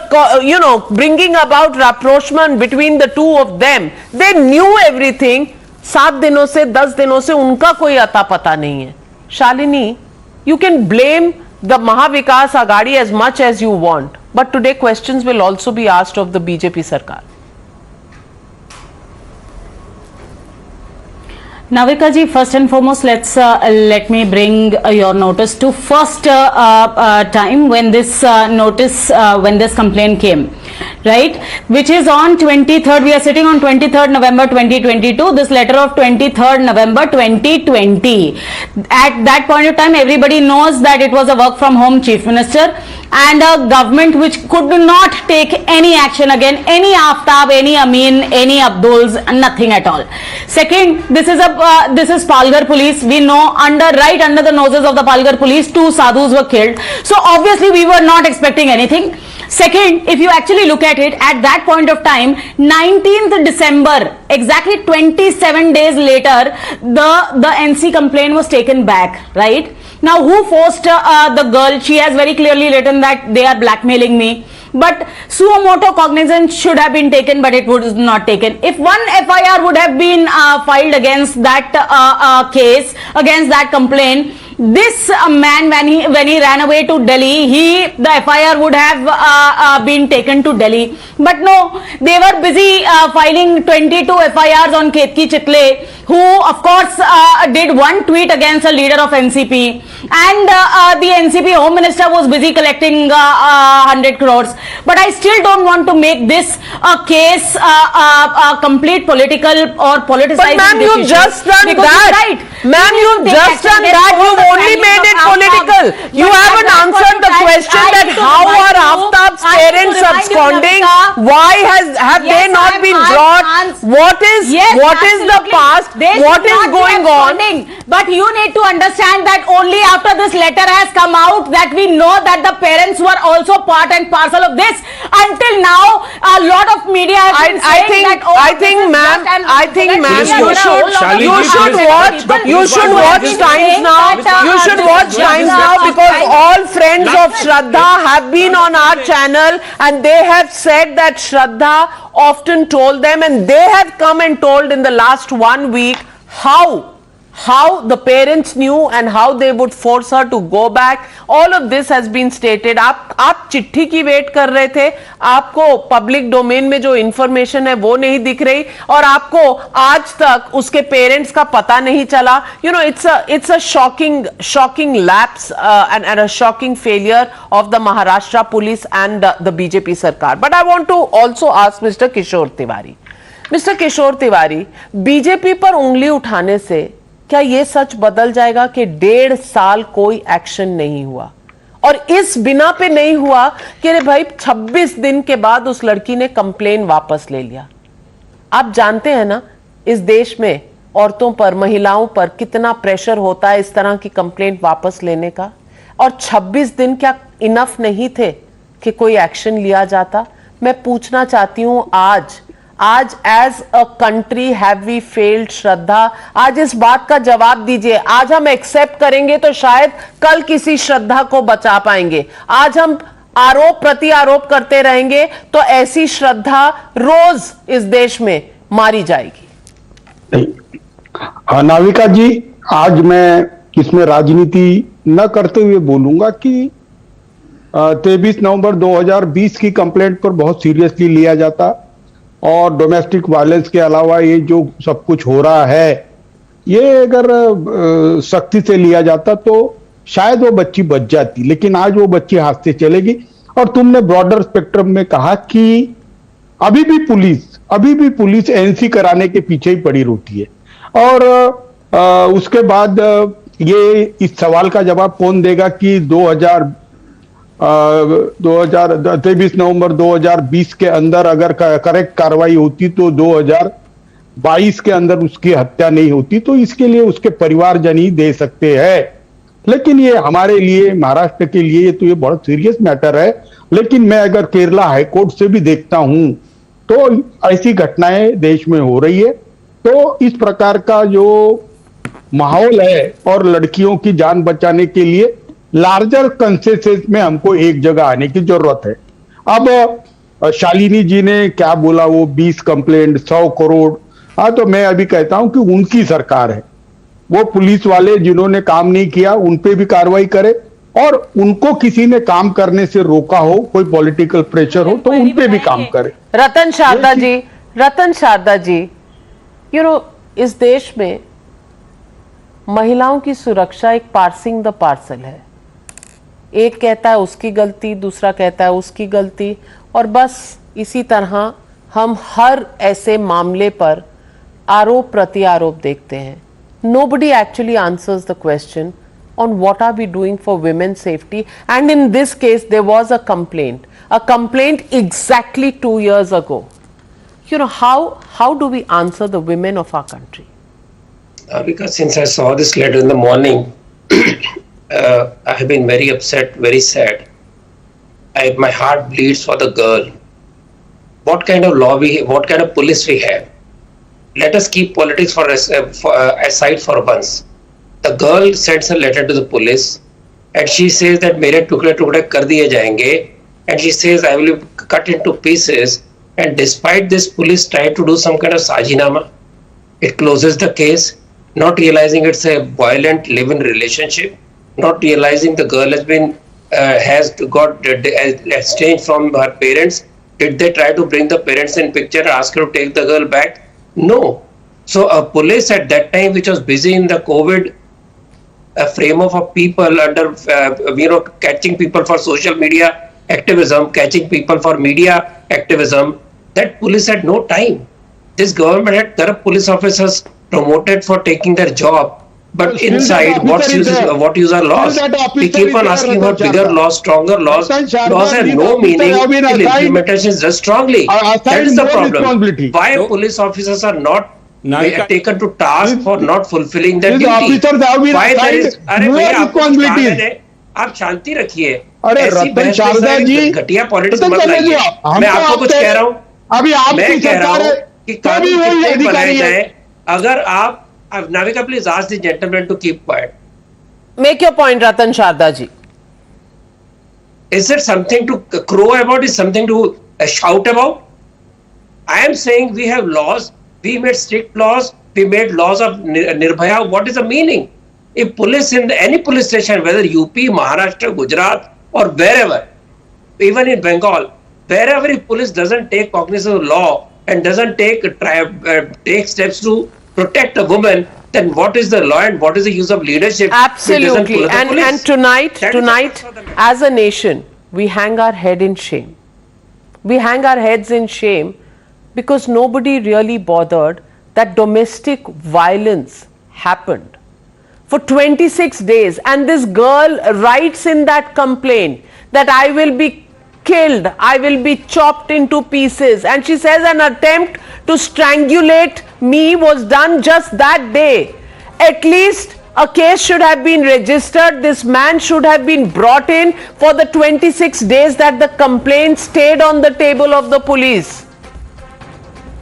bringing about rapprochement between the two of them. They knew everything. 7 दिनों से 10 दिनों से उनका कोई अता पता नहीं है। Shalini, you can blame the Mahavikas Aghadi as much as you want, but today questions will also be asked of the BJP Sarkar. Navika ji, first and foremost, let me bring your notice to first time when this when this complaint came, right? Which is on 23rd. We are sitting on 23rd November 2022. This letter of 23rd November 2020. At that point of time, everybody knows that it was a work from home chief minister and a government which could not take any action again, any Aftab, any Amin, any Abduls, nothing at all. Second, this is Palghar police. We know right under the noses of the Palghar police, 2 sadhus were killed. So obviously we were not expecting anything. Second, if you actually look at it, at that point of time, 19th December, exactly 27 days later, the NC complaint was taken back, right? Now, who forced the girl? She has very clearly written that they are blackmailing me. But suo motu cognizance should have been taken, but it was not taken. If one FIR would have been filed against that case, against that complaint, this man, when he ran away to Delhi, the FIR would have been taken to Delhi. But no, they were busy filing 22 FIRs on Ketki Chitle, who of course did one tweet against a leader of NCP, and the NCP Home Minister was busy collecting 100 crores. But I still don't want to make this a case a complete political or politicized. But ma'am, you've just done that. Right. Ma'am, you've just done that. You've only made it political. You haven't answered the question that how are Aftab's parents absconding? Why have they not been brought? What is the past? What is going on? But you need to understand that only after this letter has come out that we know that the parents were also part and parcel of this. Until now, a lot of media has been saying that. I think, ma'am, you should watch Times now. You should watch Times now because all friends of Shraddha have been on our channel and they have said that Shraddha often told them, and they have come and told in the last 1 week how how the parents knew and how they would force her to go back. All of this has been stated. आप चिट्ठी की wait कर रहे थे, आपको public domain में जो information है वो नहीं दिख रही, और आपको आज तक उसके पेरेंट्स का पता नहीं चला. You know, it's a shocking lapse and a shocking failure of the Maharashtra police and the BJP Sarkar. But I want to also ask Mr. Kishore Tiwari. Mr. Kishore Tiwari, BJP पर उंगली उठाने से क्या ये सच बदल जाएगा कि 1.5 साल कोई एक्शन नहीं हुआ, और इस बिना पे नहीं हुआ कि अरे भाई 26 दिन के बाद उस लड़की ने कंप्लेन वापस ले लिया? आप जानते हैं ना इस देश में औरतों पर, महिलाओं पर कितना प्रेशर होता है इस तरह की कंप्लेंट वापस लेने का, और 26 दिन क्या इनफ नहीं थे कि कोई एक्शन लिया जाता? मैं पूछना चाहती हूं, आज as a country have we failed? Shraddha, आज इस बात का जवाब दीजिए. आज हम एक्सेप्ट करेंगे तो शायद कल किसी श्रद्धा को बचा पाएंगे. आज हम आरोप प्रति आरोप करते रहेंगे तो ऐसी श्रद्धा रोज इस देश में मारी जाएगी. नाविका जी, आज मैं इसमें राजनीति न करते हुए बोलूंगा कि 23 नवंबर 2020 की कंप्लेंट पर बहुत सीरियसली लिया जाता, और डोमेस्टिक वायलेंस के अलावा ये जो सब कुछ हो रहा है, ये अगर सख्ती से लिया जाता तो शायद वो बच्ची बच जाती, लेकिन आज वो बच्ची हाथ से चलेगी. और तुमने ब्रॉडर स्पेक्ट्रम में कहा कि अभी भी पुलिस एनसी कराने के पीछे ही पड़ी रहती है, और उसके बाद ये इस सवाल का जवाब कौन देगा कि 23 नवंबर 2020 के अंदर अगर करेक्ट कार्रवाई होती तो 2022 के अंदर उसकी हत्या नहीं होती. तो इसके लिए उसके परिवारजन ही दे सकते हैं, लेकिन ये हमारे लिए, महाराष्ट्र के लिए तो ये बहुत सीरियस मैटर है. लेकिन मैं अगर केरला हाईकोर्ट से भी देखता हूं तो ऐसी घटनाएं देश में हो रही है. तो इस प्रकार का जो माहौल है, और लड़कियों की जान बचाने के लिए लार्जर कंसेंसस में हमको एक जगह आने की जरूरत है. अब शालिनी जी ने क्या बोला, वो 20 कंप्लेंट 100 करोड़, तो मैं अभी कहता हूं कि उनकी सरकार है, वो पुलिस वाले जिन्होंने काम नहीं किया उन पे भी कार्रवाई करे, और उनको किसी ने काम करने से रोका हो, कोई पॉलिटिकल प्रेशर हो, तो उन पे भी काम करे. रतन शारदा जी, यू नो, इस देश में महिलाओं की सुरक्षा एक पार्सिंग द पार्सल है. एक कहता है उसकी गलती, दूसरा कहता है उसकी गलती, और बस इसी तरह हम हर ऐसे मामले पर आरोप प्रति आरोप देखते हैं. Nobody actually answers the question on what are we doing for women's safety, and in this case there was a complaint exactly 2 years ago. You know, how do we answer the women of our country? Because since I saw this letter in the morning, I have been very upset, very sad. My heart bleeds for the girl. What kind of law we have, what kind of police we have? Let us keep politics aside for once. The girl sends a letter to the police and she says that मेरे टुकड़े टुकड़े कर दिए जाएंगे, and she says I will be cut into pieces, and despite this police tried to do some kind of sajinama. It closes the case, not realizing it's a violent live-in relationship, not realizing the girl has been got estranged from her parents. Did they try to bring the parents in picture and ask her to take the girl back? No. So a police at that time, which was busy in the COVID frame of a people under catching people for social media activism, catching people for media activism, that police had no time. This government had corrupt police officers promoted for taking their job. But inside, what use are laws? We keep on asking for bigger laws, stronger laws. Laws have no meaning till implementation is done strongly. That is the problem. Why police officers are not taken to task for not fulfilling their duty? Why there is? अरे भैया आप शांति रखिए. ऐसी बहस घटिया politics मत लाइए. मैं आपको कुछ कह रहा हूँ. मैं कह रहा हूँ कि कानून बनाए जाए. अगर आप Navika, please ask the gentleman to keep quiet. Make your point, Ratan Sharda ji. Is it something to crow about? Is something to shout about? I am saying we have laws. We made strict laws. We made laws of Nirbhaya. What is the meaning? If police in any police station, whether UP, Maharashtra, Gujarat or wherever, even in Bengal, wherever if police doesn't take cognizance of law and doesn't take steps to protect a woman, then what is the law and what is the use of leadership? Absolutely. And tonight, as a nation, we hang our head in shame. We hang our heads in shame because nobody really bothered that domestic violence happened for 26 days. And this girl writes in that complaint that I will be killed, I will be chopped into pieces. And she says an attempt to strangulate me was done just that day. At least a case should have been registered. This man should have been brought in for the 26 days that the complaint stayed on the table of the police.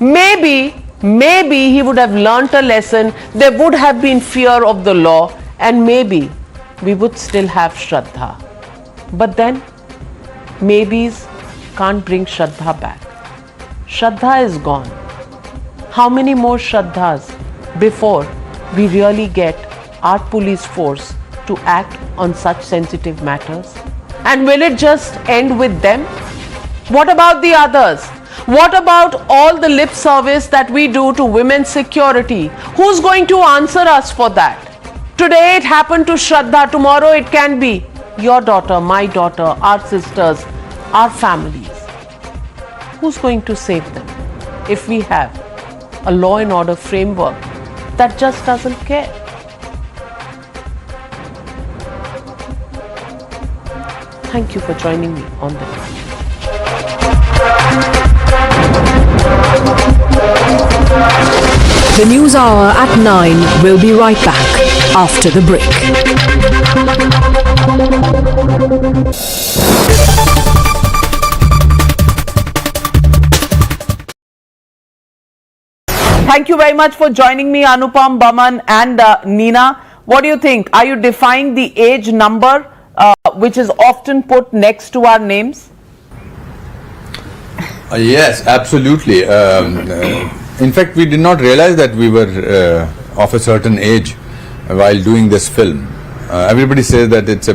Maybe he would have learnt a lesson. There would have been fear of the law, and maybe we would still have Shraddha. But then, maybes can't bring Shraddha back. Shraddha is gone. How many more Shraddhas before we really get our police force to act on such sensitive matters? And will it just end with them? What about the others? What about all the lip service that we do to women's security? Who's going to answer us for that? Today it happened to Shraddha, tomorrow it can be your daughter, my daughter, our sisters, our families. Who's going to save them if we have a law and order framework that just doesn't care? Thank you for joining me on this. The News Hour at 9 will be right back after the break. Thank you very much for joining me, Anupam, Baman and Neena. What do you think? Are you defying the age number which is often put next to our names? Yes, absolutely. In fact, we did not realize that we were of a certain age while doing this film. Everybody says that it's a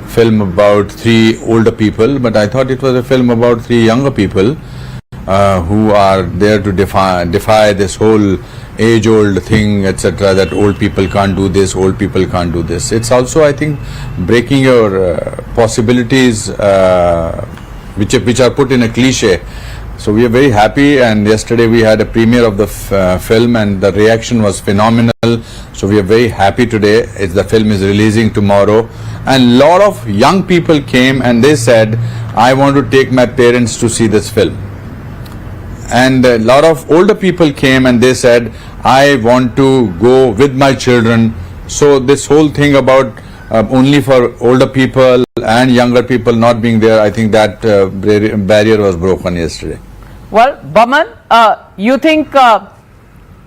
film about 3 older people, but I thought it was a film about 3 younger people who are there to defy this whole age-old thing, etc., that old people can't do this, old people can't do this. It's also, I think, breaking your possibilities which are put in a cliche. So we are very happy, and yesterday we had a premiere of the film and the reaction was phenomenal. So we are very happy today. The film is releasing tomorrow, and lot of young people came and they said, I want to take my parents to see this film. And a lot of older people came and they said, I want to go with my children. So this whole thing about only for older people and younger people not being there, I think that barrier was broken yesterday. Well, Baman, you think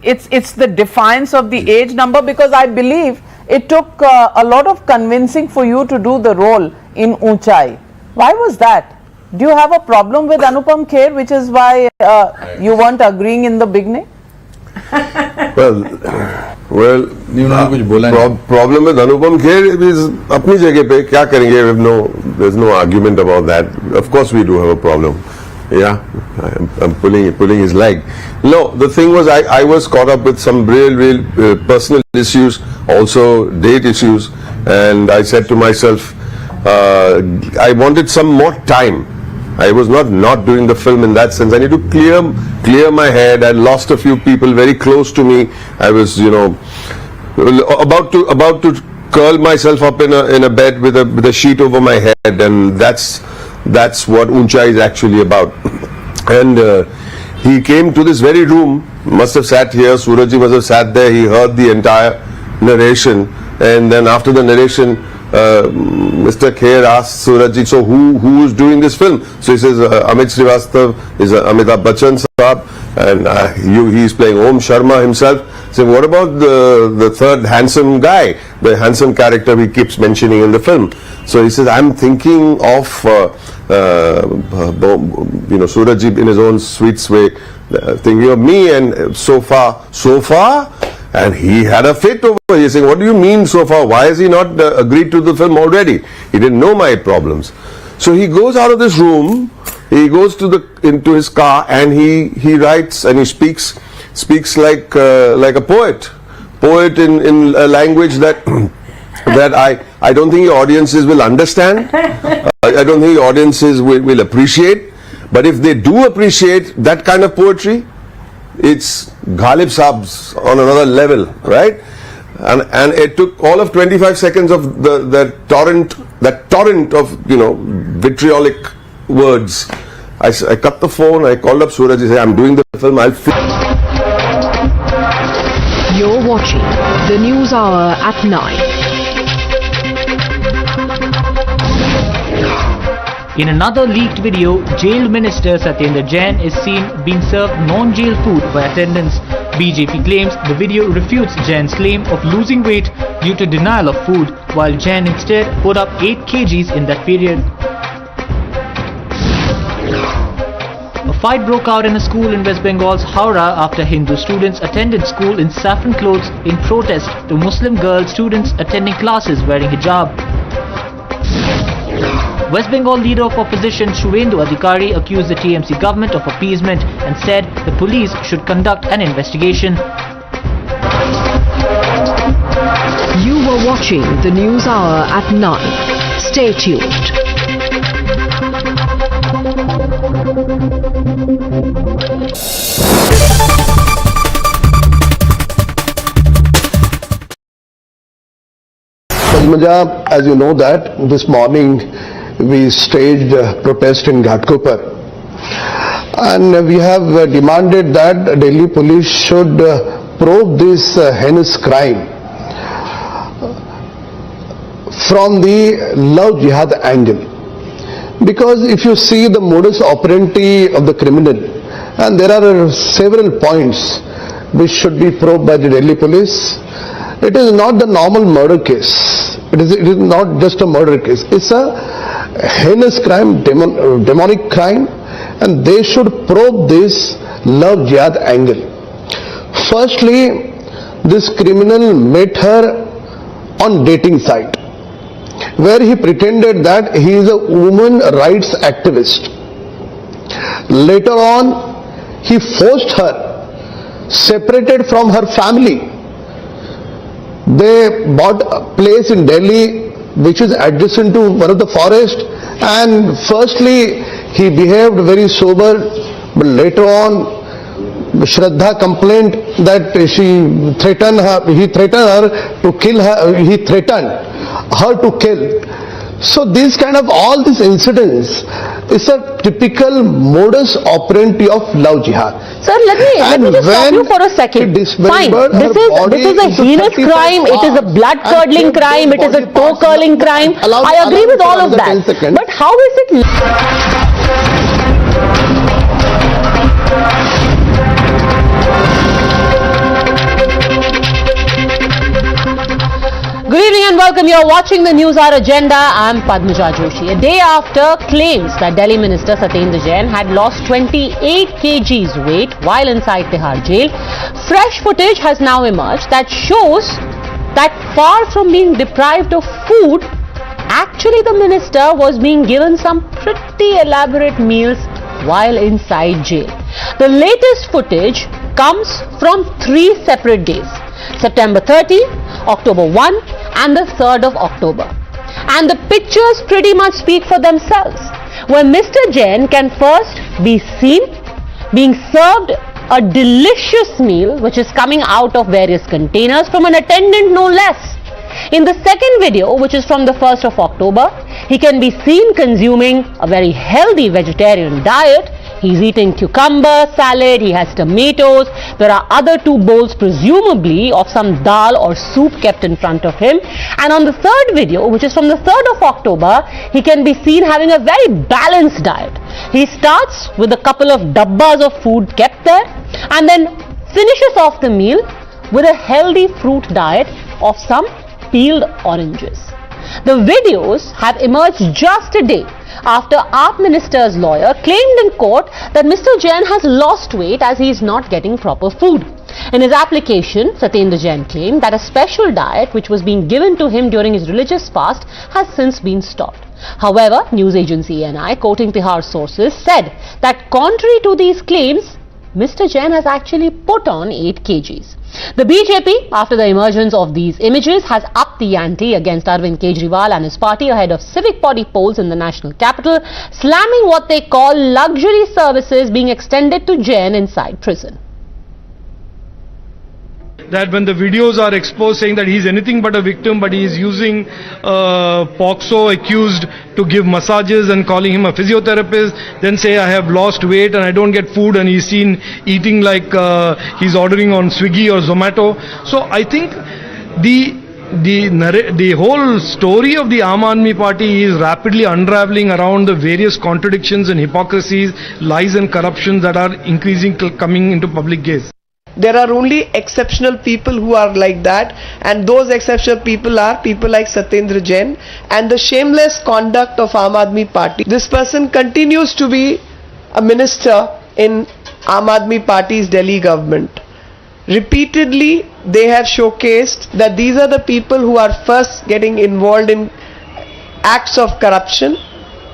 it's the defiance of the age number? Because I believe it took a lot of convincing for you to do the role in Unchai. Why was that? Do you have a problem with Anupam Kher, which is why you weren't agreeing in the beginning? Well, problem with Anupam Kher is apni jagah pe kya karenge. There's no argument about that. Of course, we do have a problem. Yeah, I'm pulling his leg. No, the thing was, I was caught up with some real personal issues, also date issues, and I said to myself, I wanted some more time. I was not doing the film in that sense. I need to clear my head. I lost a few people very close to me. I was, about to curl myself up in a bed with a sheet over my head, and that's what Unchai is actually about. And he came to this very room, must have sat here, Surajji must have sat there, he heard the entire narration, and then after the narration, Mr. Kher asked Surajji, so who is doing this film? So he says, Amit Srivastav is Amitabh Bachchan Saab, And he's playing Om Sharma himself. So what about the third handsome guy, the handsome character he keeps mentioning in the film? So he says, I'm thinking of, Surajji in his own sweet way, thinking of me, and so far, and he had a fit over. He's saying, what do you mean so far? Why has he not agreed to the film already? He didn't know my problems. So he goes out of this room, he goes into his car, and he writes and he speaks like a poet in a language that I don't think the audiences will understand. I don't think the audiences will appreciate. But if they do appreciate that kind of poetry, it's Ghalib Saab's on another level, right? And it took all of 25 seconds of that torrent of vitriolic words. I cut the phone, I called up Suraj, I said, I'm doing the film, You're watching the News Hour at 9. In another leaked video, jailed minister Satyendra Jain is seen being served non-jail food by attendants. BJP claims the video refutes Jain's claim of losing weight due to denial of food, while Jain instead put up 8 kgs in that period. A fight broke out in a school in West Bengal's Howrah after Hindu students attended school in saffron clothes in protest to Muslim girl students attending classes wearing hijab. West Bengal leader of opposition Shuvendu Adhikari accused the TMC government of appeasement and said the police should conduct an investigation. You were watching the News Hour at 9. Stay tuned. Padmaja, as you know that this morning we staged a protest in Ghatkopar, and we have demanded that Delhi police should probe this heinous crime from the love jihad angle. Because if you see the modus operandi of the criminal, and there are several points which should be probed by the Delhi police, it is not the normal murder case. It is not just a murder case. It's a heinous crime, demonic crime, and they should probe this love jihad angle. Firstly, this criminal met her on dating site, where he pretended that he is a woman rights activist. Later on, he forced her, separated from her family. They bought a place in Delhi which is adjacent to one of the forest, and firstly he behaved very sober, but later on Shraddha complained that he threatened her to kill her, he threatened her to kill. So these kind of all these incidents is a typical modus operandi of love jihad. Sir, let me just stop you for a second. Fine, this is a heinous crime, it is a blood curdling crime, it is a toe curling crime. I agree with all of that. But how is it? Good evening and welcome. You are watching the News Hour Agenda. I am Padmaja Joshi. A day after claims that Delhi Minister Satyendra Jain had lost 28 kgs weight while inside Tihar jail, fresh footage has now emerged that shows that far from being deprived of food, actually the minister was being given some pretty elaborate meals while inside jail. The latest footage comes from 3 separate days: September 30, October 1 and the 3rd of October. And the pictures pretty much speak for themselves, where Mr. Jain can first be seen being served a delicious meal which is coming out of various containers from an attendant no less. In the second video, which is from the 1st of October, he can be seen consuming a very healthy vegetarian diet. He's eating cucumber salad, he has tomatoes, there are other 2 bowls presumably of some dal or soup kept in front of him. And on the third video, which is from the 3rd of October, he can be seen having a very balanced diet. He starts with a couple of dabbas of food kept there and then finishes off the meal with a healthy fruit diet of some peeled oranges. The videos have emerged just a day after AAP minister's lawyer claimed in court that Mr. Jain has lost weight as he is not getting proper food. In his application, Satyendra Jain claimed that a special diet which was being given to him during his religious fast has since been stopped. However, news agency ANI, quoting Tihar sources, said that contrary to these claims, Mr. Jain has actually put on 8 kgs. The BJP, after the emergence of these images, has upped the ante against Arvind Kejriwal and his party ahead of civic body polls in the national capital, slamming what they call luxury services being extended to Jain inside prison. That when the videos are exposed saying that he's anything but a victim, but he is using POCSO accused to give massages and calling him a physiotherapist, then say I have lost weight and I don't get food, and he's seen eating like he's ordering on Swiggy or Zomato. So I think the whole story of the Aam Aadmi Party is rapidly unraveling around the various contradictions and hypocrisies, lies and corruptions that are increasingly coming into public gaze. There are only exceptional people who are like that, and those exceptional people are people like Satyendra Jain and the shameless conduct of Aam Aadmi Party. This person continues to be a minister in Aam Aadmi Party's Delhi government. Repeatedly, they have showcased that these are the people who are first getting involved in acts of corruption.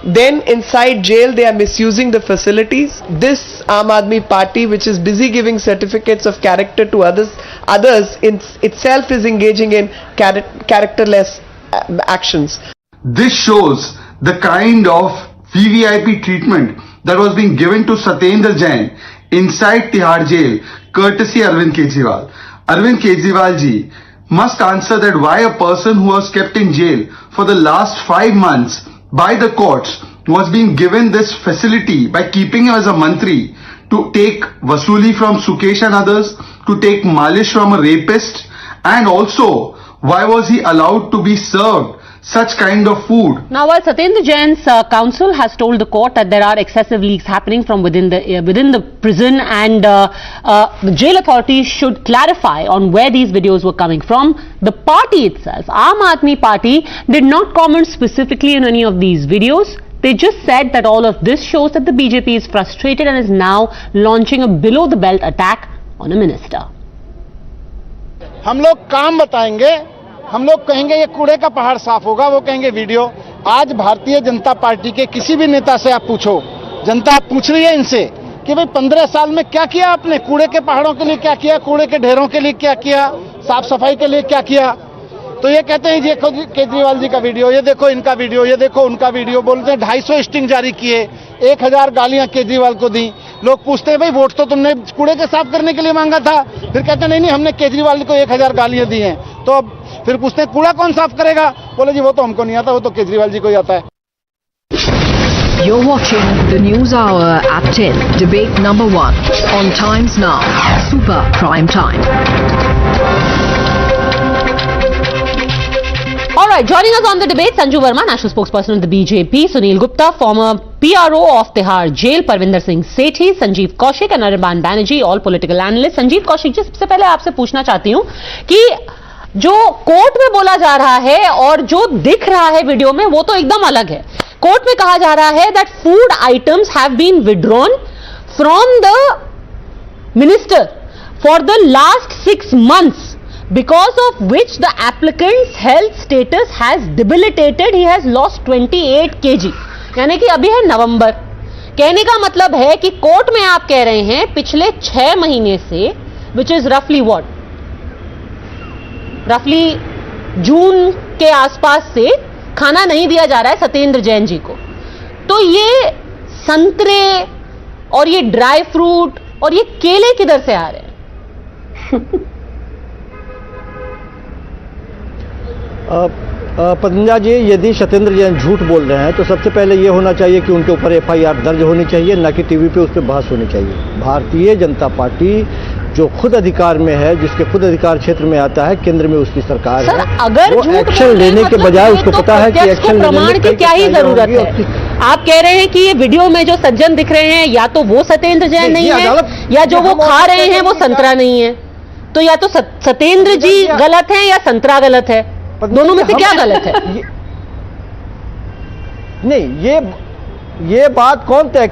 Then inside jail they are misusing the facilities. This Aam Aadmi Party, which is busy giving certificates of character to others itself is engaging in characterless actions. This shows the kind of VVIP treatment that was being given to Satyendra Jain inside Tihar jail, courtesy Arvind Kejriwal. Arvind Kejriwal ji must answer that why a person who was kept in jail for the last 5 months by the courts was being given this facility by keeping him as a mantri to take vasuli from Sukesh and others, to take malish from a rapist, and also why was he allowed to be served such kind of food? Now, while Satyendra Jain's counsel has told the court that there are excessive leaks happening from within the prison, and the jail authorities should clarify on where these videos were coming from, the party itself, Aam Aadmi Party, did not comment specifically on any of these videos. They just said that all of this shows that the BJP is frustrated and is now launching a below-the-belt attack on a minister. हम लोग काम बताएंगे, हम लोग कहेंगे ये कूड़े का पहाड़ साफ होगा, वो कहेंगे वीडियो। आज भारतीय जनता पार्टी के किसी भी नेता से आप पूछो, जनता पूछ रही है इनसे कि भाई 15 साल में क्या किया आपने, कूड़े के पहाड़ों के लिए क्या किया, कूड़े के ढेरों के लिए क्या किया, साफ सफाई के लिए क्या किया। तो ये कहते हैं ये देखो केजरीवाल जी का वीडियो, ये देखो इनका वीडियो, ये देखो उनका वीडियो। बोलते हैं 250 स्टिंग जारी किए, 1000 गालियां केजरीवाल को दी। लोग पूछते हैं भाई वोट तो तुमने कूड़े के साफ करने के लिए मांगा था, फिर कहते हैं नहीं हमने केजरीवाल को 1000 गालियां दी हैं। तो अब फिर पूछते हैं कूड़ा कौन साफ करेगा, बोले जी वो तो हमको नहीं आता, वो तो केजरीवाल जी को ही आता है। You're watching the News Hour at 10, debate number 1 on Times Now, Super Prime Time. Alright, joining us on the debate, Sanju Verma, National Spokesperson of the BJP, Sunil Gupta, former PRO of Tihar Jail, Parvinder Singh Sethi, Sanjeev Kaushik and Anirban Banerjee, all political analysts. Sanjeev Kaushik जी, सबसे पहले आपसे पूछना चाहती हूँ कि जो court में बोला जा रहा है और जो दिख रहा है वीडियो में वो तो एकदम अलग है। कोर्ट में कहा जा रहा है that food items have been withdrawn from the minister for the last 6 months, because of which the applicant's health status has debilitated. He has lost 28 kg. यानी कि अभी है नवंबर। कहने का मतलब है कि कोर्ट में आप कह रहे हैं पिछले 6 महीने से, which is roughly what? रफली जून के आसपास से खाना नहीं दिया जा रहा है सत्येंद्र जैन जी को। तो ये संतरे और ये ड्राई फ्रूट और ये केले किधर से आ रहे हैं? पंजा जी, यदि सत्येंद्र जैन झूठ बोल रहे हैं तो सबसे पहले ये होना चाहिए कि उनके ऊपर FIR दर्ज होनी चाहिए, ना कि टीवी पे उस पर बहस होनी चाहिए। भारतीय जनता पार्टी जो खुद अधिकार में है, जिसके खुद अधिकार क्षेत्र में आता है, केंद्र में उसकी सरकार है, अगर वो एक्शन लेने के बजाय उसको पता है कि एक्शन प्रमाण की क्या ही जरूरत है। आप कह रहे हैं कि ये वीडियो में जो सज्जन दिख रहे हैं या तो वो सत्येंद्र जैन नहीं है, या जो वो खा रहे हैं वो संतरा नहीं है। तो या तो सत्येंद्र जी गलत है या संतरा गलत है, दोनों में से क्या गलत है? नहीं, ये बात कौन तय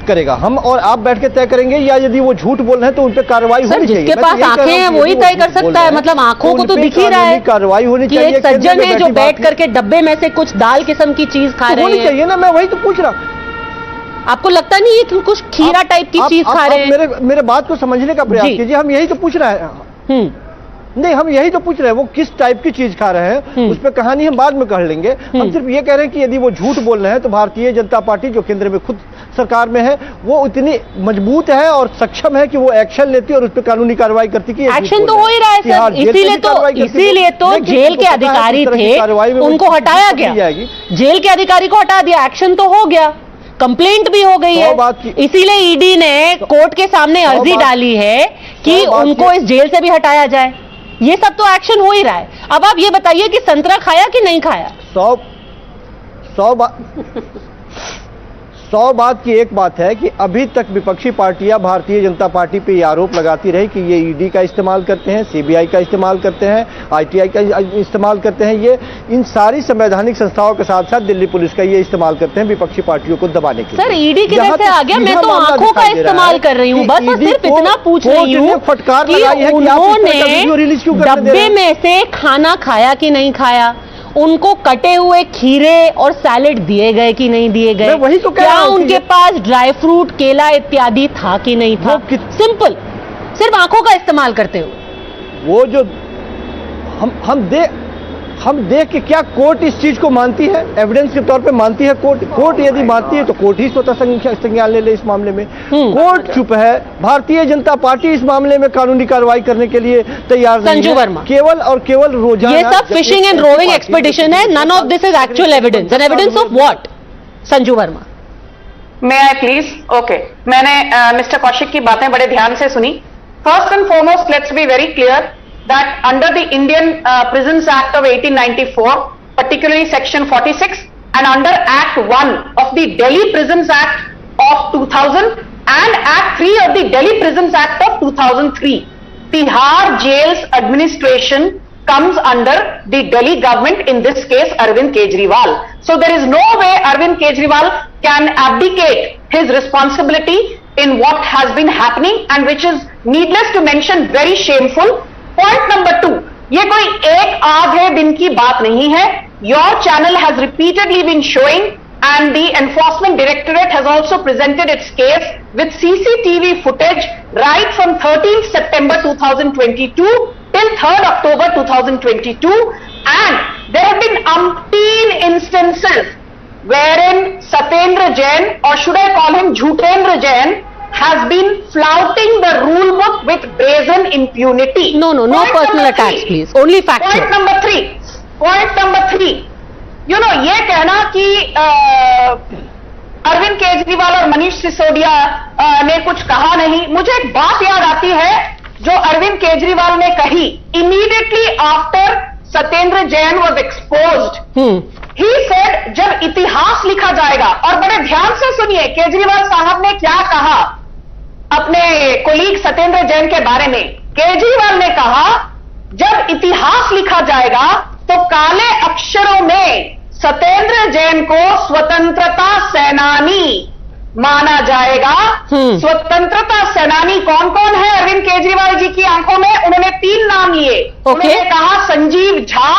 करेगा? हम और आप बैठ के तय करेंगे, या यदि वो झूठ बोल रहे हैं तो उन पर कार्रवाई होनी चाहिए। जिसके पास आंखें हैं वही तय कर सकता है। मतलब आंखों को तो दिख ही रहा है कार्रवाई होनी कि चाहिए। एक सज्जन है जो बैठ करके डब्बे में से कुछ दाल किस्म की चीज खा रहे हैं। होनी चाहिए ना, मैं वही तो पूछ रहा। आपको लगता नहीं है कि कुछ खीरा टाइप की चीज खा रहे हैं? मेरे बात को समझने का प्रयास कीजिए। हम यही तो पूछ रहे हैं। नहीं, हम यही तो पूछ रहे हैं वो किस टाइप की चीज खा रहे हैं, उस पर कहानी हम बाद में कह लेंगे। हम सिर्फ ये कह रहे हैं कि यदि वो झूठ बोल रहे हैं तो भारतीय जनता पार्टी जो केंद्र में खुद सरकार में है, वो इतनी मजबूत है और सक्षम है कि वो एक्शन लेती है और उस पर कानूनी कार्रवाई करती है। एक्शन तो हो ही रहा है सर, इसीलिए तो जेल के अधिकारी थे, उनको हटाया गया। जेल के अधिकारी को हटा दिया, एक्शन तो हो गया, कंप्लेंट भी हो गई है। इसीलिए ईडी ने कोर्ट के सामने अर्जी डाली है कि उनको इस जेल से भी हटाया जाए। ये सब तो एक्शन हो ही रहा है। अब आप ये बताइए कि संतरा खाया कि नहीं खाया? 100 बात की एक बात है कि अभी तक विपक्षी पार्टियां भारतीय जनता पार्टी पे ये आरोप लगाती रही कि ये ईडी का इस्तेमाल करते हैं, सीबीआई का इस्तेमाल करते हैं, आईटीआई का इस्तेमाल करते हैं। ये इन सारी संवैधानिक संस्थाओं के साथ साथ दिल्ली पुलिस का ये इस्तेमाल करते हैं विपक्षी पार्टियों को दबाने के लिए। सर, ईडी की तरफ से आ गया, मैं तो आंखों का इस्तेमाल कर रही हूँ। बस सिर्फ इतना पूछ रही हूँ कि उन्होंने डब्बे में से खाना खाया कि नहीं खाया, उनको कटे हुए खीरे और सैलेड दिए गए कि नहीं दिए गए, वही तो क्या उनके पास ड्राई फ्रूट, केला इत्यादि था कि नहीं था? सिंपल, सिर्फ आंखों का इस्तेमाल करते हुए। वो जो हम देख के क्या कोर्ट इस चीज को मानती है, एविडेंस के तौर पे मानती है कोर्ट यदि मानती है तो कोर्ट ही स्वतः संज्ञान ले ले इस मामले में। कोर्ट चुप है, भारतीय जनता पार्टी इस मामले में कानूनी कार्रवाई करने के लिए तैयार नहीं है। संजू वर्मा, केवल और केवल रोजाना ये सब फिशिंग एंड रोविंग एक्सपेडिशन है। None of this is actual evidence. And evidence of what? Sanju Verma, may I please? Okay, मैंने मिस्टर कौशिक की बातें बड़े ध्यान से सुनी। First and foremost, let's be very clear that under the Indian Prisons Act of 1894, particularly Section 46, and under Act 1 of the Delhi Prisons Act of 2000 and Act 3 of the Delhi Prisons Act of 2003, Tihar jail's administration comes under the Delhi government, in this case Arvind Kejriwal. So there is no way Arvind Kejriwal can abdicate his responsibility in what has been happening, and which is needless to mention very shameful. Point number 2, ये कोई एक आधे दिन की बात नहीं है. Your channel has repeatedly been showing, and the Enforcement Directorate has also presented its case with CCTV footage right from 13th September 2022 till 3rd October 2022, and there have been umpteen instances wherein Satyendra Jain, or should I call him Jhutendra Jain, has been flouting the rule book with brazen impunity. No personal attacks, please. Only factual. Point number 3. You know, ये कहना कि अरविंद केजरीवाल और मनीष सिसोदिया ने कुछ कहा नहीं, मुझे एक बात याद आती है जो अरविंद केजरीवाल ने कही immediately after Satyendra Jain was exposed. He said, जब इतिहास लिखा जाएगा, और बड़े ध्यान से सुनिए केजरीवाल साहब ने क्या कहा अपने कोलीग सत्येंद्र जैन के बारे में. केजरीवाल ने कहा, जब इतिहास लिखा जाएगा तो काले अक्षरों में सत्येंद्र जैन को स्वतंत्रता सेनानी माना जाएगा. स्वतंत्रता सेनानी कौन कौन है अरविंद केजरीवाल जी की आंखों में? उन्होंने 3 नाम लिए. उन्होंने कहा संजीव झा,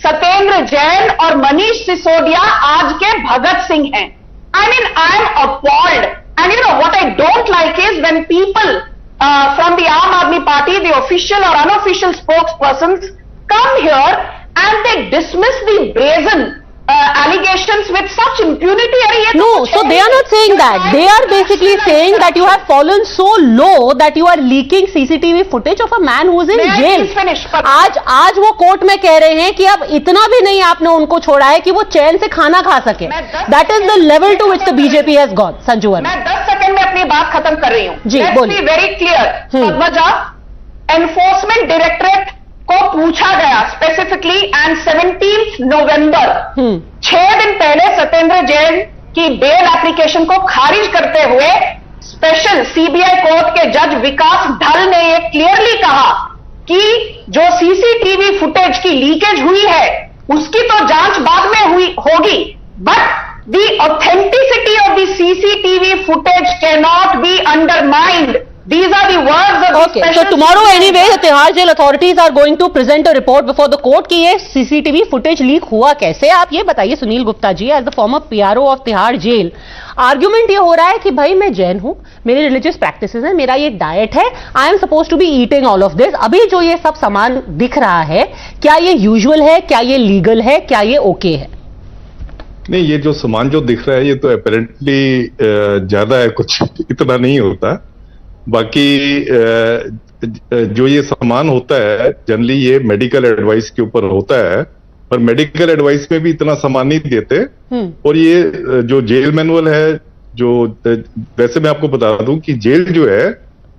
सत्येंद्र जैन और मनीष सिसोदिया आज के भगत सिंह हैं. I mean, I am appalled. And you know what I don't like is when people from the Aam Aadmi Party, the official or unofficial spokespersons, come here and they dismiss the brazen allegations with such impunity है ये? No, so they are not saying that. They are basically saying that you have fallen so low that you are leaking CCTV footage of a man who is in jail. आज वो court में कह रहे हैं कि अब इतना भी नहीं आपने उनको छोड़ा है कि वो चैन से खाना खा सके. That is the level to which the BJP has gone. Sanju Verma. मैं 10 सेकंड में अपनी बात खत्म कर रही हूँ. जी बोलिए. Let's be very clear. Padmaja, enforcement directorate को पूछा गया स्पेसिफिकली एंड 17 नवंबर 6 दिन पहले सत्येंद्र जैन की बेल एप्लीकेशन को खारिज करते हुए स्पेशल सीबीआई कोर्ट के जज विकास ढल ने यह क्लियरली कहा कि जो सीसीटीवी फुटेज की लीकेज हुई है उसकी तो जांच बाद में होगी, but the authenticity of the CCTV footage can not be undermined. These are the words of okay, so tomorrow anyway the Tihar jail authorities are going to present a report before the court कि ये CCTV footage leak हुआ कैसे. आप ये बताइए Sunil Gupta ji, as the former PRO of Tihar jail, argument ये हो रहा है कि भाई मैं जैन हूं, मेरी रिलीजियस प्रैक्टिसेस है, मेरा ये डाइट है, I am suppose to be eating all of this. अभी जो ये सब सामान दिख रहा है क्या ये यूजुअल है, क्या ये लीगल है, क्या ये ओके है? नहीं, ये जो सामान जो दिख रहा है ये तो अपेरेंटली ज्यादा है, कुछ इतना नहीं होता. बाकी जो ये सामान होता है जनरली ये मेडिकल एडवाइस के ऊपर होता है, पर मेडिकल एडवाइस में भी इतना सामान नहीं देते. और ये जो जेल मैनुअल है, जो वैसे मैं आपको बता दूं कि जेल जो है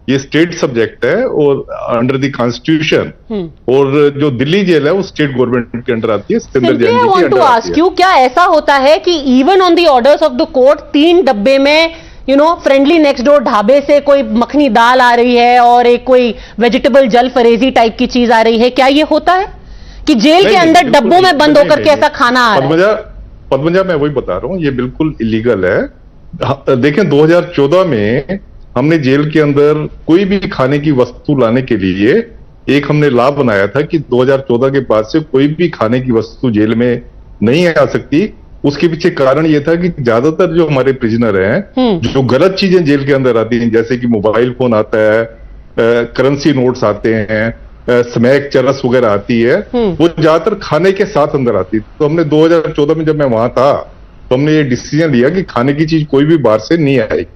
ये स्टेट सब्जेक्ट है और अंडर द कॉन्स्टिट्यूशन, और जो दिल्ली जेल है वो स्टेट गवर्नमेंट के अंडर आती है, सत्येंद्र जैन जी के अंडर आती है. क्या ऐसा होता है कि even on the orders of the court 3 डब्बे में फ्रेंडली नेक्स्ट डोर ढाबे से कोई मखनी दाल आ रही है और एक कोई वेजिटेबल जल फरेजी टाइप की चीज आ रही है, क्या ये होता है कि जेल के अंदर डब्बों में बंद होकर के ऐसा खाना आ रहा है? पद्मजा मैं वही बता रहा हूँ, ये बिल्कुल इलीगल है. देखें 2014 में हमने जेल के अंदर कोई भी खाने की वस्तु लाने के लिए एक हमने लॉ बनाया था कि 2014 के बाद से कोई भी खाने की वस्तु जेल में नहीं आ सकती. उसके पीछे कारण ये था कि ज्यादातर जो हमारे प्रिजनर हैं जो गलत चीजें जेल के अंदर आती हैं, जैसे कि मोबाइल फोन आता है, करेंसी नोट्स आते हैं, स्मैक चरस वगैरह आती है, वो ज्यादातर खाने के साथ अंदर आती है. तो हमने 2014 में जब मैं वहां था तो हमने ये डिसीजन लिया कि खाने की चीज कोई भी बाहर से नहीं आएगी.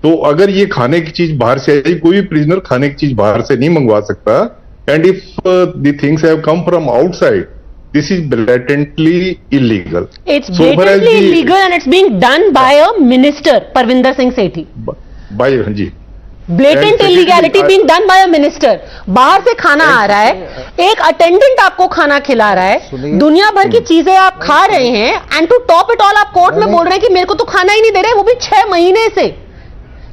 तो अगर ये खाने की चीज बाहर से आई, कोई भी प्रिजनर खाने की चीज बाहर से नहीं मंगवा सकता. And if the things have come from outside, this is blatantly illegal. It's blatantly illegal and it's being done by a minister, Parvinder Singh Sethi. By ji. Blatant illegality being done by a minister. बाहर से खाना आ रहा है, एक attendant आपको खाना खिला रहा है, दुनिया भर की चीजें आप खा रहे हैं, and to top it all आप कोर्ट में बोल रहे हैं कि मेरे को तो खाना ही नहीं दे रहे, वो भी 6 महीने से.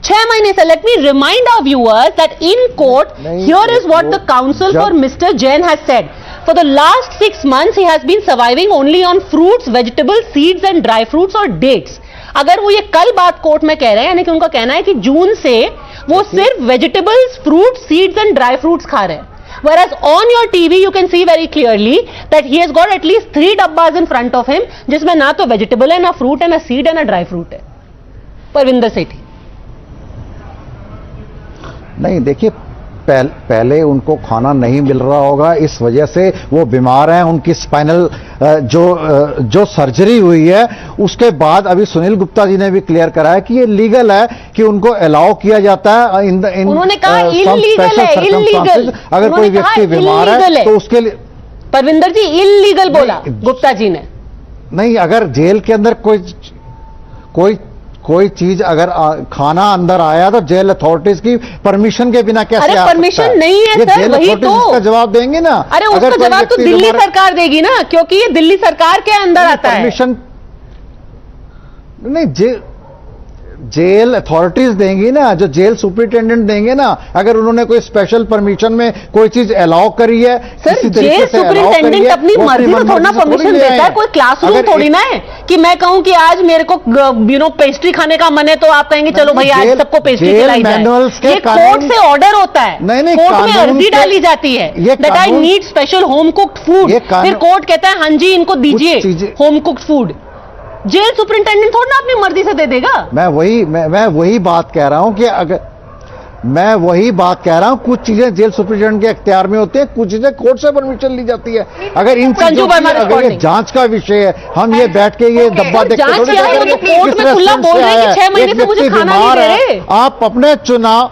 6 महीने से. Let me remind our viewers that in court, here is what the counsel for Mr. Jain has said. For the last 6 months, he has been surviving only on fruits, vegetables, seeds and dry fruits or dates. अगर वो ये कल बात court में कह रहे हैं, यानी कि उनका कहना है कि जून से वो सिर्फ vegetables, fruits, seeds and dry fruits खा रहे हैं. Whereas on your TV you can see very clearly that he has got at least 3 dabbas in front of him, जिसमें ना तो वेजिटेबल है, ना फ्रूट है, ना सीड है, ना ड्राई फ्रूट है. परविंदर सेठी. नहीं, देखिए पहले उनको खाना नहीं मिल रहा होगा, इस वजह से वो बीमार हैं. उनकी स्पाइनल जो सर्जरी हुई है उसके बाद अभी सुनील गुप्ता जी ने भी क्लियर कराया कि ये लीगल है, कि उनको अलाउ किया जाता है. उन्होंने कहा इल्लीगल है, इल्लीगल. अगर कोई व्यक्ति बीमार है तो उसके लिए परविंदर जी इल्लीगल बोला गुप्ता जी ने. नहीं, अगर जेल के अंदर कोई चीज अगर खाना अंदर आया तो जेल अथॉरिटीज की परमिशन के बिना कैसे आ सकता है? परमिशन नहीं है सर, जेल वही अथॉरिटीज इसका जवाब देंगे ना. अरे उसका जवाब तो दिल्ली सरकार देगी ना, क्योंकि ये दिल्ली सरकार के अंदर आता है. परमिशन नहीं, जेल अथॉरिटीज देंगी ना, जो जेल सुपरिटेंडेंट देंगे ना. अगर उन्होंने कोई स्पेशल परमिशन में कोई चीज अलाउ करी है, सर जेल सुपरिटेंडेंट अपनी मर्जी से थोड़ा परमिशन देता है. कोई क्लासरूम थोड़ी ना है कि मैं कहूं कि आज मेरे को पेस्ट्री खाने का मन है तो आप कहेंगे चलो भाई आज सबको पेस्ट्री खिलाई जाए. ये कोर्ट से ऑर्डर होता है, कोर्ट में अर्जी डाली जाती है that I need special home cooked food. फिर कोर्ट कहता है हाँ जी इनको दीजिए home cooked food. Jail superintendent थोड़ा ना अपनी मर्जी से दे देगा. मैं वही बात कह रहा हूं कि अगर मैं वही बात कह रहा हूं, कुछ चीजें जेल सुपरिटेंडेंट के अख्तियार में होती हैं, कुछ चीजें कोर्ट से परमिशन ली जाती है। अगर इन चीजों की अगर ये जांच का विषय है, हम ये बैठ के ये डब्बा देख के थोड़ी आप अपने चुनाव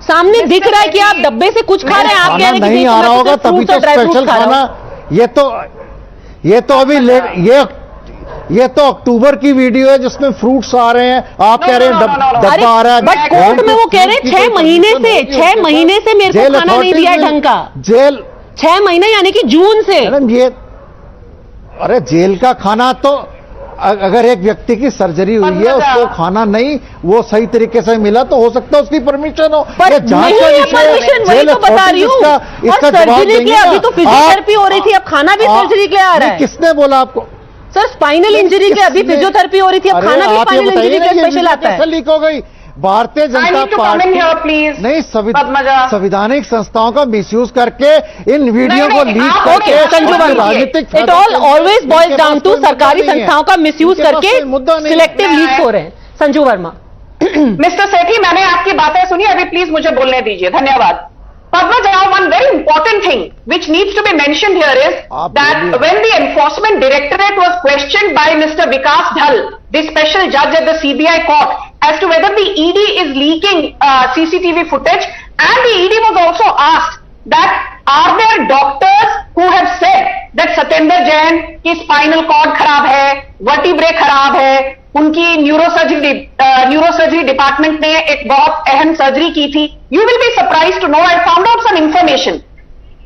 सामने दिख रहा है कि आप डब्बे से कुछ खा रहे हैं, आप कह रहे हैं नहीं आ रहा होगा तभी तो स्पेशल खाना। ये तो अभी ये तो अक्टूबर की वीडियो है जिसमें फ्रूट्स आ रहे हैं, आप कह रहे हैं डब्बा आ रहा है। बट कोर्ट में वो कह रहे हैं 6 महीने से मेरे को खाना नहीं दिया ढंग का। जेल 6 महीने यानी कि जून से। अरे जेल का खाना तो अगर एक व्यक्ति की सर्जरी हुई है, उसको खाना नहीं वो सही तरीके से मिला तो हो सकता है उसकी परमिशन हो। पर नहीं है परमिशन, वही तो बता रही हूँ। और सर्जरी के लिए अभी तो फिजियोथेरेपी हो रही थी, अब खाना भी सर्जरी के लिए आ रहा है। किसने बोला आपको? सर स्पाइनल इंजरी के अभी फिजियोथेरेपी हो रही थी, अब खाना भी स्पाइनल इंजरी के स्पेशल आता है। लीक हो गई भारतीय जनता पार्टी नहीं संविधानिक संस्थाओं का मिसयूज करके इन वीडियो को लीक करके राजनीतिक it all always boils down to सरकारी संस्थाओं का मिसयूज करके सिलेक्टिव लीक हो रहे हैं। संजू वर्मा। मिस्टर सेठी, मैंने आपकी बातें सुनी, अभी प्लीज मुझे बोलने दीजिए, धन्यवाद। Padmaja, one very important thing which needs to be mentioned here is that when the Enforcement Directorate was questioned by Mr. Vikas Dhal, the special judge at the CBI court, as to whether the ED is leaking CCTV footage, and the ED was also asked that are there doctors who have said that Satyendra Jain की spinal cord खराब है, vertebrae खराब है, उनकी neurosurgery department ने एक बहुत अहम सर्जरी की थी। You will be surprise to know I found out some information.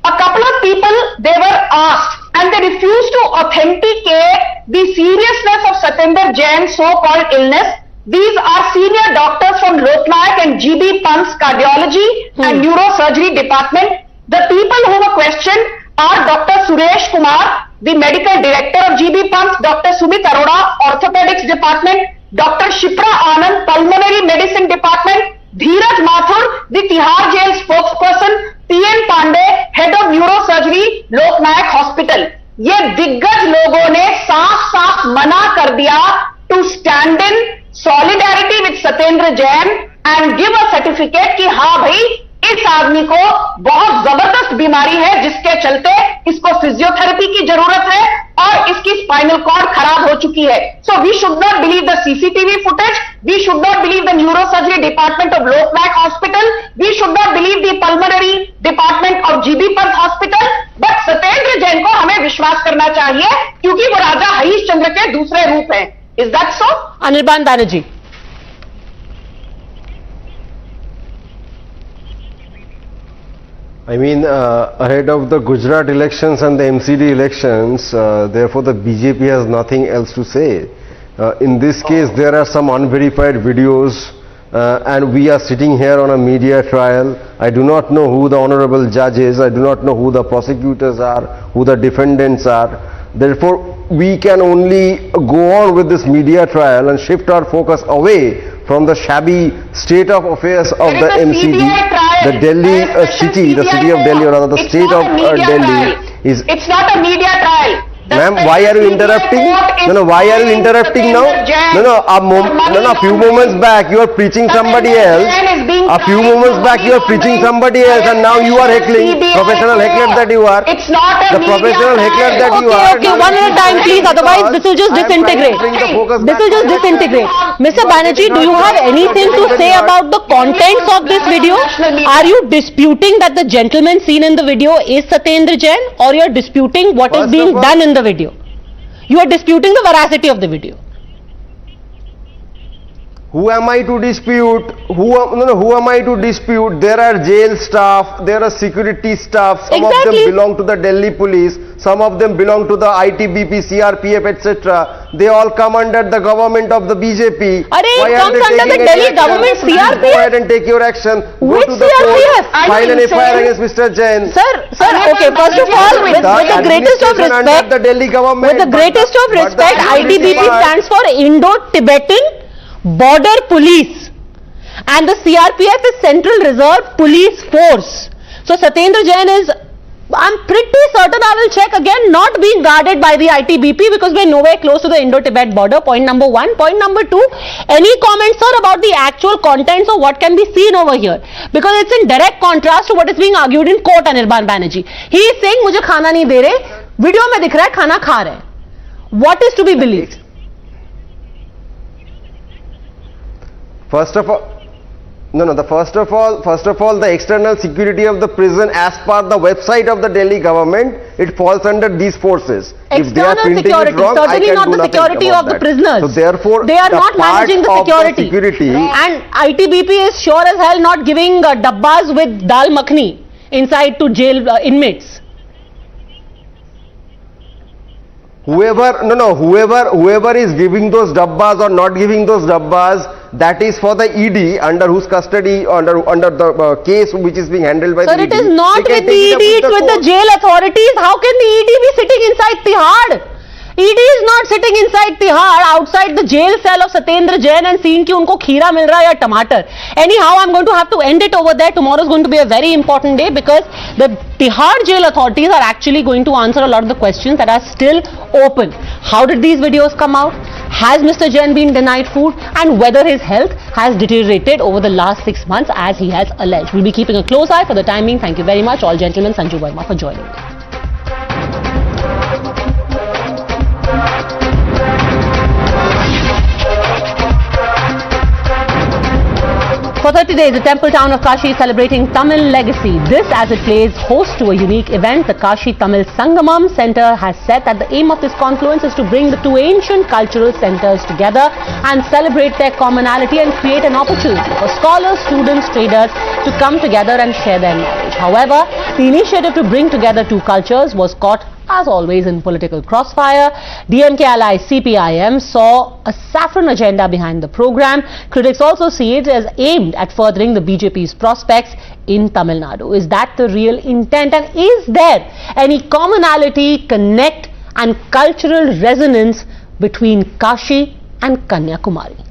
A couple of people they were asked and they refuse to authenticate the seriousness of Satyendra Jain so called illness. These are senior doctors from Loknayak and GB Pant's cardiology and neurosurgery department. The people who were questioned are Dr. Suresh Kumar, the medical director of GB Pant, Dr. Sumit Arora, orthopedics department, Dr. Shipra Anand, pulmonary medicine department, Dheeraj Mathur, the Tihar jail spokesperson, P.N. Pandey, head of neurosurgery, Loknayak hospital. ये दिग्गज लोगों ने साफ साफ मना कर दिया to stand in solidarity with Satyendra Jain and give a certificate कि हाँ भाई इस आदमी को बहुत जबरदस्त बीमारी है जिसके चलते इसको फिजियोथेरेपी की जरूरत है और इसकी स्पाइनल कॉर्ड खराब हो चुकी है। So we should not believe the CCTV footage, we should not believe the neurosurgery department of Loknayak hospital, we should not believe the pulmonary department of GB Pant hospital, but Satyendra Jain को हमें विश्वास करना चाहिए क्योंकि वो राजा हरीशचंद्र के दूसरे रूप हैं। Is that so? Anirban Banerjee. I mean, ahead of the Gujarat elections and the MCD elections, therefore the BJP has nothing else to say. In this case, there are some unverified videos and we are sitting here on a media trial. I do not know who the honorable judge is. I do not know who the prosecutors are, who the defendants are. Therefore, we can only go on with this media trial and shift our focus away from the shabby state of affairs of the MCD, the Delhi city, the city of Delhi, or rather the state of Delhi is... It's not a media trial. Ma'am, why are you interrupting? No, why are you interrupting now? No, a few moments back you are preaching somebody else. A few moments back you are preaching somebody else and now you are heckling. Professional heckler that you are. It's not a the professional heckler that you are. Okay, one at a time please, otherwise this will just disintegrate. This will just disintegrate. Mr. Banerjee, do you have anything to say about the contents of this video? Are you disputing that the gentleman seen in the video is Satyendra Jain, or you are disputing what is being done in the video? You are disputing the veracity of the video. Who am I to dispute? Who am I to dispute? There are jail staff, there are security staff, some of them belong to the Delhi police, some of them belong to the ITBP, CRPF, etc. They all come under the government of the BJP. Why it comes under the Delhi government, CRPF? Go ahead and take your action. Which go to the CRPF? court, file an FIR against Mr. Jain. Sir, okay, first of all, with the greatest of respect, the Delhi government, with the greatest of respect, ITBP stands for Indo-Tibetan Border Police and the CRPF is Central Reserve Police Force. So Satyendra Jain is I'm pretty certain, I will check again, not being guarded by the ITBP because we're nowhere close to the Indo-Tibet border. Point number one. Point number two, any comments, sir, about the actual contents of what can be seen over here? Because it's in direct contrast to what is being argued in court, Anirban Banerjee. He is saying, मुझे खाना नहीं दे रहे, video में दिख रहा है खाना खा रहे. What is to be believed? First of all, first of all, the external security of the prison, as per the website of the Delhi government, it falls under these forces. If they are External printing security, it wrong, I certainly can not do the nothing security about of the that. prisoners. So therefore, they are not part managing the of security. And ITBP is sure as hell not giving dabbas with dal makhni inside to jail inmates. Whoever is giving those dabbas or not giving those dabbas, that is for the ED, under whose custody, under the case which is being handled by Sir, the ED. it is not with the ED, it's with the jail authorities. How can the ED be sitting inside Tihar? ED is not sitting inside Tihar, outside the jail cell of Satyendra Jain and seeing कि उनको खीरा मिल रहा है या टमाटर. Anyhow, I'm going to have to end it over there. Tomorrow is going to be a very important day because the Tihar jail authorities are actually going to answer a lot of the questions that are still open. How did these videos come out? Has Mr. Jain been denied food? And whether his health has deteriorated over the last 6 months as he has alleged. We'll be keeping a close eye. For the time being, thank you very much, all gentlemen. Sanju Verma for joining me. For 30 days, the temple town of Kashi is celebrating Tamil legacy. This as it plays host to a unique event. The Kashi Tamil Sangamam Center has said that the aim of this confluence is to bring the two ancient cultural centers together and celebrate their commonality and create an opportunity for scholars, students, traders to come together and share their knowledge. However, the initiative to bring together two cultures was caught as always in political crossfire. DMK ally CPIM saw a saffron agenda behind the program. Critics also see it as aimed at furthering the BJP's prospects in Tamil Nadu. Is that the real intent? And is there any commonality, connect and cultural resonance between Kashi and Kanyakumari?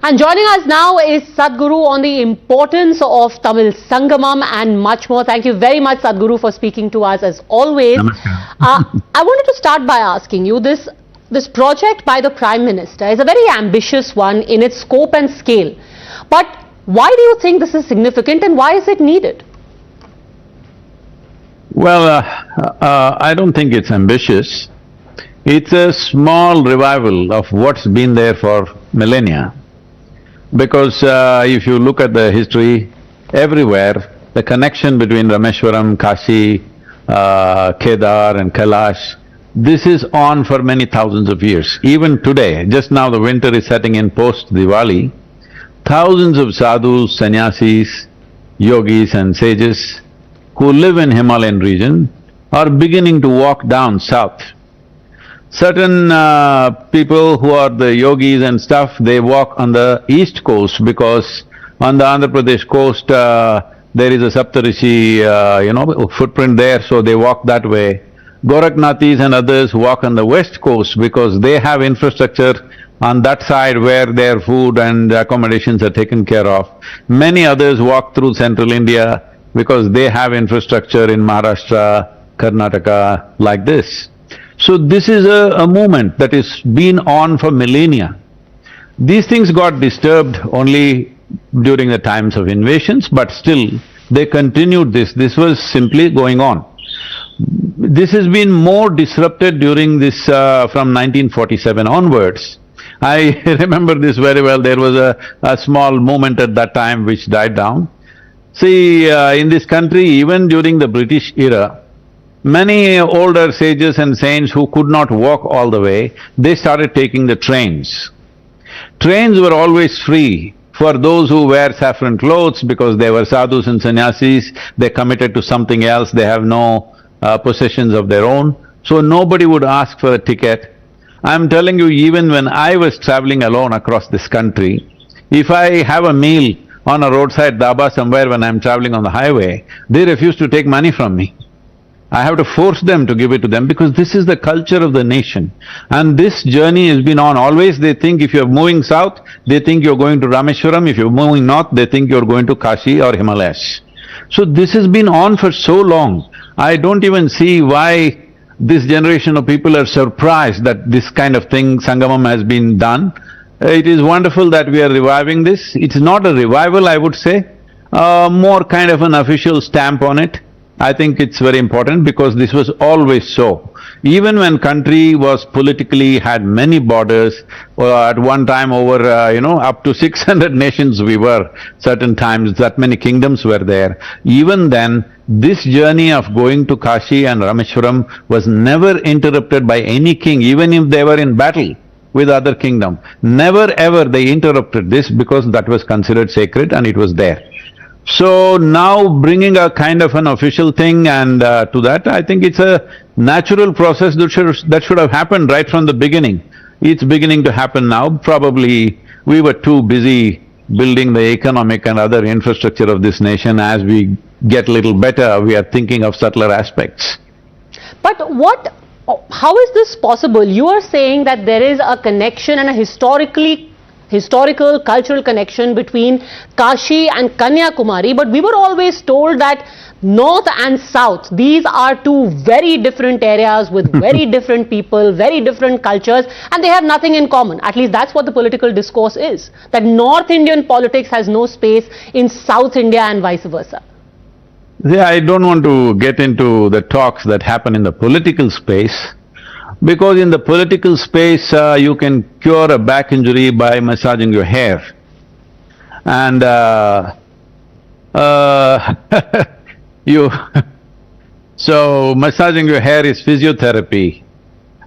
And joining us now is Sadhguru on the importance of Tamil Sangamam and much more. Thank you very much, Sadhguru, for speaking to us as always. I wanted to start by asking you, this project by the Prime Minister is a very ambitious one in its scope and scale. But why do you think this is significant and why is it needed? Well, I don't think it's ambitious. It's a small revival of what's been there for millennia. Because if you look at the history, everywhere, the connection between Rameshwaram, Kashi, Kedar and Kailash, this is on for many thousands of years. Even today, just now the winter is setting in post-Diwali, thousands of sadhus, sannyasis, yogis and sages who live in Himalayan region are beginning to walk down south. Certain people who are the yogis and stuff, they walk on the east coast because on the Andhra Pradesh coast there is a Saptarishi, footprint there, so they walk that way. Gorakhnathis and others walk on the west coast because they have infrastructure on that side where their food and accommodations are taken care of. Many others walk through central India because they have infrastructure in Maharashtra, Karnataka, like this. So this is a movement that has been on for millennia. These things got disturbed only during the times of invasions, but still they continued this. This was simply going on. This has been more disrupted during this, from 1947 onwards. I remember this very well. There was a small movement at that time which died down. See, in this country, even during the British era, many older sages and saints who could not walk all the way, they started taking the trains. Trains were always free for those who wear saffron clothes because they were sadhus and sannyasis, they committed to something else, they have no possessions of their own, so nobody would ask for a ticket. I'm telling you, even when I was traveling alone across this country, if I have a meal on a roadside dhaba somewhere when I'm traveling on the highway, they refuse to take money from me. I have to force them to give it to them because this is the culture of the nation. And this journey has been on. Always they think if you're moving south, they think you're going to Rameshwaram. If you're moving north, they think you're going to Kashi or Himalayas. So this has been on for so long. I don't even see why this generation of people are surprised that this kind of thing, Sangamam, has been done. It is wonderful that we are reviving this. It's not a revival, I would say, more kind of an official stamp on it. I think it's very important because this was always so. Even when country was politically, had many borders, at one time over, up to 600 nations we were, certain times, that many kingdoms were there. Even then, this journey of going to Kashi and Rameshwaram was never interrupted by any king, even if they were in battle with other kingdom. Never ever they interrupted this because that was considered sacred and it was there. So now bringing a kind of an official thing and to that, I think it's a natural process that should have happened right from the beginning. It's beginning to happen now. Probably we were too busy building the economic and other infrastructure of this nation. As we get little better, we are thinking of subtler aspects. But how is this possible? You are saying that there is a connection and a historical, cultural connection between Kashi and Kanyakumari, but we were always told that North and South, these are two very different areas with very different people, very different cultures, and they have nothing in common. At least that's what the political discourse is, that North Indian politics has no space in South India and vice versa. Yeah, I don't want to get into the talks that happen in the political space, because in the political space, you can cure a back injury by massaging your hair. And so massaging your hair is physiotherapy.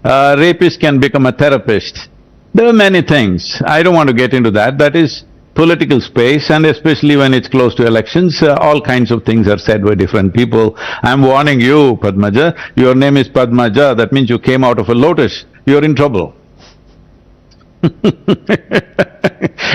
Rapist can become a therapist. There are many things. I don't want to get into that. That is political space, and especially when it's close to elections, all kinds of things are said by different people. I'm warning you, Padmaja, your name is Padmaja, that means you came out of a lotus, you're in trouble.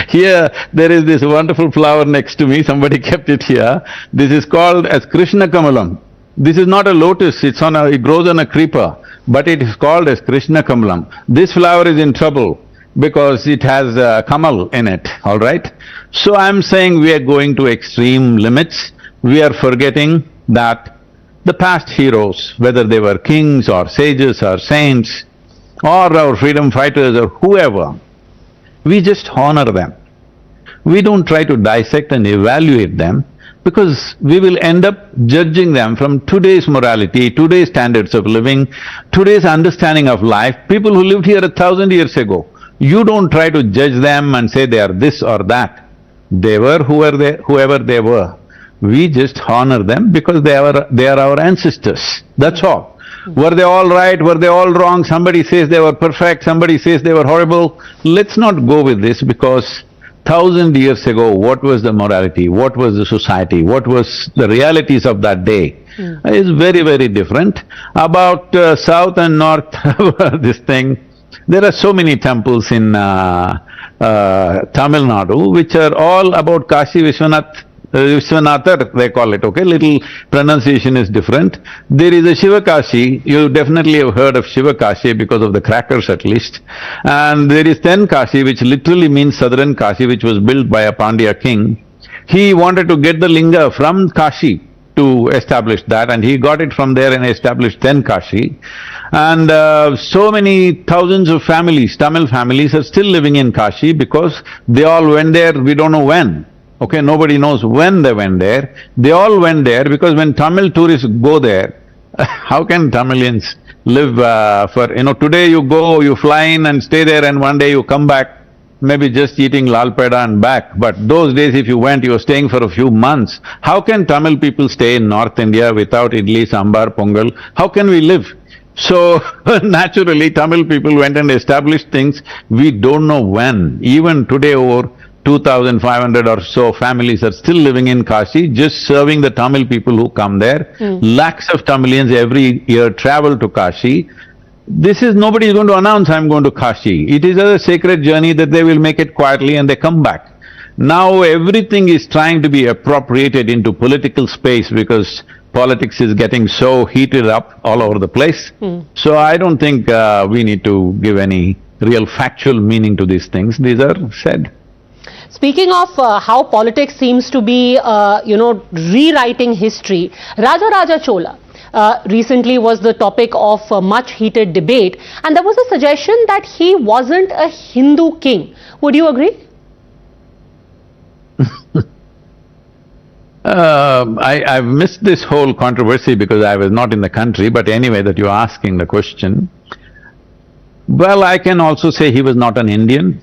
Here, there is this wonderful flower next to me, somebody kept it here. This is called as Krishna Kamalam. This is not a lotus, it grows on a creeper, but it is called as Krishna Kamalam. This flower is in trouble because it has Kamal in it, all right? So I'm saying we are going to extreme limits. We are forgetting that the past heroes, whether they were kings or sages or saints or our freedom fighters or whoever, we just honor them. We don't try to dissect and evaluate them, because we will end up judging them from today's morality, today's standards of living, today's understanding of life, people who lived here 1,000 years ago. You don't try to judge them and say they are this or that. They were whoever they were. We just honor them because they are our ancestors, that's all. Were they all right, were they all wrong, somebody says they were perfect, somebody says they were horrible. Let's not go with this, because 1,000 years ago, what was the morality, what was the society, what was the realities of that day is very, very different. About South and North, this thing, there are so many temples in Tamil Nadu which are all about Kashi Vishwanathar, they call it, okay? Little pronunciation is different. There is a Shiva Kashi, you definitely have heard of Shiva Kashi because of the crackers at least. And there is Ten Kashi, which literally means Southern Kashi, which was built by a Pandya king. He wanted to get the linga from Kashi to establish that, and he got it from there and established Ten Kashi. And so many thousands of families, Tamil families, are still living in Kashi because they all went there, we don't know when. Okay, nobody knows when they went there. They all went there because when Tamil tourists go there, how can Tamilians live today you go, you fly in and stay there, and one day you come back, maybe just eating lal peda and back. But those days if you went, you were staying for a few months. How can Tamil people stay in North India without idli, sambar, pongal? How can we live? So, naturally Tamil people went and established things, we don't know when. Even today over 2,500 or so families are still living in Kashi, just serving the Tamil people who come there. Lakhs of Tamilians every year travel to Kashi. This is, nobody is going to announce, I'm going to Kashi. It is a sacred journey that they will make it quietly and they come back. Now everything is trying to be appropriated into political space because politics is getting so heated up all over the place. So I don't think we need to give any real factual meaning to these things. These are said. Speaking of how politics seems to be, rewriting history, Raja Chola recently was the topic of much heated debate, and there was a suggestion that he wasn't a Hindu king. Would you agree? I've missed this whole controversy because I was not in the country, but anyway, that you're asking the question. Well, I can also say he was not an Indian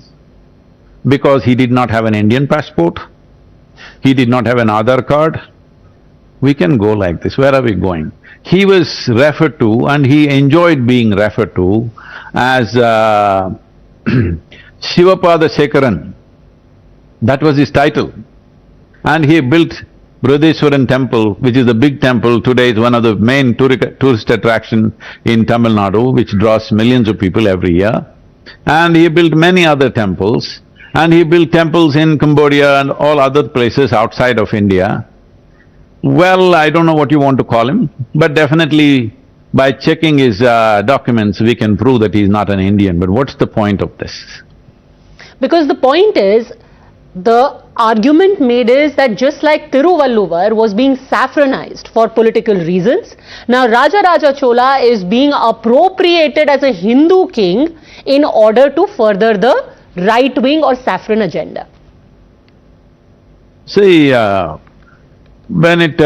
because he did not have an Indian passport. He did not have an Aadhaar card. We can go like this. Where are we going? He was referred to, and he enjoyed being referred to as Shivapada Shekaran. That was his title. And he built Brihadeshwaran temple, which is the big temple. Today is one of the main tourist attractions in Tamil Nadu, which draws millions of people every year. And he built many other temples, and he built temples in Cambodia and all other places outside of India. Well, I don't know what you want to call him, but definitely by checking his documents, we can prove that he's not an Indian. But what's the point of this? Because the point is, the argument made is that just like Tiruvalluvar was being saffronized for political reasons, now Raja Chola is being appropriated as a Hindu king in order to further the right-wing or saffron agenda. See, when it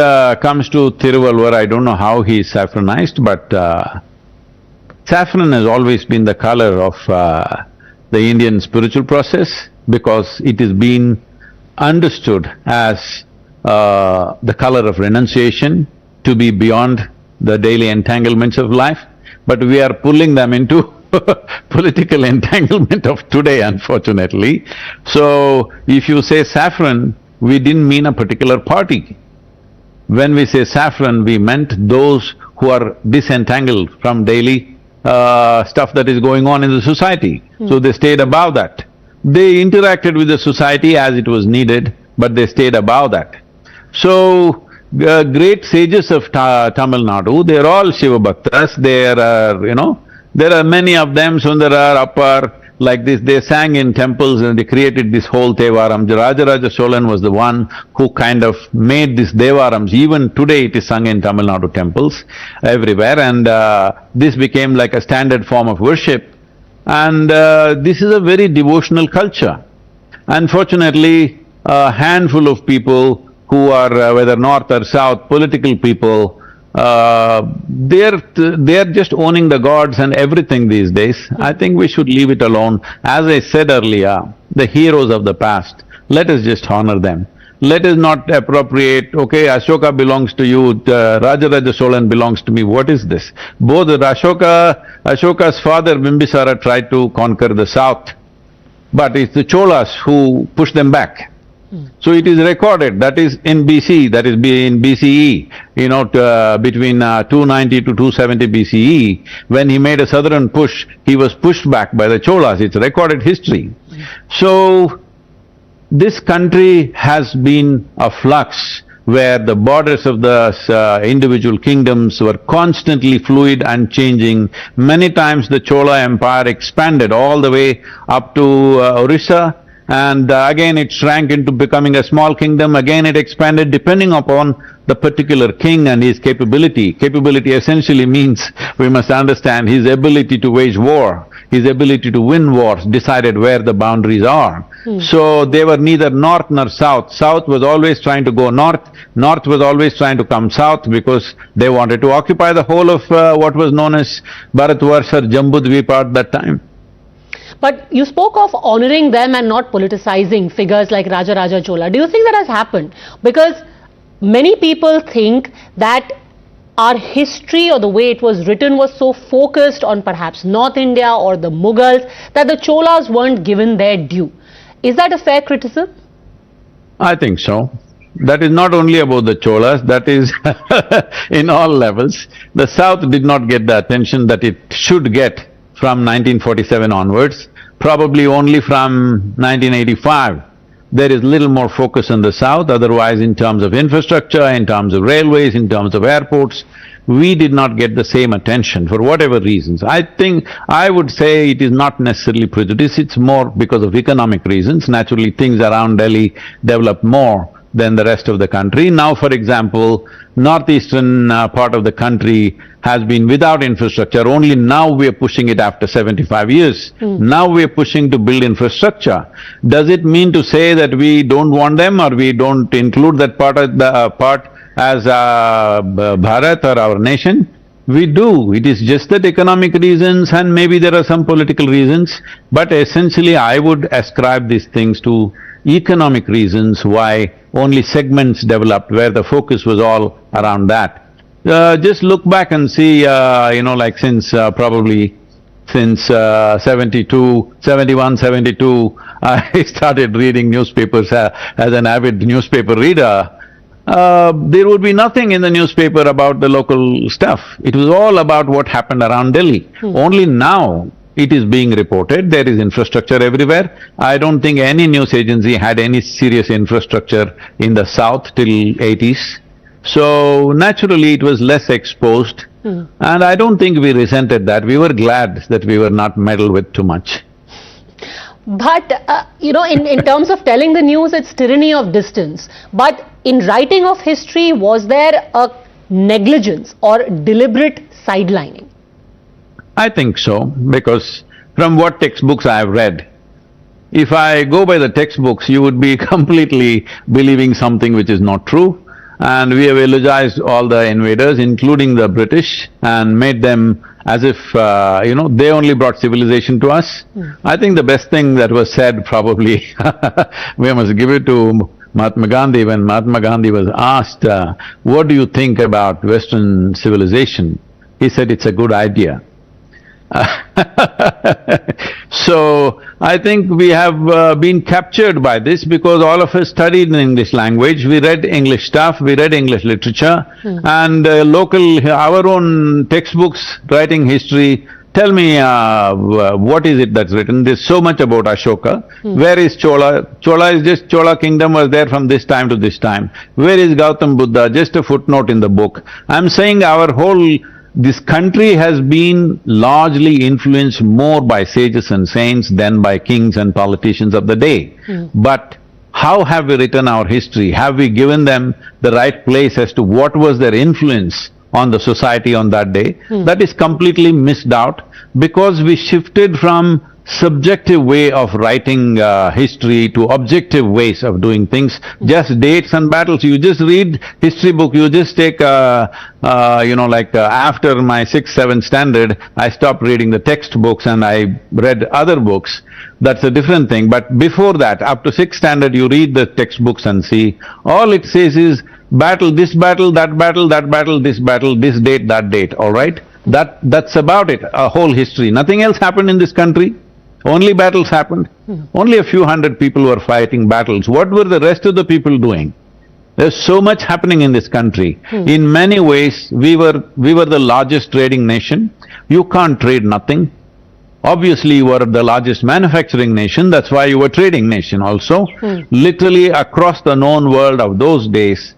comes to Tiruvalluvar, I don't know how he is saffronized, but saffron has always been the color of the Indian spiritual process, because it is being understood as the color of renunciation, to be beyond the daily entanglements of life, but we are pulling them into political entanglement of today, unfortunately. So, if you say saffron, we didn't mean a particular party. When we say saffron, we meant those who are disentangled from daily stuff that is going on in the society. So they stayed above that. They interacted with the society as it was needed, but they stayed above that. So, great sages of Tamil Nadu, they're all Shiva Bhaktas, there are many of them, Sundara, Appar, like this, they sang in temples and they created this whole Devaram. Raja Cholan was the one who kind of made these Devarams. Even today it is sung in Tamil Nadu temples everywhere, and this became like a standard form of worship. And this is a very devotional culture. Unfortunately, a handful of people who are whether north or south, political people, they're just owning the gods and everything these days. I think we should leave it alone. As I said earlier, the heroes of the past, let us just honor them. Let us not appropriate, okay, Ashoka belongs to you, Raja Cholan belongs to me. What is this? Both Ashoka's father Bimbisara tried to conquer the south, but it's the Cholas who pushed them back. So it is recorded, that is in BC, that is in BCE, between 290 to 270 BCE, when he made a southern push, he was pushed back by the Cholas. It's recorded history. So, this country has been a flux where the borders of the individual kingdoms were constantly fluid and changing. Many times the Chola Empire expanded all the way up to Orissa, and again it shrank into becoming a small kingdom, again it expanded depending upon the particular king and his capability. Capability essentially means, we must understand, his ability to wage war, his ability to win wars decided where the boundaries are. So they were neither north nor south. South was always trying to go north, north was always trying to come south, because they wanted to occupy the whole of what was known as Bharatvarsha or Jambudvipa at that time. But you spoke of honoring them and not politicizing figures like Raja Chola. Do you think that has happened? Because many people think that our history or the way it was written was so focused on perhaps North India or the Mughals that the Cholas weren't given their due. Is that a fair criticism? I think so. That is not only about the Cholas, that is in all levels. The South did not get the attention that it should get from 1947 onwards, probably only from 1985. There is little more focus on the South, otherwise in terms of infrastructure, in terms of railways, in terms of airports, we did not get the same attention for whatever reasons. I think, I would say it is not necessarily prejudice, it's more because of economic reasons. Naturally, things around Delhi developed more than the rest of the country. Now, for example, northeastern part of the country has been without infrastructure. Only now we are pushing it after 75 years. Now we are pushing to build infrastructure. Does it mean to say that we don't want them or we don't include that part of the part as Bharat or our nation? We do. It is just that economic reasons and maybe there are some political reasons, but essentially I would ascribe these things to economic reasons why only segments developed where the focus was all around that. Just look back and see, like since probably since 71, 72, I started reading newspapers as an avid newspaper reader. There would be nothing in the newspaper about the local stuff. It was all about what happened around Delhi. Only now it is being reported, there is infrastructure everywhere. I don't think any news agency had any serious infrastructure in the south till 80s. So naturally it was less exposed and I don't think we resented that. We were glad that we were not meddled with too much. But, in terms of telling the news, it's tyranny of distance. But in writing of history, was there a negligence or deliberate sidelining? I think so, because from what textbooks I have read, if I go by the textbooks, you would be completely believing something which is not true. And we have eulogized all the invaders, including the British, and made them as if, they only brought civilization to us. I think the best thing that was said probably, we must give it to Mahatma Gandhi. When Mahatma Gandhi was asked, what do you think about Western civilization? He said, it's a good idea. So, I think we have been captured by this because all of us studied in English language, we read English stuff, we read English literature and our own textbooks writing history. Tell me, what is it that's written? There's so much about Ashoka. Where is Chola? Chola is just Chola kingdom was there from this time to this time. Where is Gautam Buddha? Just a footnote in the book. I'm saying this country has been largely influenced more by sages and saints than by kings and politicians of the day. But how have we written our history? Have we given them the right place as to what was their influence on the society on that day? That is completely missed out because we shifted from subjective way of writing history to objective ways of doing things, just dates and battles. You just read history book, you just take, after my 6th, 7th standard, I stopped reading the textbooks and I read other books. That's a different thing. But before that, up to 6th standard, you read the textbooks and see, all it says is battle, this battle, that battle, that battle, this date, that date, all right? That's about it, a whole history. Nothing else happened in this country. Only battles happened. Only a few hundred people were fighting battles. What were the rest of the people doing? There's so much happening in this country. In many ways, we were the largest trading nation. You can't trade nothing. Obviously, you were the largest manufacturing nation, that's why you were trading nation also. Literally across the known world of those days,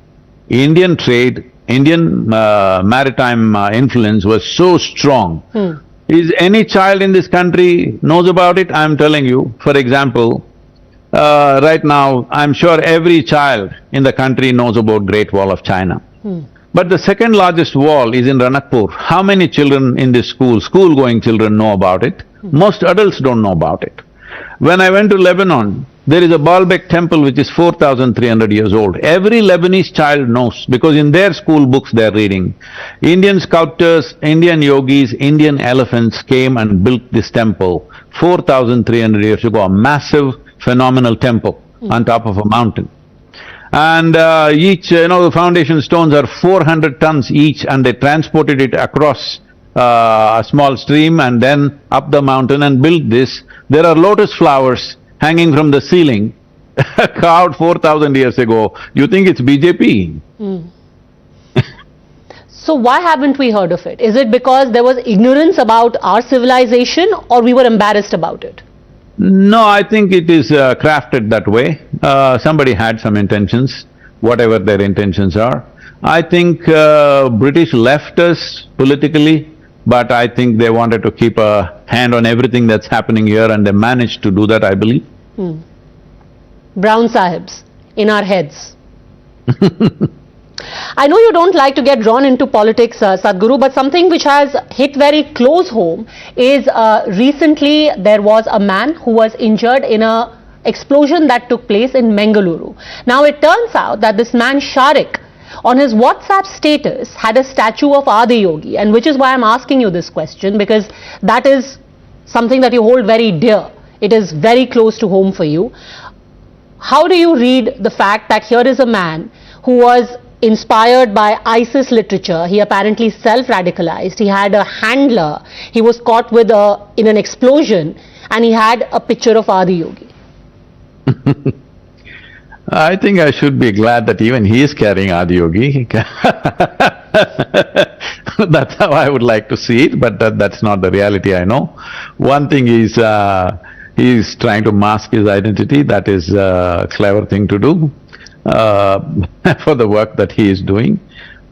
Indian trade, Indian maritime influence was so strong. Is any child in this country knows about it? I'm telling you, for example, right now, I'm sure every child in the country knows about Great Wall of China. But the second largest wall is in Ranakpur. How many children in this school-going children know about it? Most adults don't know about it. When I went to Lebanon, there is a Baalbek temple which is 4,300 years old. Every Lebanese child knows because in their school books they are reading. Indian sculptors, Indian yogis, Indian elephants came and built this temple 4,300 years ago, a massive, phenomenal temple on top of a mountain. And each, the foundation stones are 400 tons each and they transported it across a small stream and then up the mountain and built this. There are lotus flowers hanging from the ceiling, carved 4,000 years ago. You think it's BJP? So why haven't we heard of it? Is it because there was ignorance about our civilization or we were embarrassed about it? No, I think it is crafted that way. Somebody had some intentions, whatever their intentions are. I think British left us politically, but I think they wanted to keep a hand on everything that's happening here, and they managed to do that, I believe. Brown Sahibs in our heads. I know you don't like to get drawn into politics, Sadhguru, but something which has hit very close home is recently there was a man who was injured in a explosion that took place in Mangaluru. Now it turns out that this man Sharik on his WhatsApp status had a statue of Adi Yogi, and which is why I'm asking you this question, because that is something that you hold very dear. It is very close to home for you. How do you read the fact that here is a man who was inspired by ISIS literature? He apparently self-radicalized, he had a handler, he was caught with in an explosion, and he had a picture of Adi Yogi. I think I should be glad that even he is carrying Adi Yogi. That's how I would like to see it, but that's not the reality, I know. One thing is, he's trying to mask his identity. That is a clever thing to do for the work that he is doing.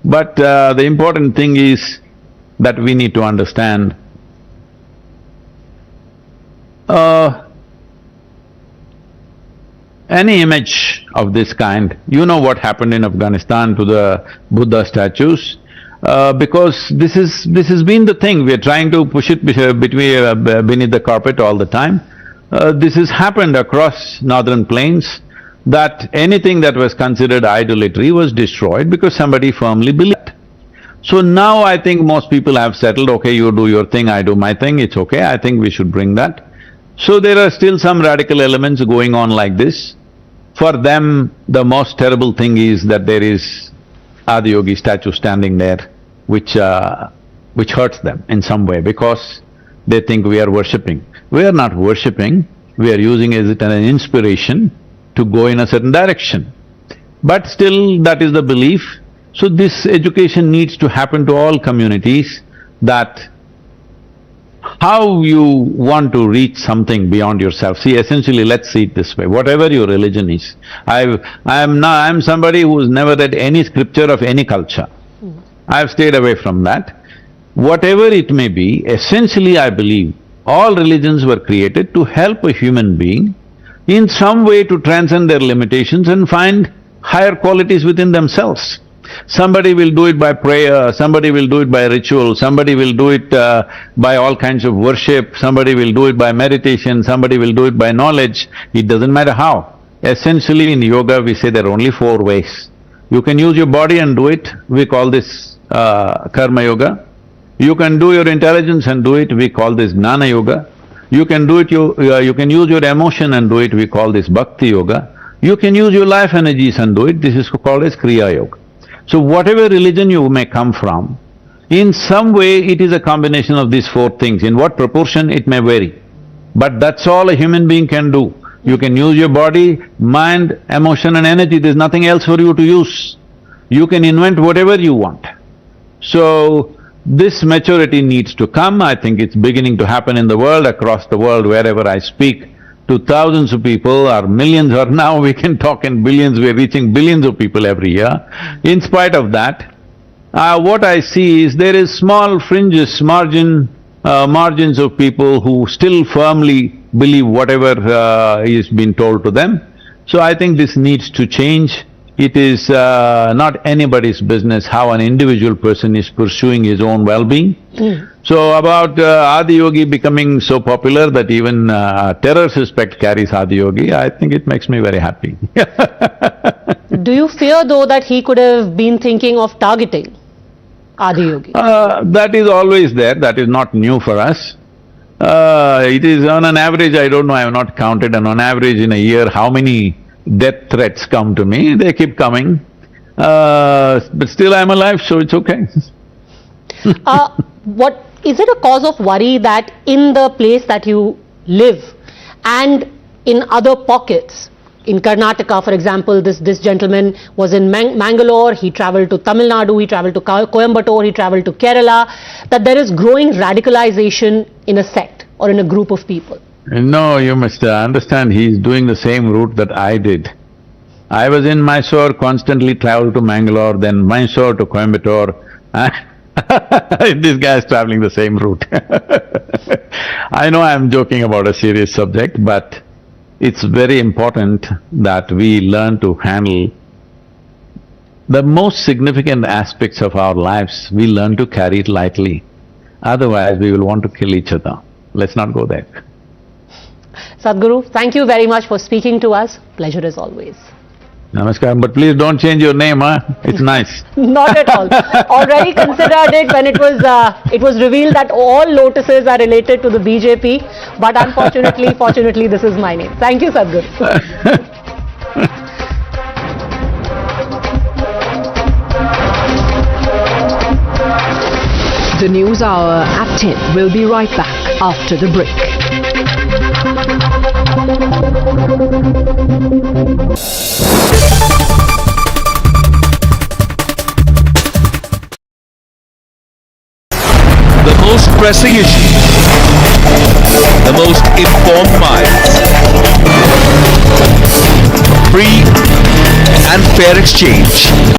But the important thing is that we need to understand any image of this kind. You know what happened in Afghanistan to the Buddha statues, because this has been the thing. We are trying to push it beneath the carpet all the time. This has happened across northern plains, that anything that was considered idolatry was destroyed because somebody firmly believed. So now I think most people have settled, okay, you do your thing, I do my thing, it's okay, I think we should bring that. So there are still some radical elements going on like this. For them, the most terrible thing is that there is Adi Yogi statue standing there, which hurts them in some way, because they think we are worshipping. We are not worshipping, we are using it as an inspiration to go in a certain direction. But still, that is the belief. So this education needs to happen to all communities, that how you want to reach something beyond yourself. See, essentially, let's see it this way, whatever your religion is. I'm somebody who's never read any scripture of any culture. I've stayed away from that. Whatever it may be, essentially I believe all religions were created to help a human being in some way to transcend their limitations and find higher qualities within themselves. Somebody will do it by prayer, somebody will do it by ritual, somebody will do it by all kinds of worship, somebody will do it by meditation, somebody will do it by knowledge. It doesn't matter how. Essentially in yoga we say there are only four ways. You can use your body and do it, we call this karma yoga. You can do your intelligence and do it, we call this jnana yoga. You can do it, you can use your emotion and do it, we call this bhakti yoga. You can use your life energies and do it, this is called as kriya yoga. So whatever religion you may come from, in some way it is a combination of these four things. In what proportion it may vary, but that's all a human being can do. You can use your body, mind, emotion and energy, there's nothing else for you to use. You can invent whatever you want. So this maturity needs to come. I think it's beginning to happen in the world, across the world, wherever I speak to thousands of people or millions, or now we can talk in billions, we're reaching billions of people every year. In spite of that, what I see is there is small fringes, margins of people who still firmly believe whatever is being told to them. So I think this needs to change. It is not anybody's business how an individual person is pursuing his own well-being. So about Adi Yogi becoming so popular that even terror suspect carries Adi Yogi, I think it makes me very happy. Do you fear though that he could have been thinking of targeting Adi Yogi? That is always there, that is not new for us. It is on an average, I don't know, I have not counted, and on average in a year how many death threats come to me, they keep coming. But still I'm alive, so it's okay. What is it a cause of worry that in the place that you live and in other pockets, in Karnataka for example, this gentleman was in Mangalore, he travelled to Tamil Nadu, he travelled to Coimbatore, he travelled to Kerala, that there is growing radicalization in a sect or in a group of people? No, you must understand, he is doing the same route that I did. I was in Mysore, constantly traveled to Mangalore, then Mysore to Coimbatore. This guy is traveling the same route. I know I'm joking about a serious subject, but it's very important that we learn to handle the most significant aspects of our lives. We learn to carry it lightly. Otherwise, we will want to kill each other. Let's not go there. Sadhguru, thank you very much for speaking to us. Pleasure as always. Namaskar, but please don't change your name, huh? It's nice. Not at all. Already considered it when it was revealed that all lotuses are related to the BJP, but fortunately, this is my name. Thank you, Sadhguru. The News Hour at 10 will be right back after the break. The most pressing issues, the most informed minds, free and fair exchange.